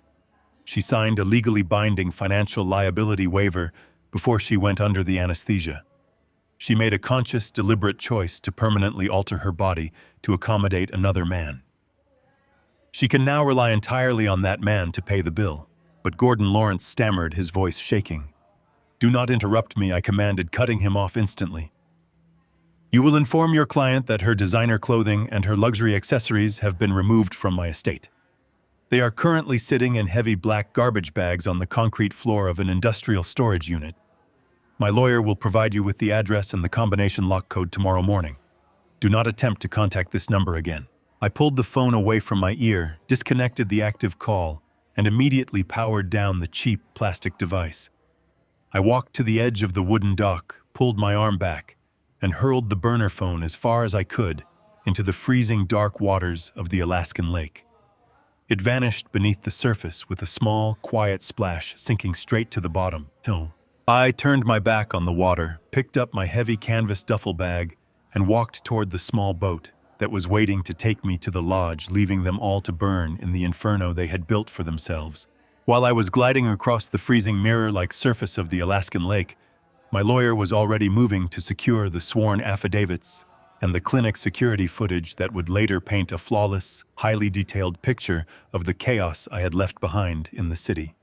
She signed a legally binding financial liability waiver before she went under the anesthesia. She made a conscious, deliberate choice to permanently alter her body to accommodate another man. She can now rely entirely on that man to pay the bill." But Gordon Lawrence stammered, his voice shaking. "Do not interrupt me," I commanded, cutting him off instantly. "You will inform your client that her designer clothing and her luxury accessories have been removed from my estate. They are currently sitting in heavy black garbage bags on the concrete floor of an industrial storage unit. My lawyer will provide you with the address and the combination lock code tomorrow morning. Do not attempt to contact this number again." I pulled the phone away from my ear, disconnected the active call, and immediately powered down the cheap plastic device. I walked to the edge of the wooden dock, pulled my arm back, and hurled the burner phone as far as I could into the freezing dark waters of the Alaskan lake. It vanished beneath the surface with a small, quiet splash sinking straight to the bottom. I turned my back on the water, picked up my heavy canvas duffel bag, and walked toward the small boat that was waiting to take me to the lodge, leaving them all to burn in the inferno they had built for themselves. While I was gliding across the freezing mirror-like surface of the Alaskan lake, my lawyer was already moving to secure the sworn affidavits and the clinic security footage that would later paint a flawless, highly detailed picture of the chaos I had left behind in the city.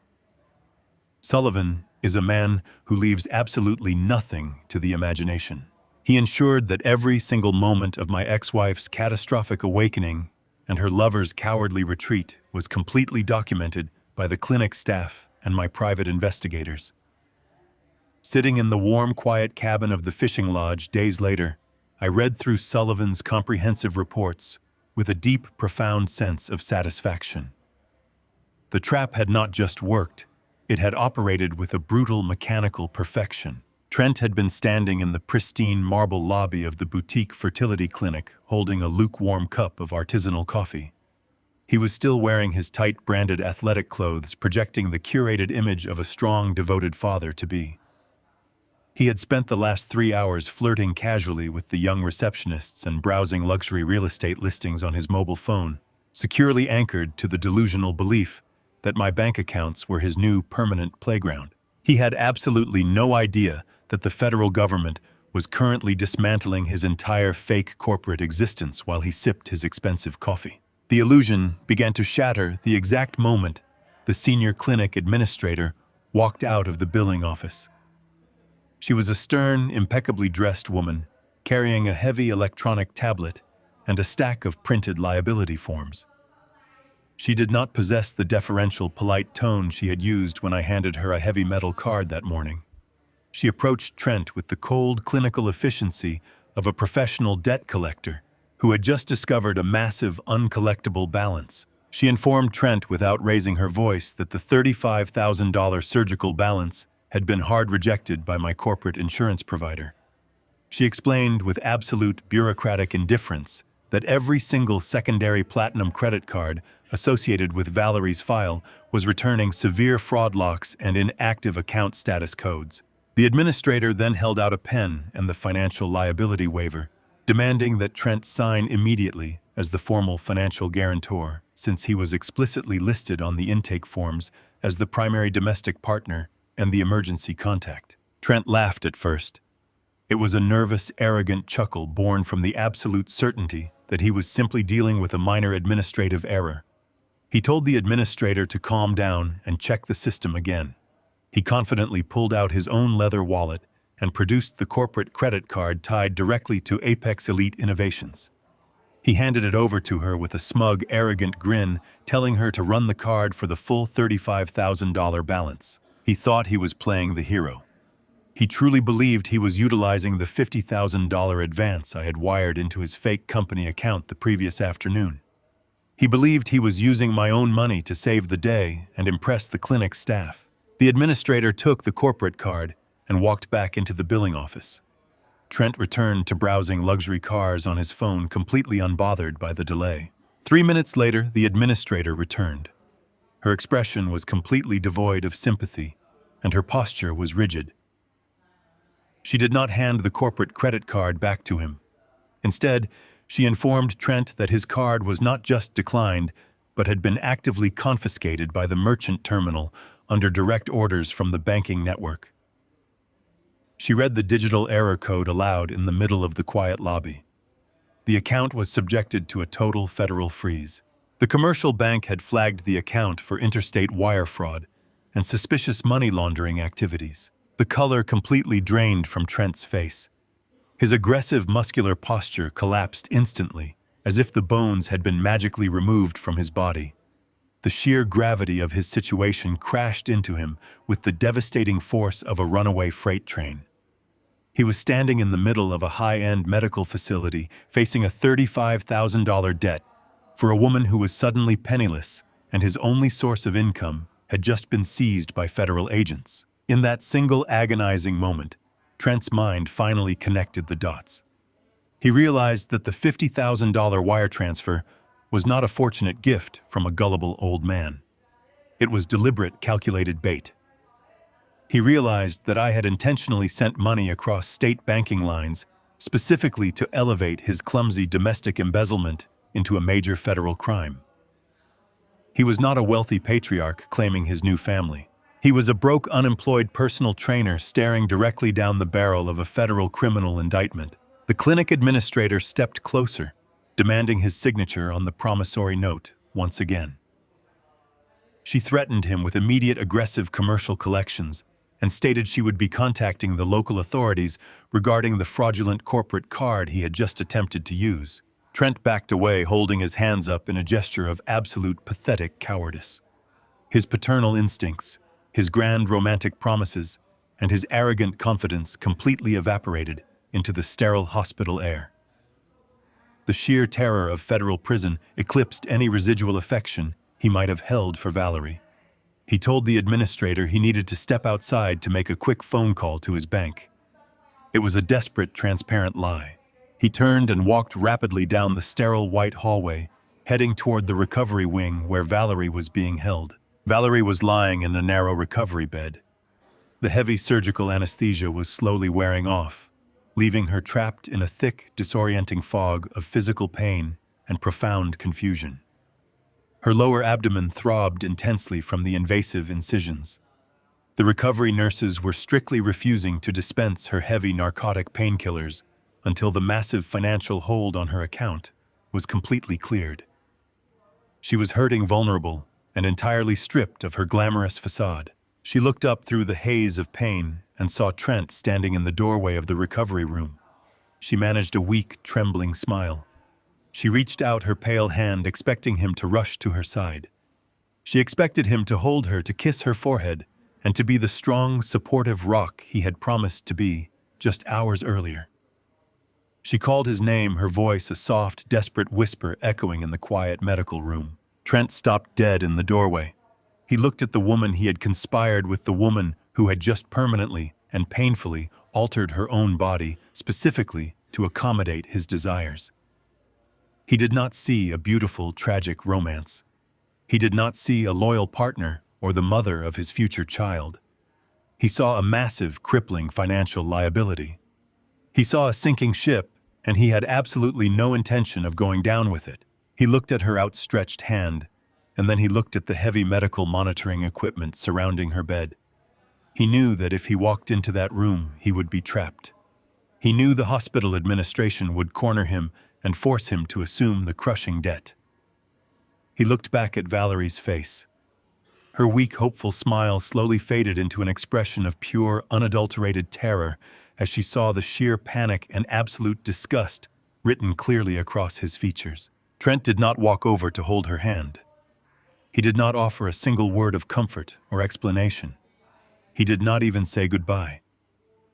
Sullivan is a man who leaves absolutely nothing to the imagination. He ensured that every single moment of my ex-wife's catastrophic awakening and her lover's cowardly retreat was completely documented by the clinic staff and my private investigators. Sitting in the warm, quiet cabin of the fishing lodge days later, I read through Sullivan's comprehensive reports with a deep, profound sense of satisfaction. The trap had not just worked, it had operated with a brutal mechanical perfection. Trent had been standing in the pristine marble lobby of the boutique fertility clinic, holding a lukewarm cup of artisanal coffee. He was still wearing his tight, branded athletic clothes, projecting the curated image of a strong, devoted father-to-be. He had spent the last 3 hours flirting casually with the young receptionists and browsing luxury real estate listings on his mobile phone, securely anchored to the delusional belief that my bank accounts were his new permanent playground. He had absolutely no idea that the federal government was currently dismantling his entire fake corporate existence while he sipped his expensive coffee. The illusion began to shatter the exact moment the senior clinic administrator walked out of the billing office. She was a stern, impeccably dressed woman, carrying a heavy electronic tablet and a stack of printed liability forms. She did not possess the deferential, polite tone she had used when I handed her a heavy metal card that morning. She approached Trent with the cold, clinical efficiency of a professional debt collector who had just discovered a massive, uncollectible balance. She informed Trent without raising her voice that the $35,000 surgical balance had been hard rejected by my corporate insurance provider. She explained with absolute bureaucratic indifference that every single secondary platinum credit card associated with Valerie's file was returning severe fraud locks and inactive account status codes. The administrator then held out a pen and the financial liability waiver, demanding that Trent sign immediately as the formal financial guarantor, since he was explicitly listed on the intake forms as the primary domestic partner and the emergency contact. Trent laughed at first. It was a nervous, arrogant chuckle born from the absolute certainty that he was simply dealing with a minor administrative error. He told the administrator to calm down and check the system again. He confidently pulled out his own leather wallet and produced the corporate credit card tied directly to Apex Elite Innovations. He handed it over to her with a smug, arrogant grin, telling her to run the card for the full $35,000 balance. He thought he was playing the hero. He truly believed he was utilizing the $50,000 advance I had wired into his fake company account the previous afternoon. He believed he was using my own money to save the day and impress the clinic staff. The administrator took the corporate card and walked back into the billing office. Trent returned to browsing luxury cars on his phone, completely unbothered by the delay. 3 minutes later, the administrator returned. Her expression was completely devoid of sympathy, and her posture was rigid. She did not hand the corporate credit card back to him. Instead, she informed Trent that his card was not just declined, but had been actively confiscated by the merchant terminal under direct orders from the banking network. She read the digital error code aloud in the middle of the quiet lobby. The account was subjected to a total federal freeze. The commercial bank had flagged the account for interstate wire fraud and suspicious money laundering activities. The color completely drained from Trent's face. His aggressive, muscular posture collapsed instantly, as if the bones had been magically removed from his body. The sheer gravity of his situation crashed into him with the devastating force of a runaway freight train. He was standing in the middle of a high-end medical facility, facing a $35,000 debt for a woman who was suddenly penniless, and his only source of income had just been seized by federal agents. In that single agonizing moment, Trent's mind finally connected the dots. He realized that the $50,000 wire transfer was not a fortunate gift from a gullible old man. It was deliberate, calculated bait. He realized that I had intentionally sent money across state banking lines specifically to elevate his clumsy domestic embezzlement into a major federal crime. He was not a wealthy patriarch claiming his new family. He was a broke, unemployed personal trainer staring directly down the barrel of a federal criminal indictment. The clinic administrator stepped closer, demanding his signature on the promissory note once again. She threatened him with immediate aggressive commercial collections and stated she would be contacting the local authorities regarding the fraudulent corporate card he had just attempted to use. Trent backed away, holding his hands up in a gesture of absolute pathetic cowardice. His paternal instincts, his grand romantic promises, and his arrogant confidence completely evaporated into the sterile hospital air. The sheer terror of federal prison eclipsed any residual affection he might have held for Valerie. He told the administrator he needed to step outside to make a quick phone call to his bank. It was a desperate, transparent lie. He turned and walked rapidly down the sterile white hallway, heading toward the recovery wing where Valerie was being held. Valerie was lying in a narrow recovery bed. The heavy surgical anesthesia was slowly wearing off, leaving her trapped in a thick, disorienting fog of physical pain and profound confusion. Her lower abdomen throbbed intensely from the invasive incisions. The recovery nurses were strictly refusing to dispense her heavy narcotic painkillers until the massive financial hold on her account was completely cleared. She was hurting, vulnerable, and entirely stripped of her glamorous facade. She looked up through the haze of pain and saw Trent standing in the doorway of the recovery room. She managed a weak, trembling smile. She reached out her pale hand, expecting him to rush to her side. She expected him to hold her, to kiss her forehead, and to be the strong, supportive rock he had promised to be just hours earlier. She called his name, her voice a soft, desperate whisper echoing in the quiet medical room. Trent stopped dead in the doorway. He looked at the woman he had conspired with, the woman who had just permanently and painfully altered her own body specifically to accommodate his desires. He did not see a beautiful, tragic romance. He did not see a loyal partner or the mother of his future child. He saw a massive, crippling financial liability. He saw a sinking ship, and he had absolutely no intention of going down with it. He looked at her outstretched hand, and then he looked at the heavy medical monitoring equipment surrounding her bed. He knew that if he walked into that room, he would be trapped. He knew the hospital administration would corner him and force him to assume the crushing debt. He looked back at Valerie's face. Her weak, hopeful smile slowly faded into an expression of pure, unadulterated terror as she saw the sheer panic and absolute disgust written clearly across his features. Trent did not walk over to hold her hand. He did not offer a single word of comfort or explanation. He did not even say goodbye.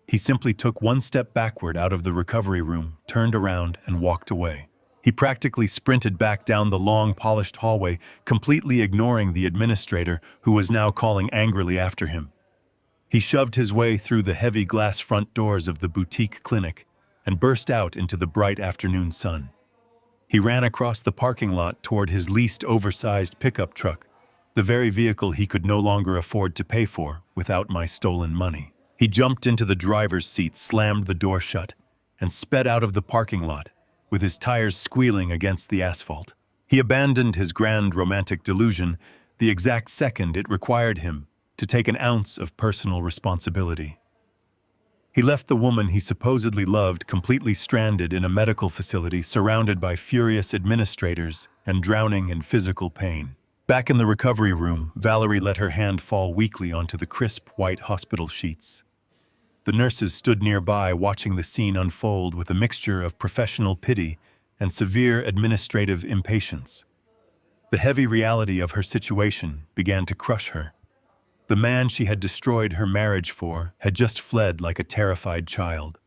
He simply took one step backward out of the recovery room, turned around, and walked away. He practically sprinted back down the long, polished hallway, completely ignoring the administrator, who was now calling angrily after him. He shoved his way through the heavy glass front doors of the boutique clinic and burst out into the bright afternoon sun. He ran across the parking lot toward his leased oversized pickup truck, the very vehicle he could no longer afford to pay for without my stolen money. He jumped into the driver's seat, slammed the door shut, and sped out of the parking lot, with his tires squealing against the asphalt. He abandoned his grand romantic delusion the exact second it required him to take an ounce of personal responsibility. He left the woman he supposedly loved completely stranded in a medical facility surrounded by furious administrators and drowning in physical pain. Back in the recovery room, Valerie let her hand fall weakly onto the crisp white hospital sheets. The nurses stood nearby, watching the scene unfold with a mixture of professional pity and severe administrative impatience. The heavy reality of her situation began to crush her. The man she had destroyed her marriage for had just fled like a terrified child.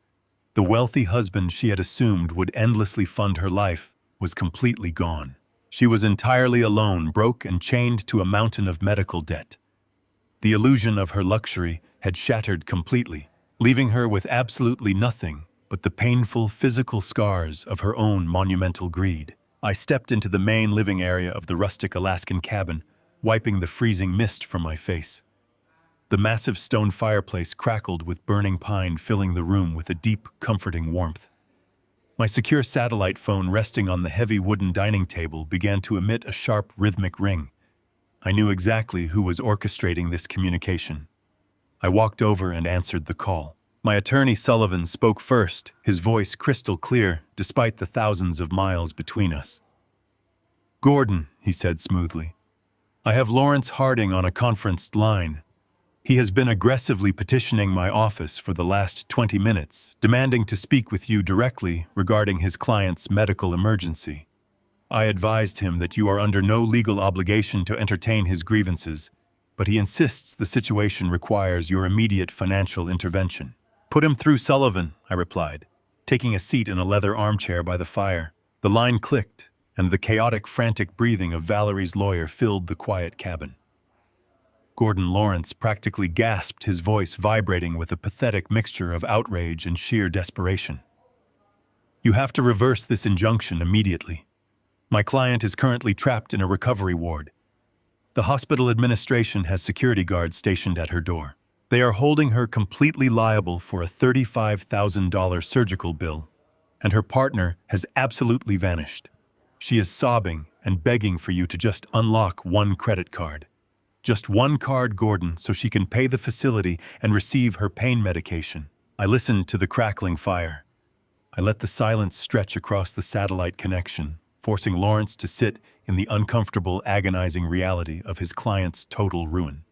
The wealthy husband she had assumed would endlessly fund her life was completely gone. She was entirely alone, broke and chained to a mountain of medical debt. The illusion of her luxury had shattered completely, leaving her with absolutely nothing but the painful physical scars of her own monumental greed. I stepped into the main living area of the rustic Alaskan cabin, wiping the freezing mist from my face. The massive stone fireplace crackled with burning pine, filling the room with a deep, comforting warmth. My secure satellite phone resting on the heavy wooden dining table began to emit a sharp, rhythmic ring. I knew exactly who was orchestrating this communication. I walked over and answered the call. My attorney Sullivan spoke first, his voice crystal clear despite the thousands of miles between us. "Gordon," he said smoothly, "I have Lawrence Harding on a conference line. He has been aggressively petitioning my office for the last 20 minutes, demanding to speak with you directly regarding his client's medical emergency. I advised him that you are under no legal obligation to entertain his grievances, but he insists the situation requires your immediate financial intervention." "Put him through, Sullivan," I replied, taking a seat in a leather armchair by the fire. The line clicked, and the chaotic, frantic breathing of Valerie's lawyer filled the quiet cabin. Gordon Lawrence practically gasped, his voice vibrating with a pathetic mixture of outrage and sheer desperation. "You have to reverse this injunction immediately. My client is currently trapped in a recovery ward. The hospital administration has security guards stationed at her door. They are holding her completely liable for a $35,000 surgical bill, and her partner has absolutely vanished. She is sobbing and begging for you to just unlock one credit card. Just one card, Gordon, so she can pay the facility and receive her pain medication." I listened to the crackling fire. I let the silence stretch across the satellite connection, forcing Lawrence to sit in the uncomfortable, agonizing reality of his client's total ruin.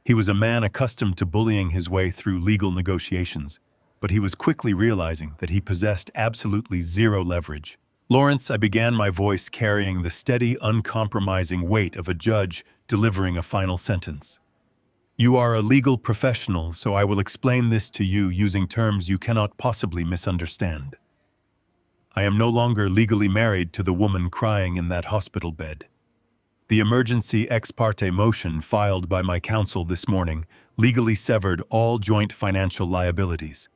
He was a man accustomed to bullying his way through legal negotiations, but he was quickly realizing that he possessed absolutely zero leverage. "Lawrence," I began, my voice carrying the steady, uncompromising weight of a judge delivering a final sentence. "You are a legal professional, so I will explain this to you using terms you cannot possibly misunderstand. I am no longer legally married to the woman crying in that hospital bed. The emergency ex parte motion filed by my counsel this morning legally severed all joint financial liabilities.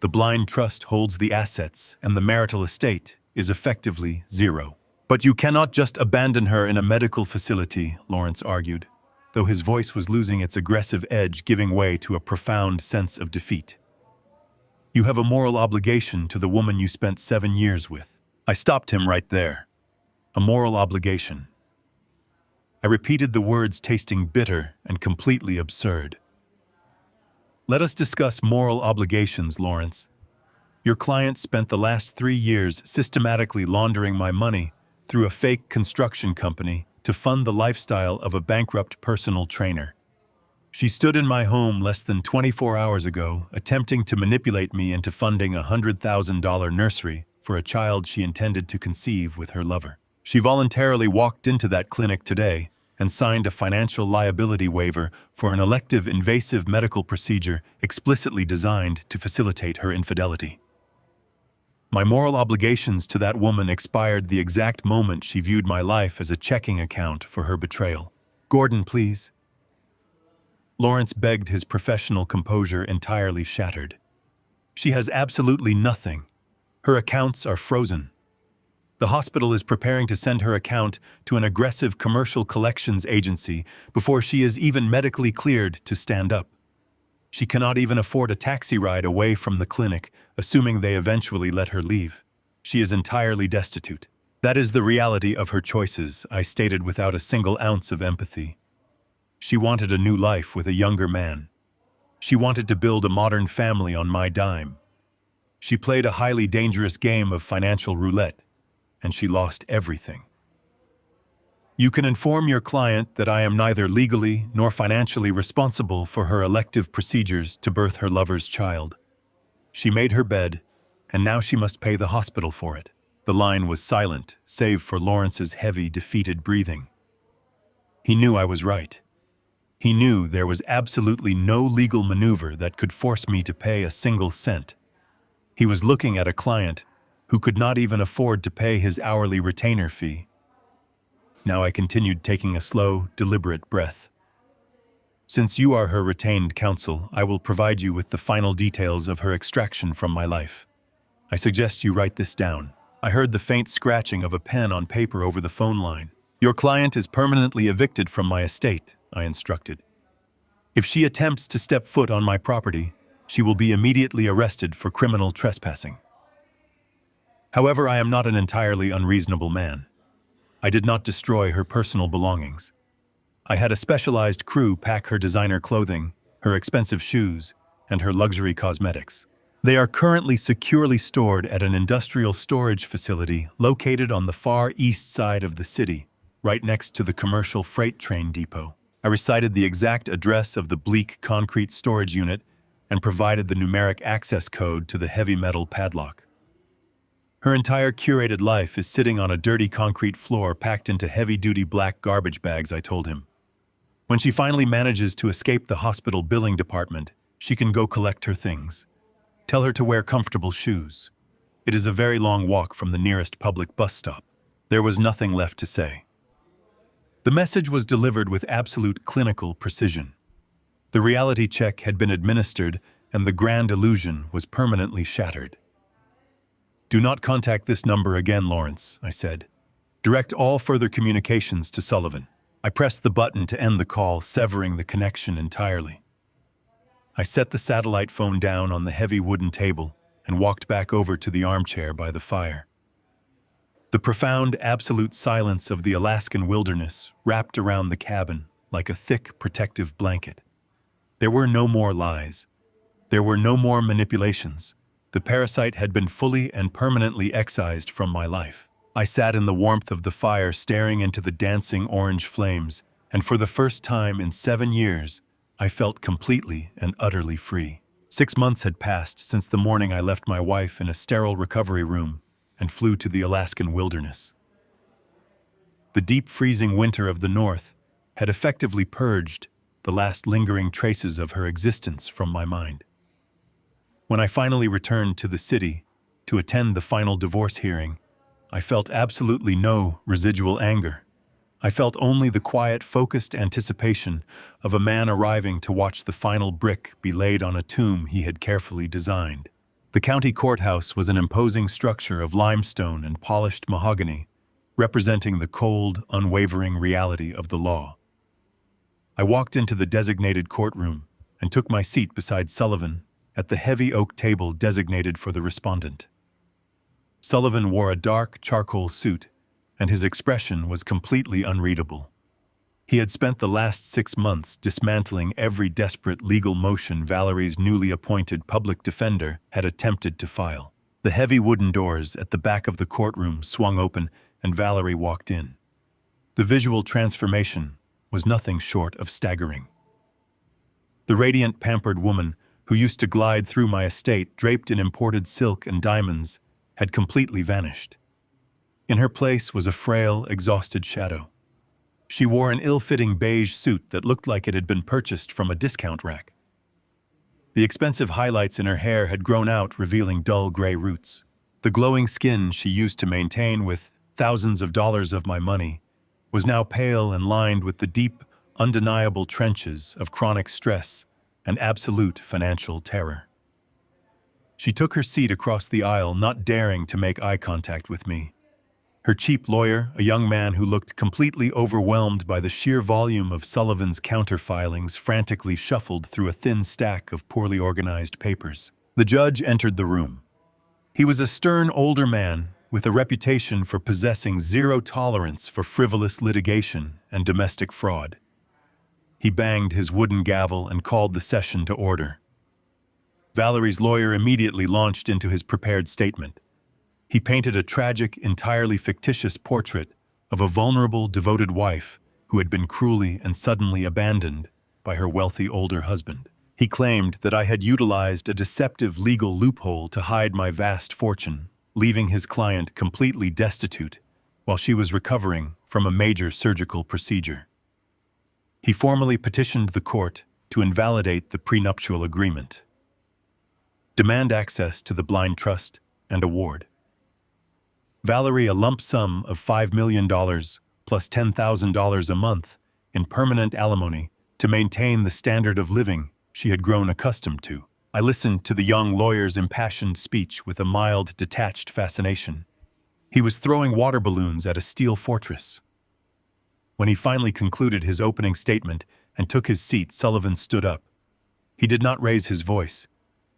The blind trust holds the assets, and the marital estate is effectively zero." "But you cannot just abandon her in a medical facility," Lawrence argued, though his voice was losing its aggressive edge, giving way to a profound sense of defeat. "You have a moral obligation to the woman you spent 7 years with." I stopped him right there. A moral obligation. I repeated the words, tasting bitter and completely absurd. "Let us discuss moral obligations, Lawrence. Your client spent the last 3 years systematically laundering my money through a fake construction company to fund the lifestyle of a bankrupt personal trainer. She stood in my home less than 24 hours ago, attempting to manipulate me into funding a $100,000 nursery for a child she intended to conceive with her lover. She voluntarily walked into that clinic today and signed a financial liability waiver for an elective invasive medical procedure explicitly designed to facilitate her infidelity. My moral obligations to that woman expired the exact moment she viewed my life as a checking account for her betrayal." "Gordon, please." Lawrence begged, his professional composure entirely shattered. "She has absolutely nothing. Her accounts are frozen. The hospital is preparing to send her account to an aggressive commercial collections agency before she is even medically cleared to stand up. She cannot even afford a taxi ride away from the clinic, assuming they eventually let her leave. She is entirely destitute. That is the reality of her choices," I stated without a single ounce of empathy. She wanted a new life with a younger man. She wanted to build a modern family on my dime. She played a highly dangerous game of financial roulette, and she lost everything. "You can inform your client that I am neither legally nor financially responsible for her elective procedures to birth her lover's child. She made her bed, and now she must pay the hospital for it." The line was silent, save for Lawrence's heavy, defeated breathing. He knew I was right. He knew there was absolutely no legal maneuver that could force me to pay a single cent. He was looking at a client who could not even afford to pay his hourly retainer fee. Now I continued, taking a slow, deliberate breath. Since you are her retained counsel, I will provide you with the final details of her extraction from my life. I suggest you write this down. I heard the faint scratching of a pen on paper over the phone line. Your client is permanently evicted from my estate, I instructed. If she attempts to step foot on my property, she will be immediately arrested for criminal trespassing. However, I am not an entirely unreasonable man. I did not destroy her personal belongings. I had a specialized crew pack her designer clothing, her expensive shoes, and her luxury cosmetics. They are currently securely stored at an industrial storage facility located on the far east side of the city, right next to the commercial freight train depot. I recited the exact address of the bleak concrete storage unit and provided the numeric access code to the heavy metal padlock. Her entire curated life is sitting on a dirty concrete floor packed into heavy-duty black garbage bags, I told him. When she finally manages to escape the hospital billing department, she can go collect her things. Tell her to wear comfortable shoes. It is a very long walk from the nearest public bus stop. There was nothing left to say. The message was delivered with absolute clinical precision. The reality check had been administered, and the grand illusion was permanently shattered. Do not contact this number again, Lawrence, I said. Direct all further communications to Sullivan. I pressed the button to end the call, severing the connection entirely. I set the satellite phone down on the heavy wooden table and walked back over to the armchair by the fire. The profound, absolute silence of the Alaskan wilderness wrapped around the cabin like a thick, protective blanket. There were no more lies. There were no more manipulations. The parasite had been fully and permanently excised from my life. I sat in the warmth of the fire, staring into the dancing orange flames, and for the first time in 7 years, I felt completely and utterly free. 6 months had passed since the morning I left my wife in a sterile recovery room and flew to the Alaskan wilderness. The deep freezing winter of the North had effectively purged the last lingering traces of her existence from my mind. When I finally returned to the city to attend the final divorce hearing, I felt absolutely no residual anger. I felt only the quiet, focused anticipation of a man arriving to watch the final brick be laid on a tomb he had carefully designed. The county courthouse was an imposing structure of limestone and polished mahogany, representing the cold, unwavering reality of the law. I walked into the designated courtroom and took my seat beside Sullivan at the heavy oak table designated for the respondent. Sullivan wore a dark charcoal suit, and his expression was completely unreadable. He had spent the last 6 months dismantling every desperate legal motion Valerie's newly appointed public defender had attempted to file. The heavy wooden doors at the back of the courtroom swung open, and Valerie walked in. The visual transformation was nothing short of staggering. The radiant, pampered woman who used to glide through my estate draped in imported silk and diamonds had completely vanished. In her place was a frail, exhausted shadow. She wore an ill-fitting beige suit that looked like it had been purchased from a discount rack. The expensive highlights in her hair had grown out, revealing dull gray roots. The glowing skin she used to maintain with thousands of dollars of my money was now pale and lined with the deep, undeniable trenches of chronic stress and absolute financial terror. She took her seat across the aisle, not daring to make eye contact with me. Her cheap lawyer, a young man who looked completely overwhelmed by the sheer volume of Sullivan's counter-filings, frantically shuffled through a thin stack of poorly organized papers. The judge entered the room. He was a stern older man with a reputation for possessing zero tolerance for frivolous litigation and domestic fraud. He banged his wooden gavel and called the session to order. Valerie's lawyer immediately launched into his prepared statement. He painted a tragic, entirely fictitious portrait of a vulnerable, devoted wife who had been cruelly and suddenly abandoned by her wealthy older husband. He claimed that I had utilized a deceptive legal loophole to hide my vast fortune, leaving his client completely destitute while she was recovering from a major surgical procedure. He formally petitioned the court to invalidate the prenuptial agreement, demand access to the blind trust, and award Valerie a lump sum of $5 million plus $10,000 a month in permanent alimony to maintain the standard of living she had grown accustomed to. I listened to the young lawyer's impassioned speech with a mild, detached fascination. He was throwing water balloons at a steel fortress. When he finally concluded his opening statement and took his seat, Sullivan stood up. He did not raise his voice.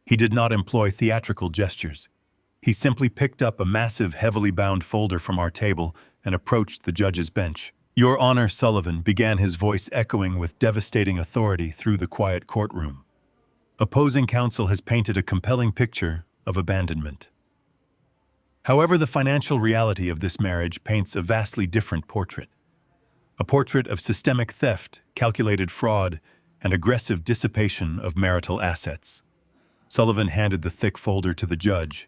He did not employ theatrical gestures. He simply picked up a massive, heavily bound folder from our table and approached the judge's bench. "Your Honor," Sullivan began, his voice echoing with devastating authority through the quiet courtroom. "Opposing counsel has painted a compelling picture of abandonment. However, the financial reality of this marriage paints a vastly different portrait. A portrait of systemic theft, calculated fraud, and aggressive dissipation of marital assets." Sullivan handed the thick folder to the judge.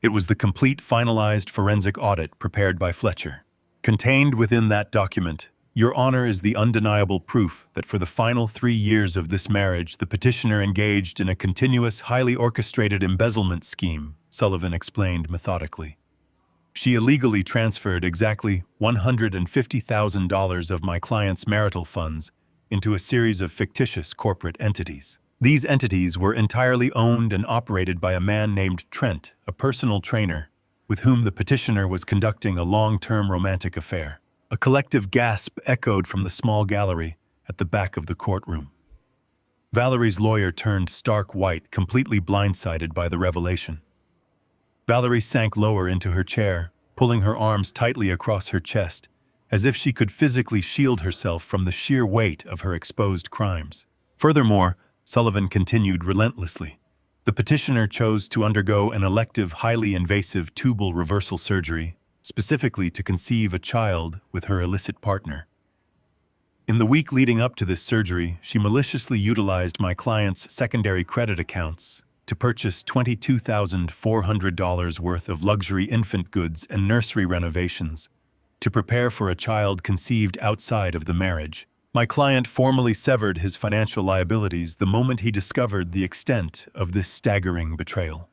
It was the complete, finalized forensic audit prepared by Fletcher. Contained within that document, Your Honor, is the undeniable proof that for the final 3 years of this marriage, the petitioner engaged in a continuous, highly orchestrated embezzlement scheme, Sullivan explained methodically. She illegally transferred exactly $150,000 of my client's marital funds into a series of fictitious corporate entities. These entities were entirely owned and operated by a man named Trent, a personal trainer, with whom the petitioner was conducting a long-term romantic affair. A collective gasp echoed from the small gallery at the back of the courtroom. Valerie's lawyer turned stark white, completely blindsided by the revelation. Valerie sank lower into her chair, pulling her arms tightly across her chest, as if she could physically shield herself from the sheer weight of her exposed crimes. Furthermore, Sullivan continued relentlessly, the petitioner chose to undergo an elective, highly invasive tubal reversal surgery, specifically to conceive a child with her illicit partner. In the week leading up to this surgery, she maliciously utilized my client's secondary credit accounts to purchase $22,400 worth of luxury infant goods and nursery renovations to prepare for a child conceived outside of the marriage. My client formally severed his financial liabilities the moment he discovered the extent of this staggering betrayal.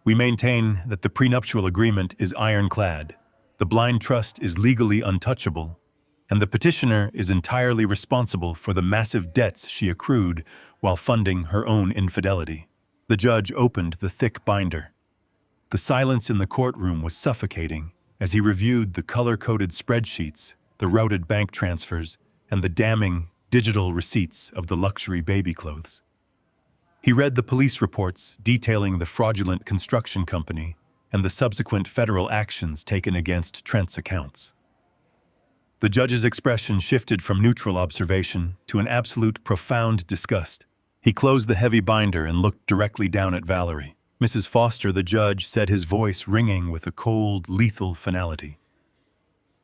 We maintain that the prenuptial agreement is ironclad, the blind trust is legally untouchable, and the petitioner is entirely responsible for the massive debts she accrued while funding her own infidelity. The judge opened the thick binder. The silence in the courtroom was suffocating as he reviewed the color-coded spreadsheets, the routed bank transfers, and the damning digital receipts of the luxury baby clothes. He read the police reports detailing the fraudulent construction company and the subsequent federal actions taken against Trent's accounts. The judge's expression shifted from neutral observation to an absolute profound disgust. He closed the heavy binder and looked directly down at Valerie. "Mrs. Foster," the judge said, his voice ringing with a cold, lethal finality.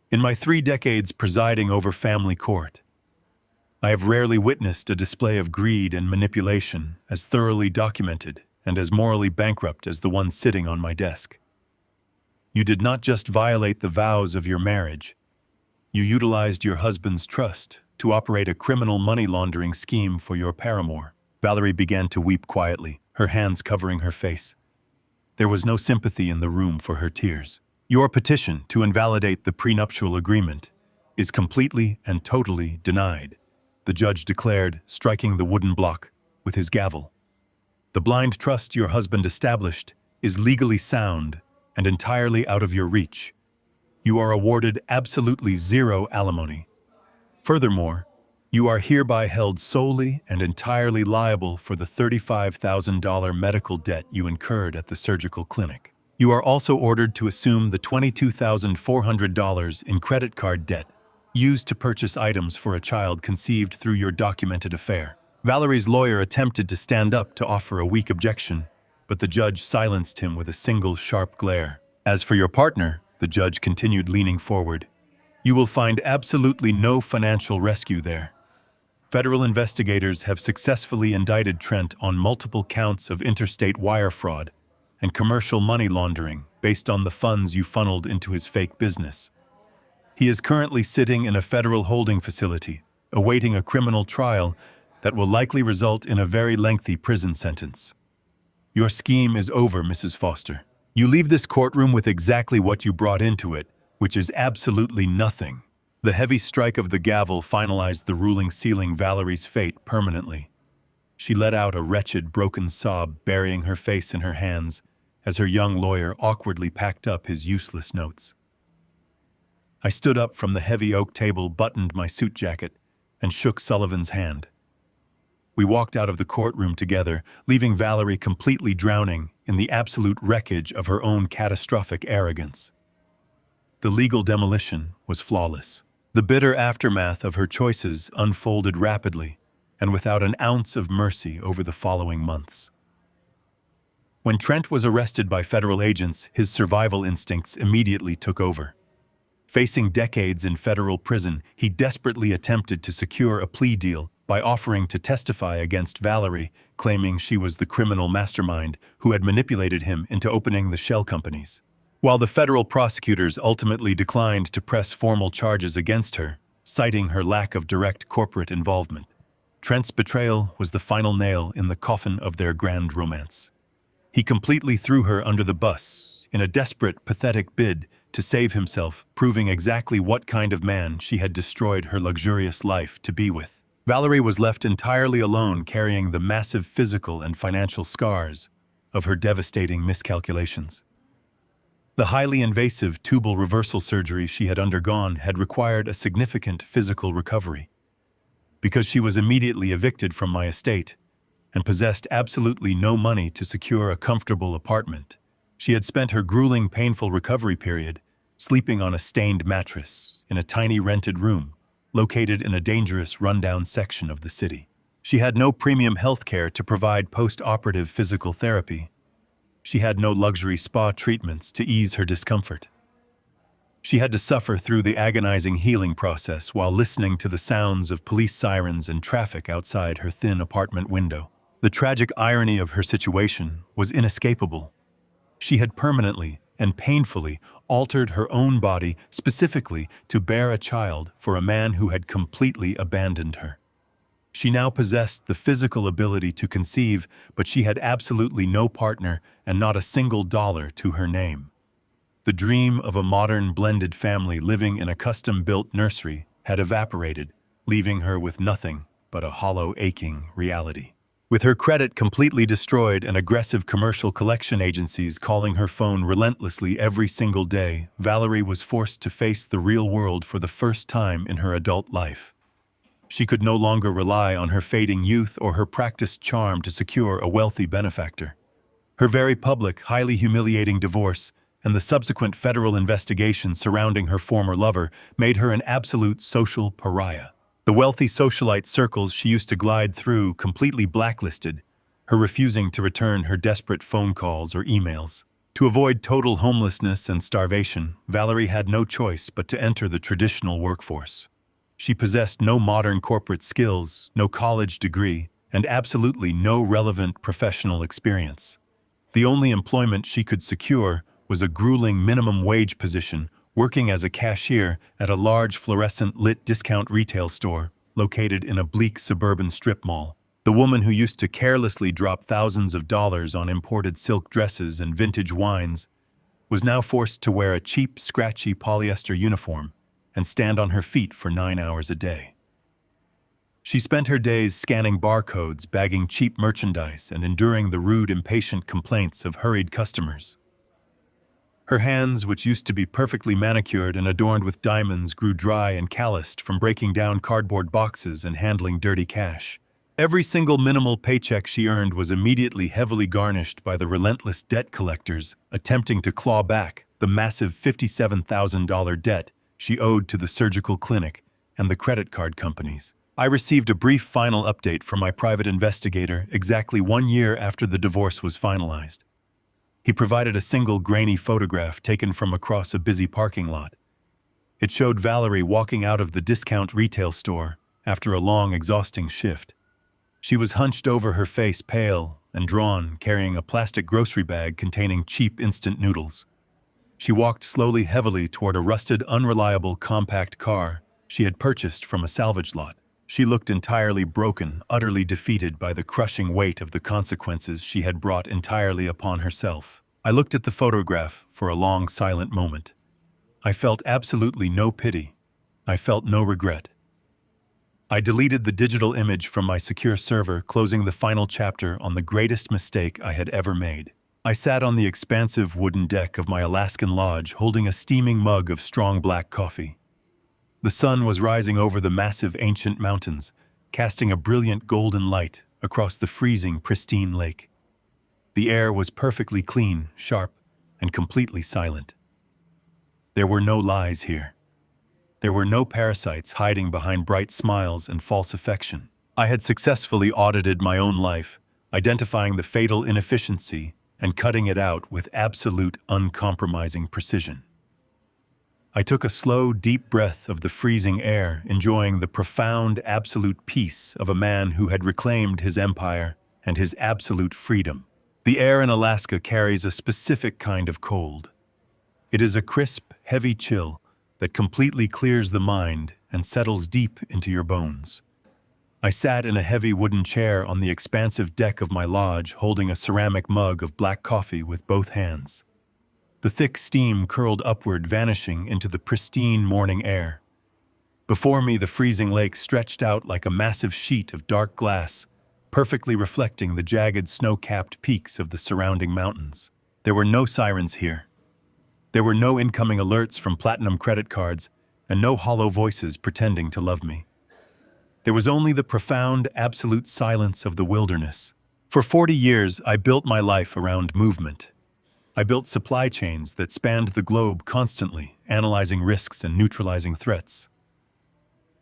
"In my 3 decades presiding over family court, I have rarely witnessed a display of greed and manipulation as thoroughly documented and as morally bankrupt as the one sitting on my desk. You did not just violate the vows of your marriage, you utilized your husband's trust to operate a criminal money laundering scheme for your paramour." Valerie began to weep quietly, her hands covering her face. There was no sympathy in the room for her tears. "Your petition to invalidate the prenuptial agreement is completely and totally denied," the judge declared, striking the wooden block with his gavel. "The blind trust your husband established is legally sound and entirely out of your reach. You are awarded absolutely zero alimony. Furthermore, you are hereby held solely and entirely liable for the $35,000 medical debt you incurred at the surgical clinic. You are also ordered to assume the $22,400 in credit card debt used to purchase items for a child conceived through your documented affair." Valerie's lawyer attempted to stand up to offer a weak objection, but the judge silenced him with a single sharp glare. "As for your partner," the judge continued, leaning forward, "you will find absolutely no financial rescue there. Federal investigators have successfully indicted Trent on multiple counts of interstate wire fraud and commercial money laundering based on the funds you funneled into his fake business. He is currently sitting in a federal holding facility, awaiting a criminal trial that will likely result in a very lengthy prison sentence. Your scheme is over, Mrs. Foster. You leave this courtroom with exactly what you brought into it, which is absolutely nothing. The heavy strike of the gavel finalized the ruling, sealing Valerie's fate permanently. She let out a wretched, broken sob, burying her face in her hands as her young lawyer awkwardly packed up his useless notes. I stood up from the heavy oak table, buttoned my suit jacket, and shook Sullivan's hand. We walked out of the courtroom together, leaving Valerie completely drowning in the absolute wreckage of her own catastrophic arrogance. The legal demolition was flawless. The bitter aftermath of her choices unfolded rapidly and without an ounce of mercy over the following months. When Trent was arrested by federal agents, his survival instincts immediately took over. Facing decades in federal prison, he desperately attempted to secure a plea deal by offering to testify against Valerie, claiming she was the criminal mastermind who had manipulated him into opening the shell companies. While the federal prosecutors ultimately declined to press formal charges against her, citing her lack of direct corporate involvement, Trent's betrayal was the final nail in the coffin of their grand romance. He completely threw her under the bus in a desperate, pathetic bid to save himself, proving exactly what kind of man she had destroyed her luxurious life to be with. Valerie was left entirely alone, carrying the massive physical and financial scars of her devastating miscalculations. The highly invasive tubal reversal surgery she had undergone had required a significant physical recovery. Because she was immediately evicted from my estate and possessed absolutely no money to secure a comfortable apartment, she had spent her grueling, painful recovery period sleeping on a stained mattress in a tiny rented room located in a dangerous, rundown section of the city. She had no premium health care to provide post-operative physical therapy. She had no luxury spa treatments to ease her discomfort. She had to suffer through the agonizing healing process while listening to the sounds of police sirens and traffic outside her thin apartment window. The tragic irony of her situation was inescapable. She had permanently and painfully altered her own body specifically to bear a child for a man who had completely abandoned her. She now possessed the physical ability to conceive, but she had absolutely no partner and not a single dollar to her name. The dream of a modern blended family living in a custom-built nursery had evaporated, leaving her with nothing but a hollow, aching reality. With her credit completely destroyed and aggressive commercial collection agencies calling her phone relentlessly every single day, Valerie was forced to face the real world for the first time in her adult life. She could no longer rely on her fading youth or her practiced charm to secure a wealthy benefactor. Her very public, highly humiliating divorce and the subsequent federal investigation surrounding her former lover made her an absolute social pariah. The wealthy socialite circles she used to glide through completely blacklisted, her refusing to return her desperate phone calls or emails. To avoid total homelessness and starvation, Valerie had no choice but to enter the traditional workforce. She possessed no modern corporate skills, no college degree, and absolutely no relevant professional experience. The only employment she could secure was a grueling minimum wage position working as a cashier at a large fluorescent-lit discount retail store located in a bleak suburban strip mall. The woman who used to carelessly drop thousands of dollars on imported silk dresses and vintage wines was now forced to wear a cheap, scratchy polyester uniform and stand on her feet for 9 hours a day. She spent her days scanning barcodes, bagging cheap merchandise, and enduring the rude, impatient complaints of hurried customers. Her hands, which used to be perfectly manicured and adorned with diamonds, grew dry and calloused from breaking down cardboard boxes and handling dirty cash. Every single minimal paycheck she earned was immediately heavily garnished by the relentless debt collectors attempting to claw back the massive $57,000 debt she owed to the surgical clinic and the credit card companies. I received a brief final update from my private investigator exactly 1 year after the divorce was finalized. He provided a single grainy photograph taken from across a busy parking lot. It showed Valerie walking out of the discount retail store after a long, exhausting shift. She was hunched over, her face pale and drawn, carrying a plastic grocery bag containing cheap instant noodles. She walked slowly, heavily toward a rusted, unreliable, compact car she had purchased from a salvage lot. She looked entirely broken, utterly defeated by the crushing weight of the consequences she had brought entirely upon herself. I looked at the photograph for a long, silent moment. I felt absolutely no pity. I felt no regret. I deleted the digital image from my secure server, closing the final chapter on the greatest mistake I had ever made. I sat on the expansive wooden deck of my Alaskan lodge, holding a steaming mug of strong black coffee. The sun was rising over the massive ancient mountains, casting a brilliant golden light across the freezing, pristine lake. The air was perfectly clean, sharp, and completely silent. There were no lies here. There were no parasites hiding behind bright smiles and false affection. I had successfully audited my own life, identifying the fatal inefficiency and cutting it out with absolute, uncompromising precision. I took a slow, deep breath of the freezing air, enjoying the profound, absolute peace of a man who had reclaimed his empire and his absolute freedom. The air in Alaska carries a specific kind of cold. It is a crisp, heavy chill that completely clears the mind and settles deep into your bones. I sat in a heavy wooden chair on the expansive deck of my lodge, holding a ceramic mug of black coffee with both hands. The thick steam curled upward, vanishing into the pristine morning air. Before me, the freezing lake stretched out like a massive sheet of dark glass, perfectly reflecting the jagged snow-capped peaks of the surrounding mountains. There were no sirens here. There were no incoming alerts from platinum credit cards, and no hollow voices pretending to love me. There was only the profound, absolute silence of the wilderness. For 40 years, I built my life around movement. I built supply chains that spanned the globe constantly, analyzing risks and neutralizing threats.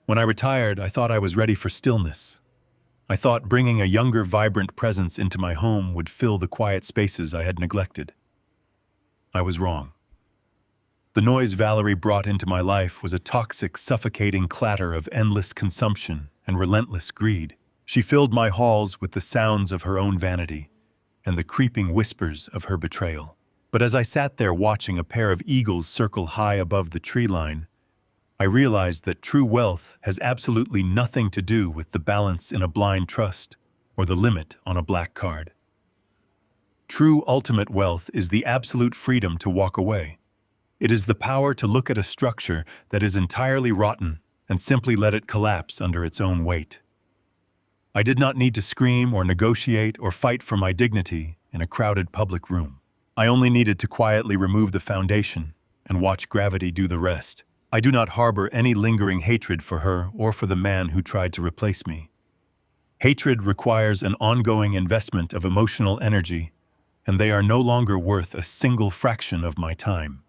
When I retired, I thought I was ready for stillness. I thought bringing a younger, vibrant presence into my home would fill the quiet spaces I had neglected. I was wrong. The noise Valerie brought into my life was a toxic, suffocating clatter of endless consumption and relentless greed. She filled my halls with the sounds of her own vanity and the creeping whispers of her betrayal. But as I sat there watching a pair of eagles circle high above the tree line, I realized that true wealth has absolutely nothing to do with the balance in a blind trust or the limit on a black card. True ultimate wealth is the absolute freedom to walk away. It is the power to look at a structure that is entirely rotten and simply let it collapse under its own weight. I did not need to scream or negotiate or fight for my dignity in a crowded public room. I only needed to quietly remove the foundation and watch gravity do the rest. I do not harbor any lingering hatred for her or for the man who tried to replace me. Hatred requires an ongoing investment of emotional energy, and they are no longer worth a single fraction of my time.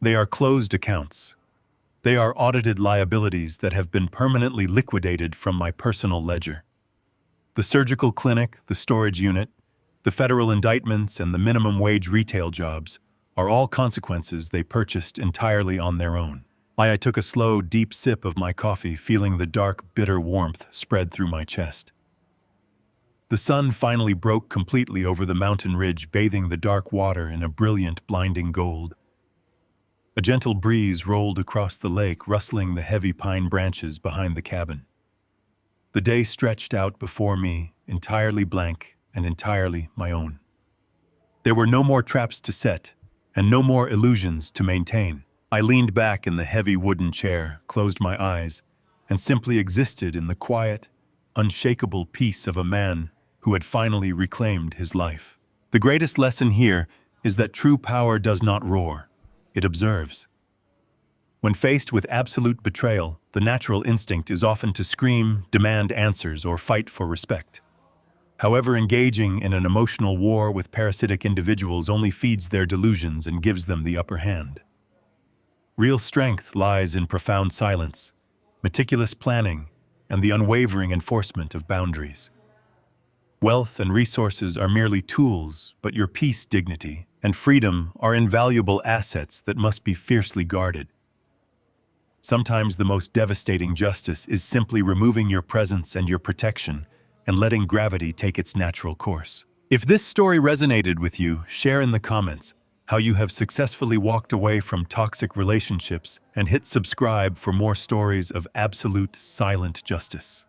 They are closed accounts. They are audited liabilities that have been permanently liquidated from my personal ledger. The surgical clinic, the storage unit, the federal indictments, and the minimum wage retail jobs are all consequences they purchased entirely on their own. I took a slow, deep sip of my coffee, feeling the dark, bitter warmth spread through my chest. The sun finally broke completely over the mountain ridge, bathing the dark water in a brilliant, blinding gold. A gentle breeze rolled across the lake, rustling the heavy pine branches behind the cabin. The day stretched out before me, entirely blank and entirely my own. There were no more traps to set, and no more illusions to maintain. I leaned back in the heavy wooden chair, closed my eyes, and simply existed in the quiet, unshakable peace of a man who had finally reclaimed his life. The greatest lesson here is that true power does not roar, it observes. When faced with absolute betrayal, the natural instinct is often to scream, demand answers, or fight for respect. However, engaging in an emotional war with parasitic individuals only feeds their delusions and gives them the upper hand. Real strength lies in profound silence, meticulous planning, and the unwavering enforcement of boundaries. Wealth and resources are merely tools, but your peace, dignity, and freedom are invaluable assets that must be fiercely guarded. Sometimes the most devastating justice is simply removing your presence and your protection and letting gravity take its natural course. If this story resonated with you, share in the comments. how you have successfully walked away from toxic relationships, and hit subscribe for more stories of absolute silent justice.